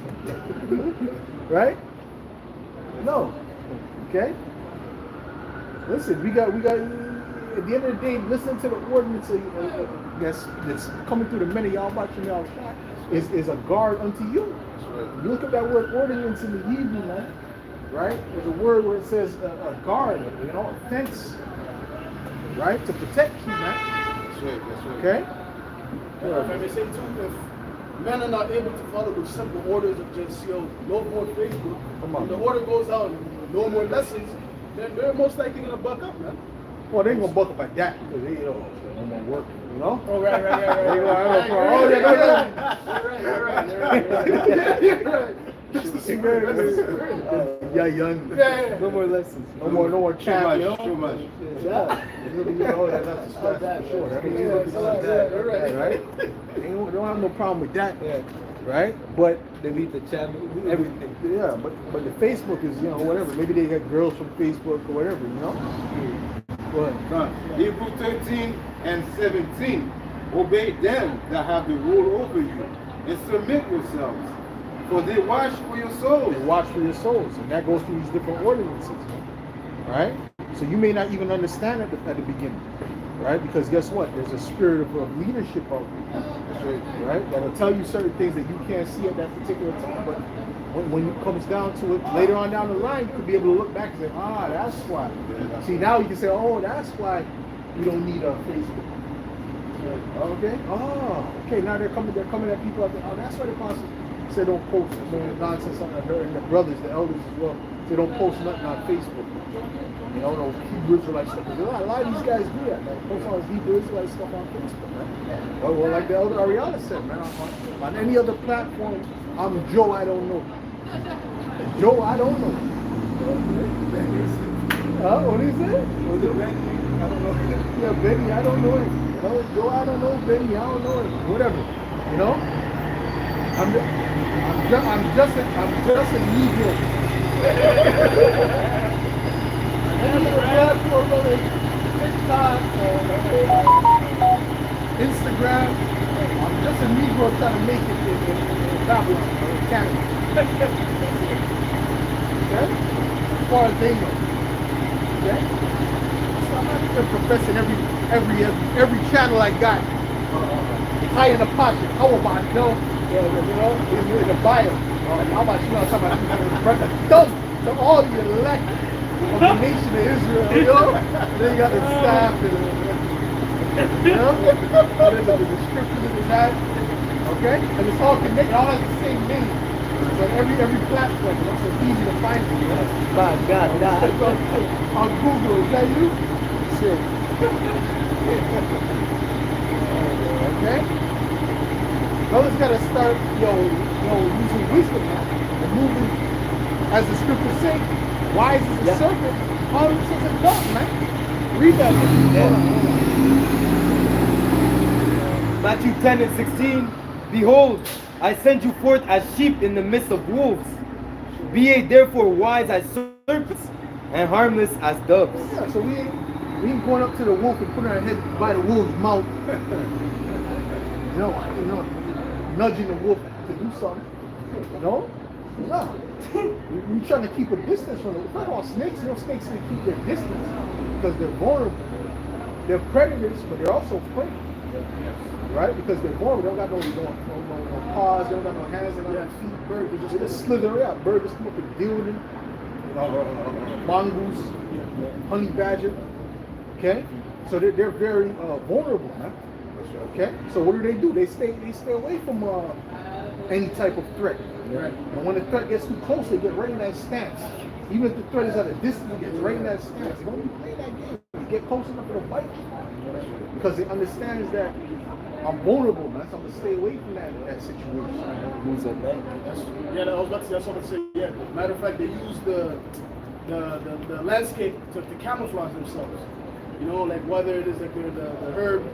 Right? No. Okay? Listen, we got at the end of the day, listening to the ordinance that's coming through the men of y'all watching y'all shot is a guard unto you. You look at that word ordinance in the Hebrew, man, right? There's a word where it says a guard, you know, a fence, right? To protect you, man. That's right. Okay? If I may say too, if men are not able to follow the simple orders of just, you know, no more Facebook, when the order goes out, no more lessons, then they're most likely going to buck up, man. Well, they ain't gonna buck up like that because they, you know, no more work, you know? Oh, right. They gonna, oh, yeah, no. Right. That's the spirit. That's the spirit. Yeah, young. Yeah. No more lessons. No more Too camp, much, you know? too much. Yeah. You know, that's the stress for sure. That means it's not that, right? They don't have no problem with that, right? But Delete the channel. Everything. yeah, but the Facebook is, you know, whatever. Maybe they get girls from Facebook or whatever, you know? But Hebrews 13 and 17. Obey them that have the rule over you, and submit yourselves, for they watch for your souls. they watch for your souls, and that goes through these different ordinances, right? So you may not even understand at the beginning, right? Because guess what? There's a spirit of leadership out there, right? That'll tell you certain things that you can't see at that particular time, but when it comes down to it, later on down the line, you could be able to look back and say, that's why. See, now you can say, that's why you don't need a Facebook. Okay. Okay. Now they're coming at people like, that's why the pastor said don't post no nonsense on her and the brothers, the elders as well. They don't post nothing on Facebook. You know, those Hebrew Israelite stuff. A lot of these guys do that. Like post all this Hebrew Israelite stuff on Facebook, man. Well, like the elder Ariana said, man, on any other platform, I'm Joe. I don't know. Joe, I don't know. What is it? Was it Benny? I don't know. Yeah, Benny, I don't know him. You know, Joe, I don't know Benny, I don't know him. Whatever. You know? I'm just a Negro. TikTok, Instagram. I'm just a Negro trying to make it in Babylon or in Canada. Okay? As far as they know. Okay? So I'm not even professing every channel I got. High in the pocket. How about you know, in the bio? How about you know somebody to all the elect of the nation of Israel, you know? Then you got the staff and you know? And then the description of that. Okay? And it's all connected, all has the same name. So every platform, you know, so it's easy to find it, you know? My God, On Google, is that you? Sure. Okay? Brothers gotta start, using wisdom now. And moving, as the scriptures say, wise as a serpent, harmless as a dove, man. Read that. Matthew 10 and 16. Behold, I send you forth as sheep in the midst of wolves. Be ye therefore wise as serpents and harmless as doves. Yeah, so we ain't going up to the wolf and putting our head by the wolf's mouth. you know, nudging the wolf to do something. No? We're trying to keep a distance from them. First of all, snakes, snakes can keep their distance because they're vulnerable. They're predators, but they're also prey. Right? Because they're vulnerable. They don't got no paws, they don't got no hands, they don't got no feet. Birds, they just slither out. Birds just come up and deal with them. Mongoose, honey badger. Okay? So they're very vulnerable, man. Okay? So what do? They stay away from any type of threat. Right. And when the threat gets too close, they get right in that stance. Even if the threat is at a distance, it gets right in that stance. Don't you play that game. You get close enough to bite you. Because it understands that I'm vulnerable, man. So I'm gonna stay away from that situation. Who's a man? I was about to say, that's what I'm saying. Yeah. Matter of fact, they use the landscape to camouflage themselves. You know, like whether it is like the herb,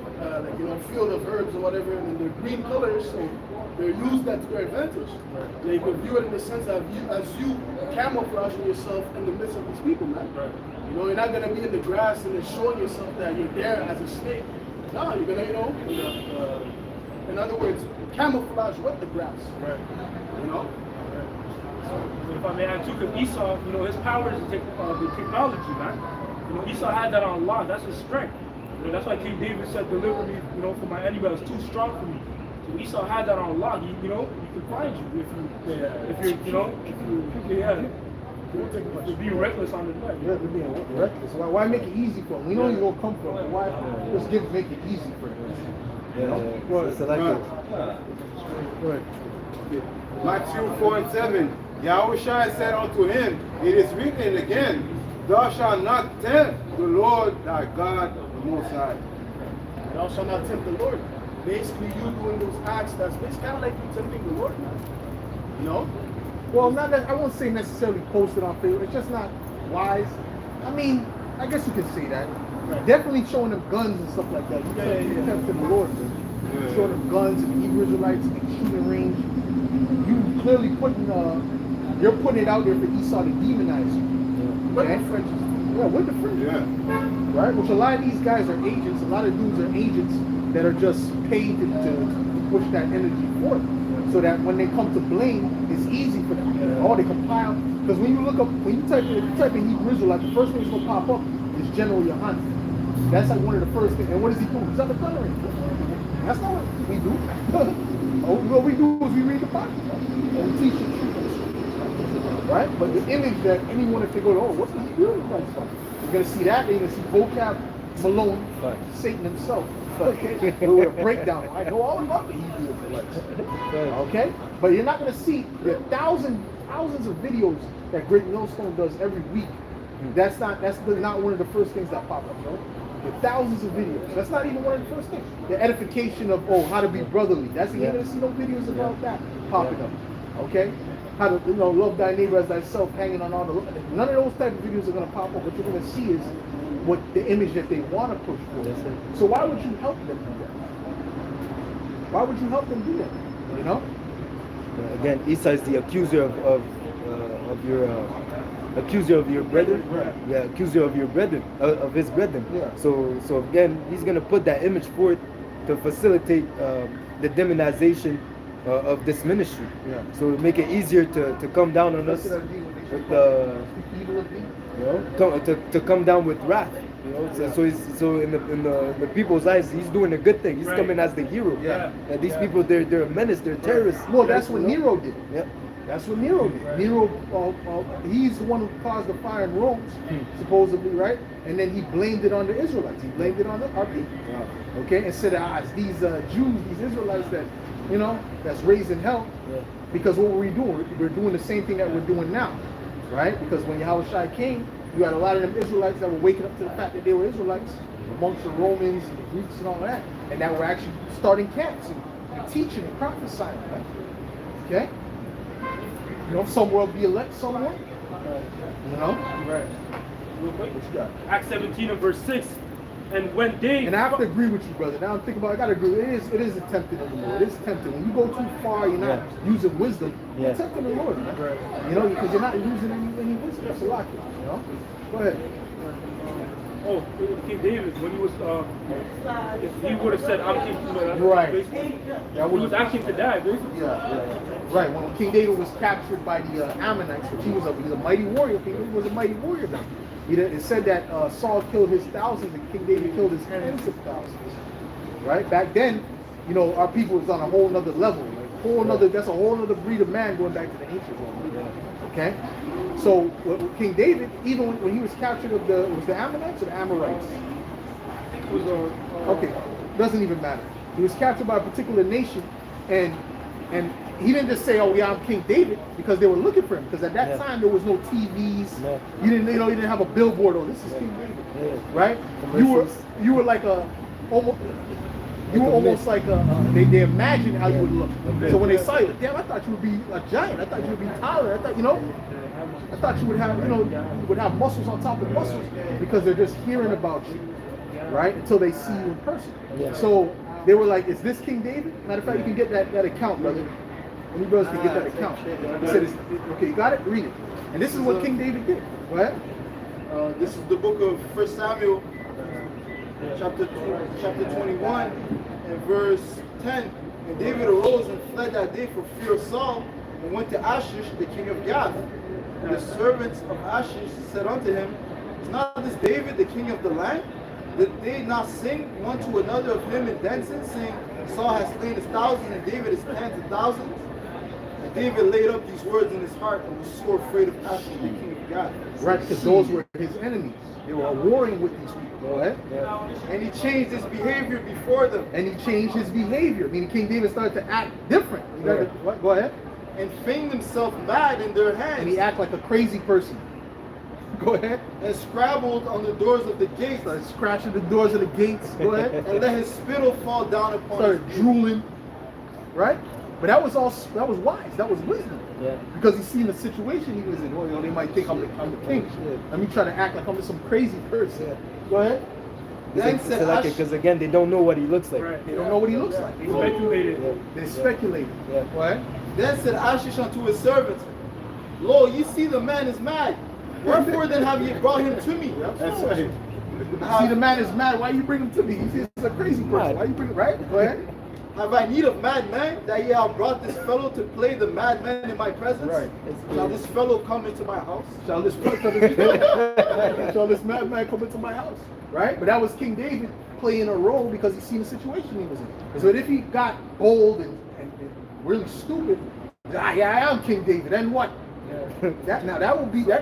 field of herbs or whatever, and they're green colors, so they use that to their advantage. Right. They could view it in the sense of as you camouflaging yourself in the midst of these people, man. Right. You know, you're not gonna be in the grass and then showing yourself that you're there as a snake. No, you're gonna, in other words, camouflage with the grass. Right. You know. So if I may add too, because Esau, his power is the technology, man. Esau had that on lock. That's his strength. That's why King David said, "Deliver me, from my enemy. It's too strong for me." So Esau had that on lock. He can find you if you're being reckless on the night. Yeah, they're being reckless. Why make it easy for them? We know you're gonna come for them. Why just make it easy for them? Go ahead. Matthew 4 and 7. Yahushua said unto him, it is written again, thou shalt not tempt the Lord thy God the Most High. Thou shalt not tempt the Lord. Basically, you doing those acts, that's kind of like you tempting the Lord, man. Well, not that, I won't say necessarily posted on Facebook. It's just not wise. I mean, I guess you can say that. Definitely showing them guns and stuff like that. You tempted the Lord. Showing them guns and Hebrew Israelites and shooting range. You clearly you're putting it out there for Esau to demonize you. But the French, with the French, right? Which a lot of these guys are agents. A lot of dudes are agents that are just paid to push that energy forth, so that when they come to blame, it's easy for them. Oh, they compile. Because when you type in Hebrew Israelite, the first thing that's gonna pop up is General Yohanan. That's like one of the first things. And what does he do? He's on the gun range. That's not what we do. What we do is we read the Bible and we teach the truth. Right? But the image that anyone, if they go, oh, what's the Hebrew Israelite stuff? You're gonna see that. They're gonna see Vocab Malone, Satan himself. Okay, with a breakdown. I know all about the Hebrew Israelites. Okay, but you're not going to see the thousands of videos that Great Millstone does every week. That's not one of the first things that pop up. No? The thousands of videos. That's not even one of the first things. The edification of how to be brotherly. You're going to see no videos about that popping up. Okay, how to love thy neighbor as thyself, hanging on all the. None of those type of videos are going to pop up. What you're going to see is what the image that they want to push for. So why would you help them do that? Why would you help them do that? You know? Again, Esau is the accuser of your brethren. Right. Yeah, accuser of your brethren, of his brethren. Yeah. So again, he's gonna put that image forth to facilitate the demonization of this ministry. Yeah. So to make it easier to come down on us with to come down with wrath. You know, so in the people's eyes, he's doing a good thing. He's coming as the hero. Yeah. And these people, they're a menace. They're terrorists. Well, that's what Nero did. Yeah. That's what Nero did. Nero, he's the one who caused the fire in Rome, supposedly, right? And then he blamed it on the Israelites. He blamed it on our people. Yeah. Okay, and said, it's these Jews, these Israelites that, that's raising hell. Yeah. Because what were we doing? We're doing the same thing that we're doing now, right? Because when Yahushua came, you had a lot of them Israelites that were waking up to the fact that they were Israelites amongst the Romans and the Greeks and all that, and that were actually starting camps and teaching and prophesying. Right? Okay? Some will be elect, some won't. Right. What you got? Acts 17 and verse 6. And when they... And I have to agree with you, brother. Now I'm thinking about it, I got to agree. It is tempting of the Lord. It is tempting. When you go too far, you're not using wisdom. You're tempting the Lord, man. Because you're not using any wisdom. That's a lot, Go ahead. King David, when he was, if he would have said, I'm king, Right. He was asking to die, basically. Yeah. Right. When King David was captured by the Ammonites, which he's a mighty warrior. King David was a mighty warrior then. It said that Saul killed his thousands and King David killed his tens of thousands. Right? Back then, our people was on a whole nother level. That's a whole other breed of man going back to the ancient world. Okay? So King David, even when he was captured was the Ammonites or the Amorites? It was okay, doesn't even matter. He was captured by a particular nation, and he didn't just say, "Oh, yeah, I'm King David," because they were looking for him. Because at that time there was no TVs. No. You didn't have a billboard. Oh, this is King David, right? You were like almost like they imagined how you would look. So when they saw you, damn, I thought you would be a giant. I thought you would be taller. I thought you would have, you would have muscles on top of muscles, because they're just hearing about you, right? Until they see you in person. Yeah. So they were like, "Is this King David?" Matter of fact, you can get that account, brother. Any brothers can get that account. He said, "Okay, you got it? Read it." And this is what King David did. Go ahead. This is the book of 1 Samuel, chapter 21, and verse 10. And David arose and fled that day for fear of Saul, and went to Achish, the king of Gath. And the servants of Achish said unto him, "Is not this David, the king of the land? Did they not sing one to another of him in dances, saying, Saul has slain his thousands, and David his tens of thousands?" And David laid up these words in his heart, and was so afraid of Achish, the king of Gath. Right, because those were his enemies. They were warring with these people. Go ahead. And he changed his behavior before them. And he changed his behavior. Meaning King David started to act different. What? Go ahead. And feigned himself mad in their hands. And he acted like a crazy person. Go ahead. And scrabbled on the doors of the gates. Started scratching the doors of the gates. Go ahead. And let his spittle fall down upon started his drooling. Right? But that was wise. That was wisdom. Yeah. Because he's seen the situation he was in. Well, they might think I'm the king. Let me try to act like I'm some crazy person. Yeah. Go ahead. Then said Because again, they don't know what he looks like. Right. They don't know what he looks like. They speculated. Yeah. They speculated. Yeah. Go ahead. Then said Ashish unto his servants, Lo, you see the man is mad. Wherefore then have ye brought him to me? That's right. See, the man is mad. Why you bring him to me? He's a crazy person. Why you bring him? Right? Go ahead. Have I need of madmen that ye have brought this fellow to play the madman in my presence? Right. Shall this fellow come into my house? Shall this madman come into my house? Right? But that was King David playing a role because he seen the situation he was in. So if he got bold and really stupid, yeah, I am King David. Then what? That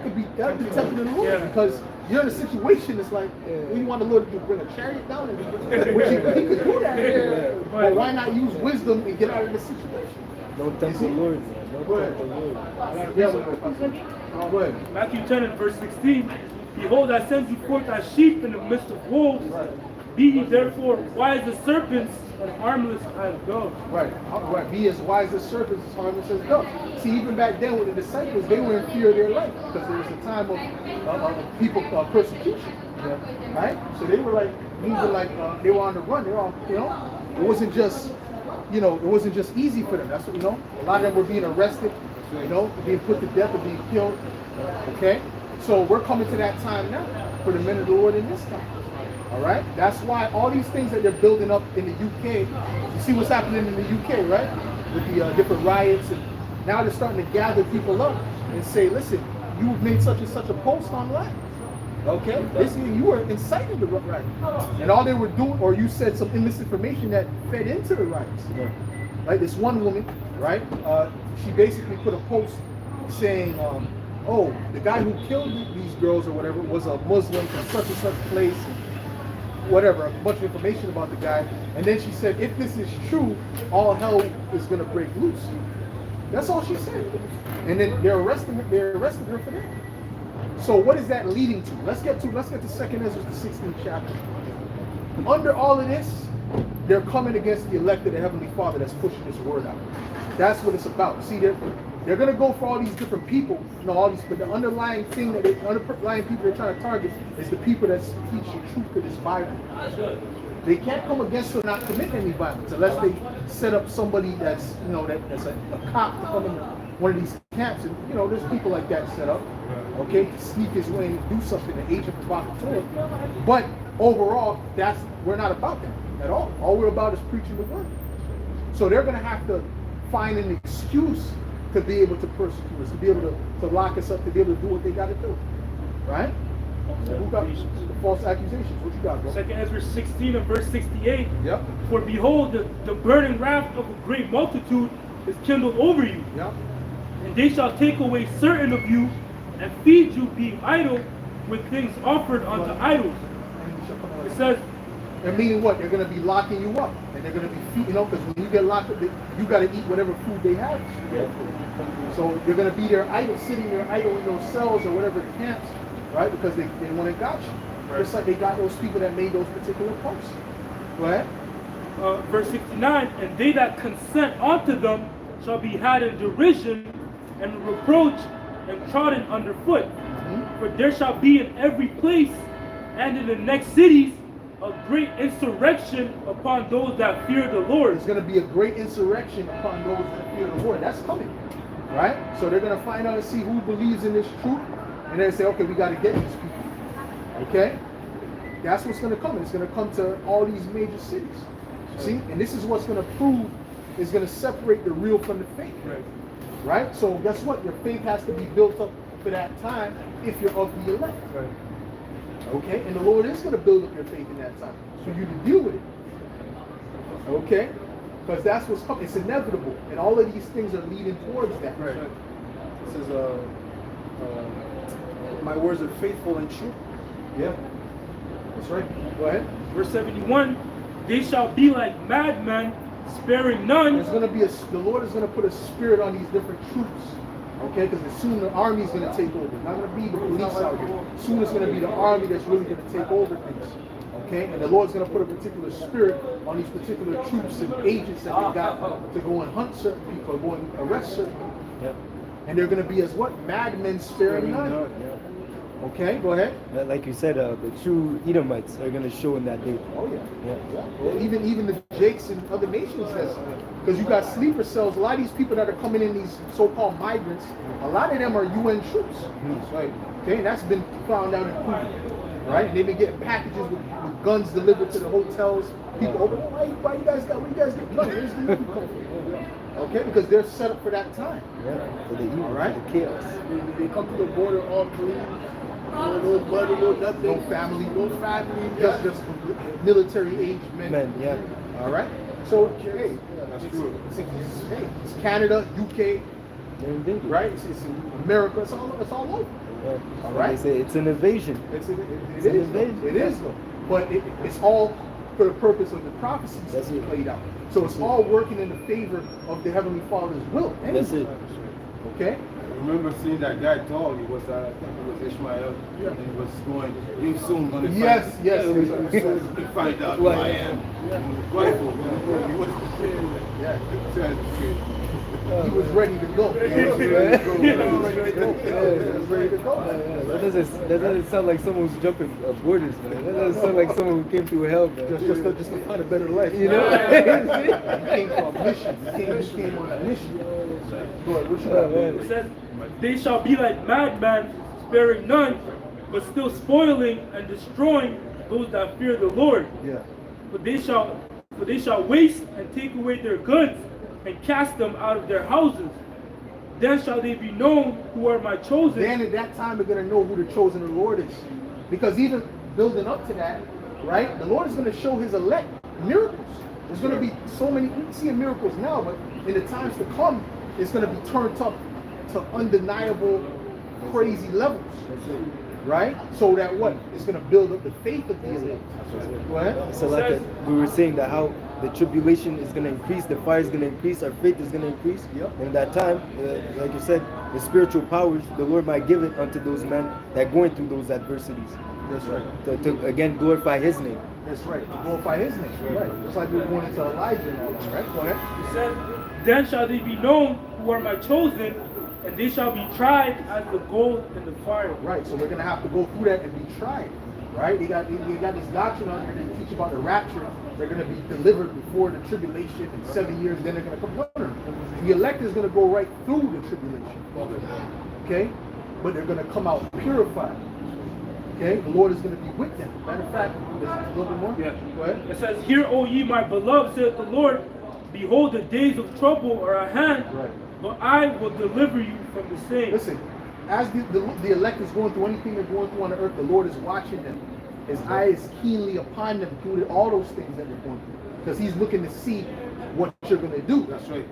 could be tempting to the Lord because you're in a situation. It's like you want the Lord to bring a chariot down, which he could do that. But why not use wisdom and get out of the situation? Don't tempt the Lord, man. Don't tempt the Lord. Go ahead. Matthew 10 and verse 16. Behold, I send you forth as sheep in the midst of wolves. Be ye therefore wise as serpents and harmless as doves. Right. Be as wise as serpents, as harmless as doves. See, even back then with the disciples, they were in fear of their life because there was a time of people persecution. Right? So they were like moving like they were on the run. They were all, it wasn't just, it wasn't just easy for them. That's what, a lot of them were being arrested, being put to death or being killed. Okay? So we're coming to that time now for the men of the Lord in this time. All right? That's why all these things that they're building up in the UK, you see what's happening in the UK, right? With the different riots, and now they're starting to gather people up and say, listen, you've made such and such a post online. Okay? Basically, you were inciting the riot. And all they were doing, or you said some misinformation that fed into the riots. Like this one woman, right? She basically put a post saying, oh, the guy who killed these girls or whatever was a Muslim from such and such place, and whatever, a bunch of information about the guy. And then she said, if this is true, all hell is going to break loose. That's all she said. And then they arrested her for that. So what is that leading to? Let's get to 2 Ezra, the 16th chapter. Under all of this, they're coming against the elect of the Heavenly Father that's pushing this word out. That's what it's about. See, they're going to go for all these different people, but the underlying thing underlying people they're trying to target is the people that teach the truth of this Bible. They can't come against them not commit any violence unless they set up somebody that's that's a cop to come in one of these camps, and there's people like that set up. Okay, sneak his way and do something, an agent provocateur. But overall, we're not about that at all. All we're about is preaching the word. So they're going to have to find an excuse to be able to persecute us, to be able to lock us up, to be able to do what they got to do. Right? So who got the false accusations? What you got, bro? 2 Ezra 16 and verse 68. Yep. For behold, the burning wrath of a great multitude is kindled over you. Yep. And they shall take away certain of you and feed you, being idle, with things offered unto idols. It says, and meaning what? They're going to be locking you up, and they're going to be feeding, because when you get locked up, you got to eat whatever food they have. So you're going to be there idle, sitting there idle in those cells or whatever camps, right? Because they want to got you. Just like they got those people that made those particular posts. Go ahead. Verse 69, and they that consent unto them shall be had in derision and reproach and trodden underfoot. For there shall be in every place and in the next cities a great insurrection upon those that fear the Lord. There's going to be a great insurrection upon those that fear the Lord. That's coming, right? So they're going to find out and see who believes in this truth, and then say, okay, we got to get these people. Okay? That's what's going to come. It's going to come to all these major cities. See? And this is what's going to prove, is going to separate the real from the fake. Right? So guess what? Your faith has to be built up for that time if you're of the elect. Right. Okay? And the Lord is going to build up your faith in that time for you to deal with it. Okay? Because that's what's coming. It's inevitable. And all of these things are leading towards that. Right. This is my words are faithful and true. Yeah. That's right. Go ahead. Verse 71, they shall be like madmen, sparing none. There's going to be the Lord is going to put a spirit on these different troops. Okay, because soon the army is going to take over. It's not going to be the police out here. Soon it's going to be the army that's really going to take over things. Okay, and the Lord's going to put a particular spirit on these particular troops and agents that they got to go and hunt certain people, go and arrest certain people. Yeah. And they're going to be as what? Madmen sparing none. Yeah. Okay, go ahead. Like you said, the true Edomites are going to show in that day. Oh yeah. Yeah. Well, even the Jakes and other nations, because you got sleeper cells. A lot of these people that are coming in, these so-called migrants, a lot of them are UN troops. Right. Okay, and that's been found out in Cuba. Right, and they've been getting packages with guns delivered to the hotels. People, why you guys got? Where you guys get money? Where's the money come from? Okay, because they're set up for that time. Yeah, for the evil, right? for the chaos. They come to the border all clean. No money, no nothing. No family, just military age men. Yeah. All right. So hey, that's true. It's Canada, UK, They're invading. right? It's America. It's all over. Yeah. All right. They say it's an invasion. It It's is. an invasion. It is though. But it's all for the purpose of the prophecies That's that's it. played out. So it's all working in the favor of the Heavenly Father's will. That's it. Okay? I remember seeing that guy dog. It was, I think it was Ishmael. Yeah. And he was going, he was soon going to Yes. he find out who I am. Rifle. He was, Yeah. He was ready to go. He was ready to go. He was ready to go. That doesn't sound like someone who's jumping borders, man. That doesn't sound like someone who came through hell, man. Just to find a better life. You know? He came for a mission. He came on a mission. Go ahead, what you got? It says, they shall be like madmen, sparing none, but still spoiling and destroying those that fear the Lord. Yeah. But they shall waste and take away their goods and cast them out of their houses. Then shall they be known who are my chosen. Then at that time they're going to know who the chosen of the Lord is. Because even building up to that, right, the Lord is going to show his elect miracles. There's going to be so many, we're seeing miracles now, but in the times to come, it's going to be turned up to undeniable, crazy levels. Right? So that what? It's going to build up the faith of the elect. Go ahead. So like we were saying that how the tribulation is going to increase, the fire is going to increase, our faith is going to increase. Yep. And at that time, like you said, the spiritual powers, the Lord might give it unto those men that are going through those adversities. That's right. To again glorify His name. That's right. To glorify his name. Right. Just like we were going into Elijah and all that, right? Go ahead. It says, then shall they be known who are my chosen, and they shall be tried as the gold in the fire. Right, so we're going to have to go through that and be tried. Right? They got this doctrine on there that teach about the rapture. They're going to be delivered before the tribulation in 7 years, then they're going to come under. The elect is going to go right through the tribulation. Okay? But they're going to come out purified. Okay? The Lord is going to be with them. Matter of fact, there's a little bit more. Yeah. Go ahead. It says, hear, O ye my beloved, saith the Lord, behold, the days of trouble are at hand, Right. but I will deliver you from the same. Listen, as the elect is going through anything they're going through on the earth, the Lord is watching them. His eye is keenly upon them through all those things that they're going through. Because he's looking to see what you're going to do. That's right.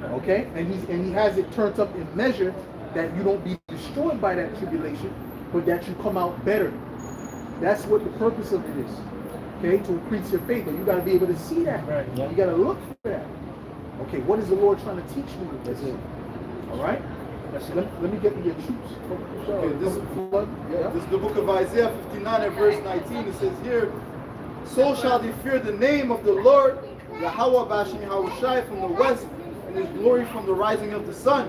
Okay? And he has it turned up in measure that you don't be destroyed by that tribulation, but that you come out better. That's what the purpose of it is. Okay? To increase your faith. And you got to be able to see that. Right. You got to look for that. Okay, what is the Lord trying to teach me with this? All right? Let me get to your troops. Okay, this is the book of Isaiah 59 and verse 19. It says here, so shall they fear the name of the Lord, Yahweh Bashim Yahushai from the west, and his glory from the rising of the sun.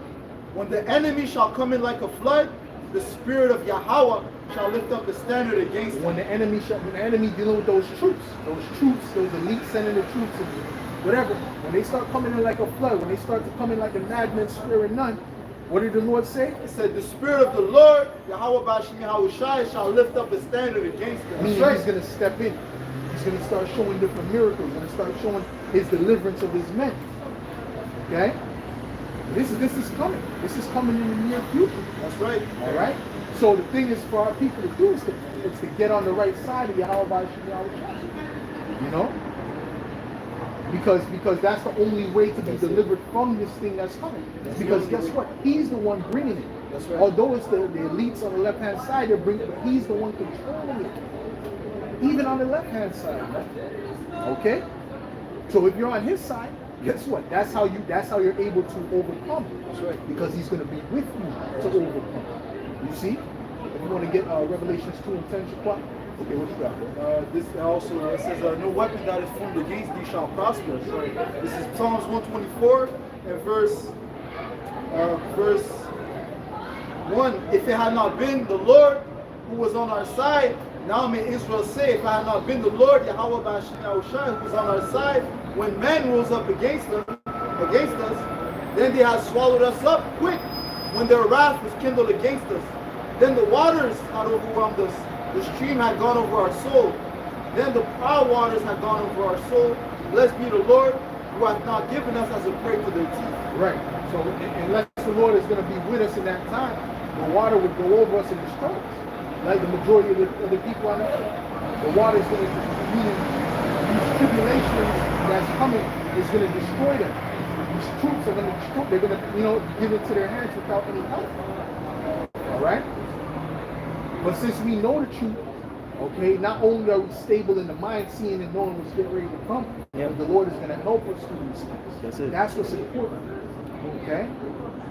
When the enemy shall come in like a flood, the spirit of Yahweh shall lift up the standard against When him. the enemy dealing with those elite sending the troops, and whatever, when they start coming in like a flood, when they start to come in like a madman sparing none, what did the Lord say? It said, the spirit of the Lord, Yahweh Bashim Yahushai, shall lift up a standard against them. Meaning he's going to step in. He's going to start showing different miracles. He's going to start showing his deliverance of his men. Okay? This is coming. This is coming in the near future. That's right. All right? So the thing is for our people to do is to get on the right side of Yahweh Bashim Yahushai. You know? Because that's the only way to be delivered from this thing that's coming. Because guess what? He's the one bringing it. That's right. Although it's the elites on the left-hand side, they're bringing it, but he's the one controlling it. Even on the left-hand side. Okay? So if you're on his side, guess what? That's how you're able to overcome. That's right. Because he's going to be with you to overcome. You see? If you want to get Revelations 2 and 10, Shaquat. Okay, what you got? This also it says, "No weapon that is formed against thee shall prosper." So this is Psalms 124 and verse 1. If it had not been the Lord who was on our side, now may Israel say, if it had not been the Lord Yahweh Bashim Yahushua who was on our side, when men rose up against us, then they had swallowed us up quick when their wrath was kindled against us. Then the waters had overwhelmed us. The stream had gone over our soul. Then the proud waters had gone over our soul. Blessed be the Lord who hath not given us as a prey to their teeth. Right. So unless the Lord is going to be with us in that time, the water would go over us and destroy us. Like the majority of the people on earth. The water is going to, meaning these tribulations that's coming is going to destroy them. These troops are going to destroy, they're going to, give it to their hands without any help. All right? But since we know the truth, okay, not only are we stable in the mind, seeing and knowing what's getting ready to come, but the Lord is going to help us through these things. That's what's important. Okay?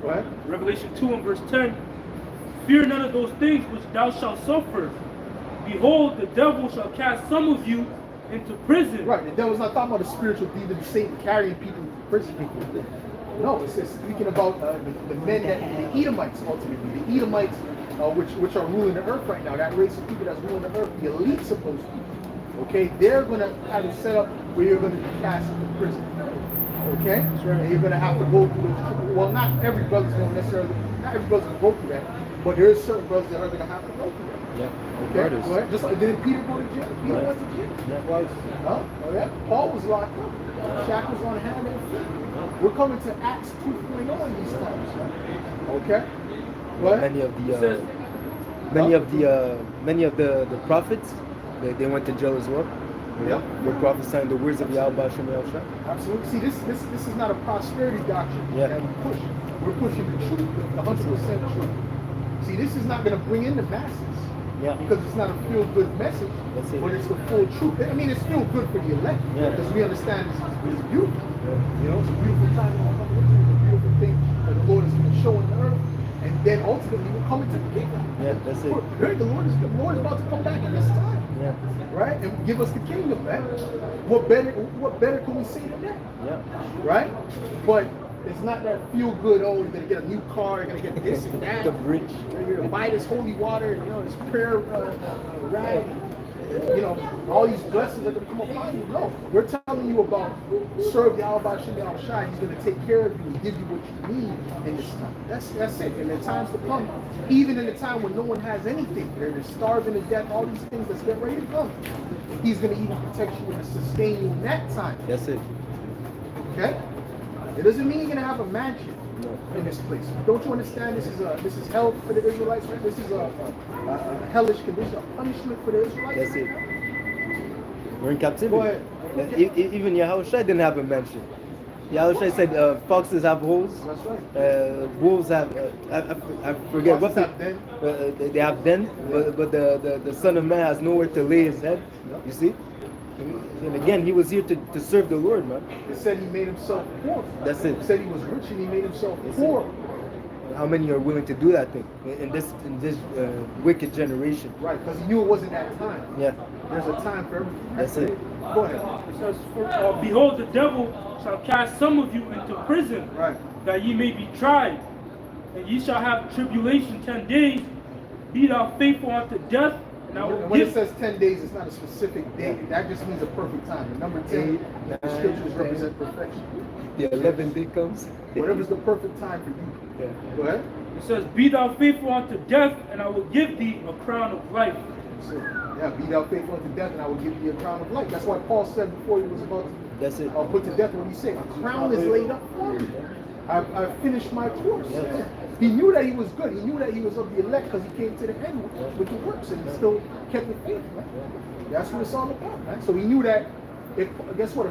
Go ahead. Revelation 2 and verse 10. Fear none of those things which thou shalt suffer. Behold, the devil shall cast some of you into prison. Right, the devil's not talking about the spiritual demon, Satan carrying people to prison. No, it's speaking about the men that, the Edomites ultimately. The Edomites, which are ruling the earth right now, that race of people that's ruling the earth, the elites of those people. Okay, they're going to have it set up where you're going to be cast into prison. Okay? And you're going to have to go through, well, not every brother's going to necessarily, not every brother's going to go through that, but there are certain brothers that are going to have to go through that. Yeah. Okay? Go ahead. Just like, didn't Peter go to jail? Peter went to jail. Yeah. Paul was locked up. Shackles on hand and feet. We're coming to Acts 2.0 in these times. Okay? What? Many of the prophets, they went to jail as well. Yeah. They're prophesying the words of Yahweh Shem Yahushua. Absolutely. See, this is not a prosperity doctrine that we push. We're pushing the truth, the 100% truth. See, this is not going to bring in the masses. Yeah. Because it's not a feel-good message, but it's the full truth. I mean, it's still good for the elect, because we understand this is beautiful. Yeah. It's a beautiful time to come into it. It's a beautiful thing that the Lord is going to show in the earth, and then ultimately we're coming to the kingdom. Yeah, that's it. The Lord is about to come back in this time. Yeah. Right? And give us the kingdom back. What better can we say than that? Yeah. Right? But it's not that feel good, oh, you're gonna get a new car, you're gonna get this and that. The bridge. You're gonna buy this holy water, this prayer rag, all these blessings are gonna come upon you. No, we're telling you about serve Yahweh Shem Yahushua. He's gonna take care of you and give you what you need in this time. That's it. And the times to come, even in the time when no one has anything, they're starving to death, all these things that's getting ready to come. He's gonna even protect you and sustain you in that time. That's it. Okay? It doesn't mean you're gonna have a mansion in this place. Don't you understand? This is hell for the Israelites. Right? This is a hellish condition, a punishment for the Israelites. That's it. We're in captivity. Go ahead. Even Yahushua didn't have a mansion. Yahushua said foxes have holes. That's right. Wolves have I forget Foxes what have den. they have den, but the Son of Man has nowhere to lay his head. You see. And again, he was here to serve the Lord, man. It said he made himself poor. That's it. It said he was rich and he made himself That's poor. How many are willing to do that thing in this wicked generation? Right, because he knew it wasn't that time. Yeah. There's a time for everything. That's it. Go ahead. It says, behold, the devil shall cast some of you into prison, Right. that ye may be tried. And ye shall have tribulation 10 days. Be thou faithful unto death. And when it says 10 days, it's not a specific date. That just means a perfect time. The number 10 in the scriptures represent perfection. The 11th day comes. Whatever's the perfect time for you. Yeah. Go ahead. It says, be thou faithful unto death, and I will give thee a crown of life. So, yeah, be thou faithful unto death, and I will give thee a crown of life. That's why Paul said before he was about to That's it. put to death, when he said, a crown is laid up for me. I've finished my course. Yes. He knew that he was good. He knew that he was of the elect because he came to the end with the works, and he still kept the faith. Right? That's what it's all about. Right? So he knew that. Guess what?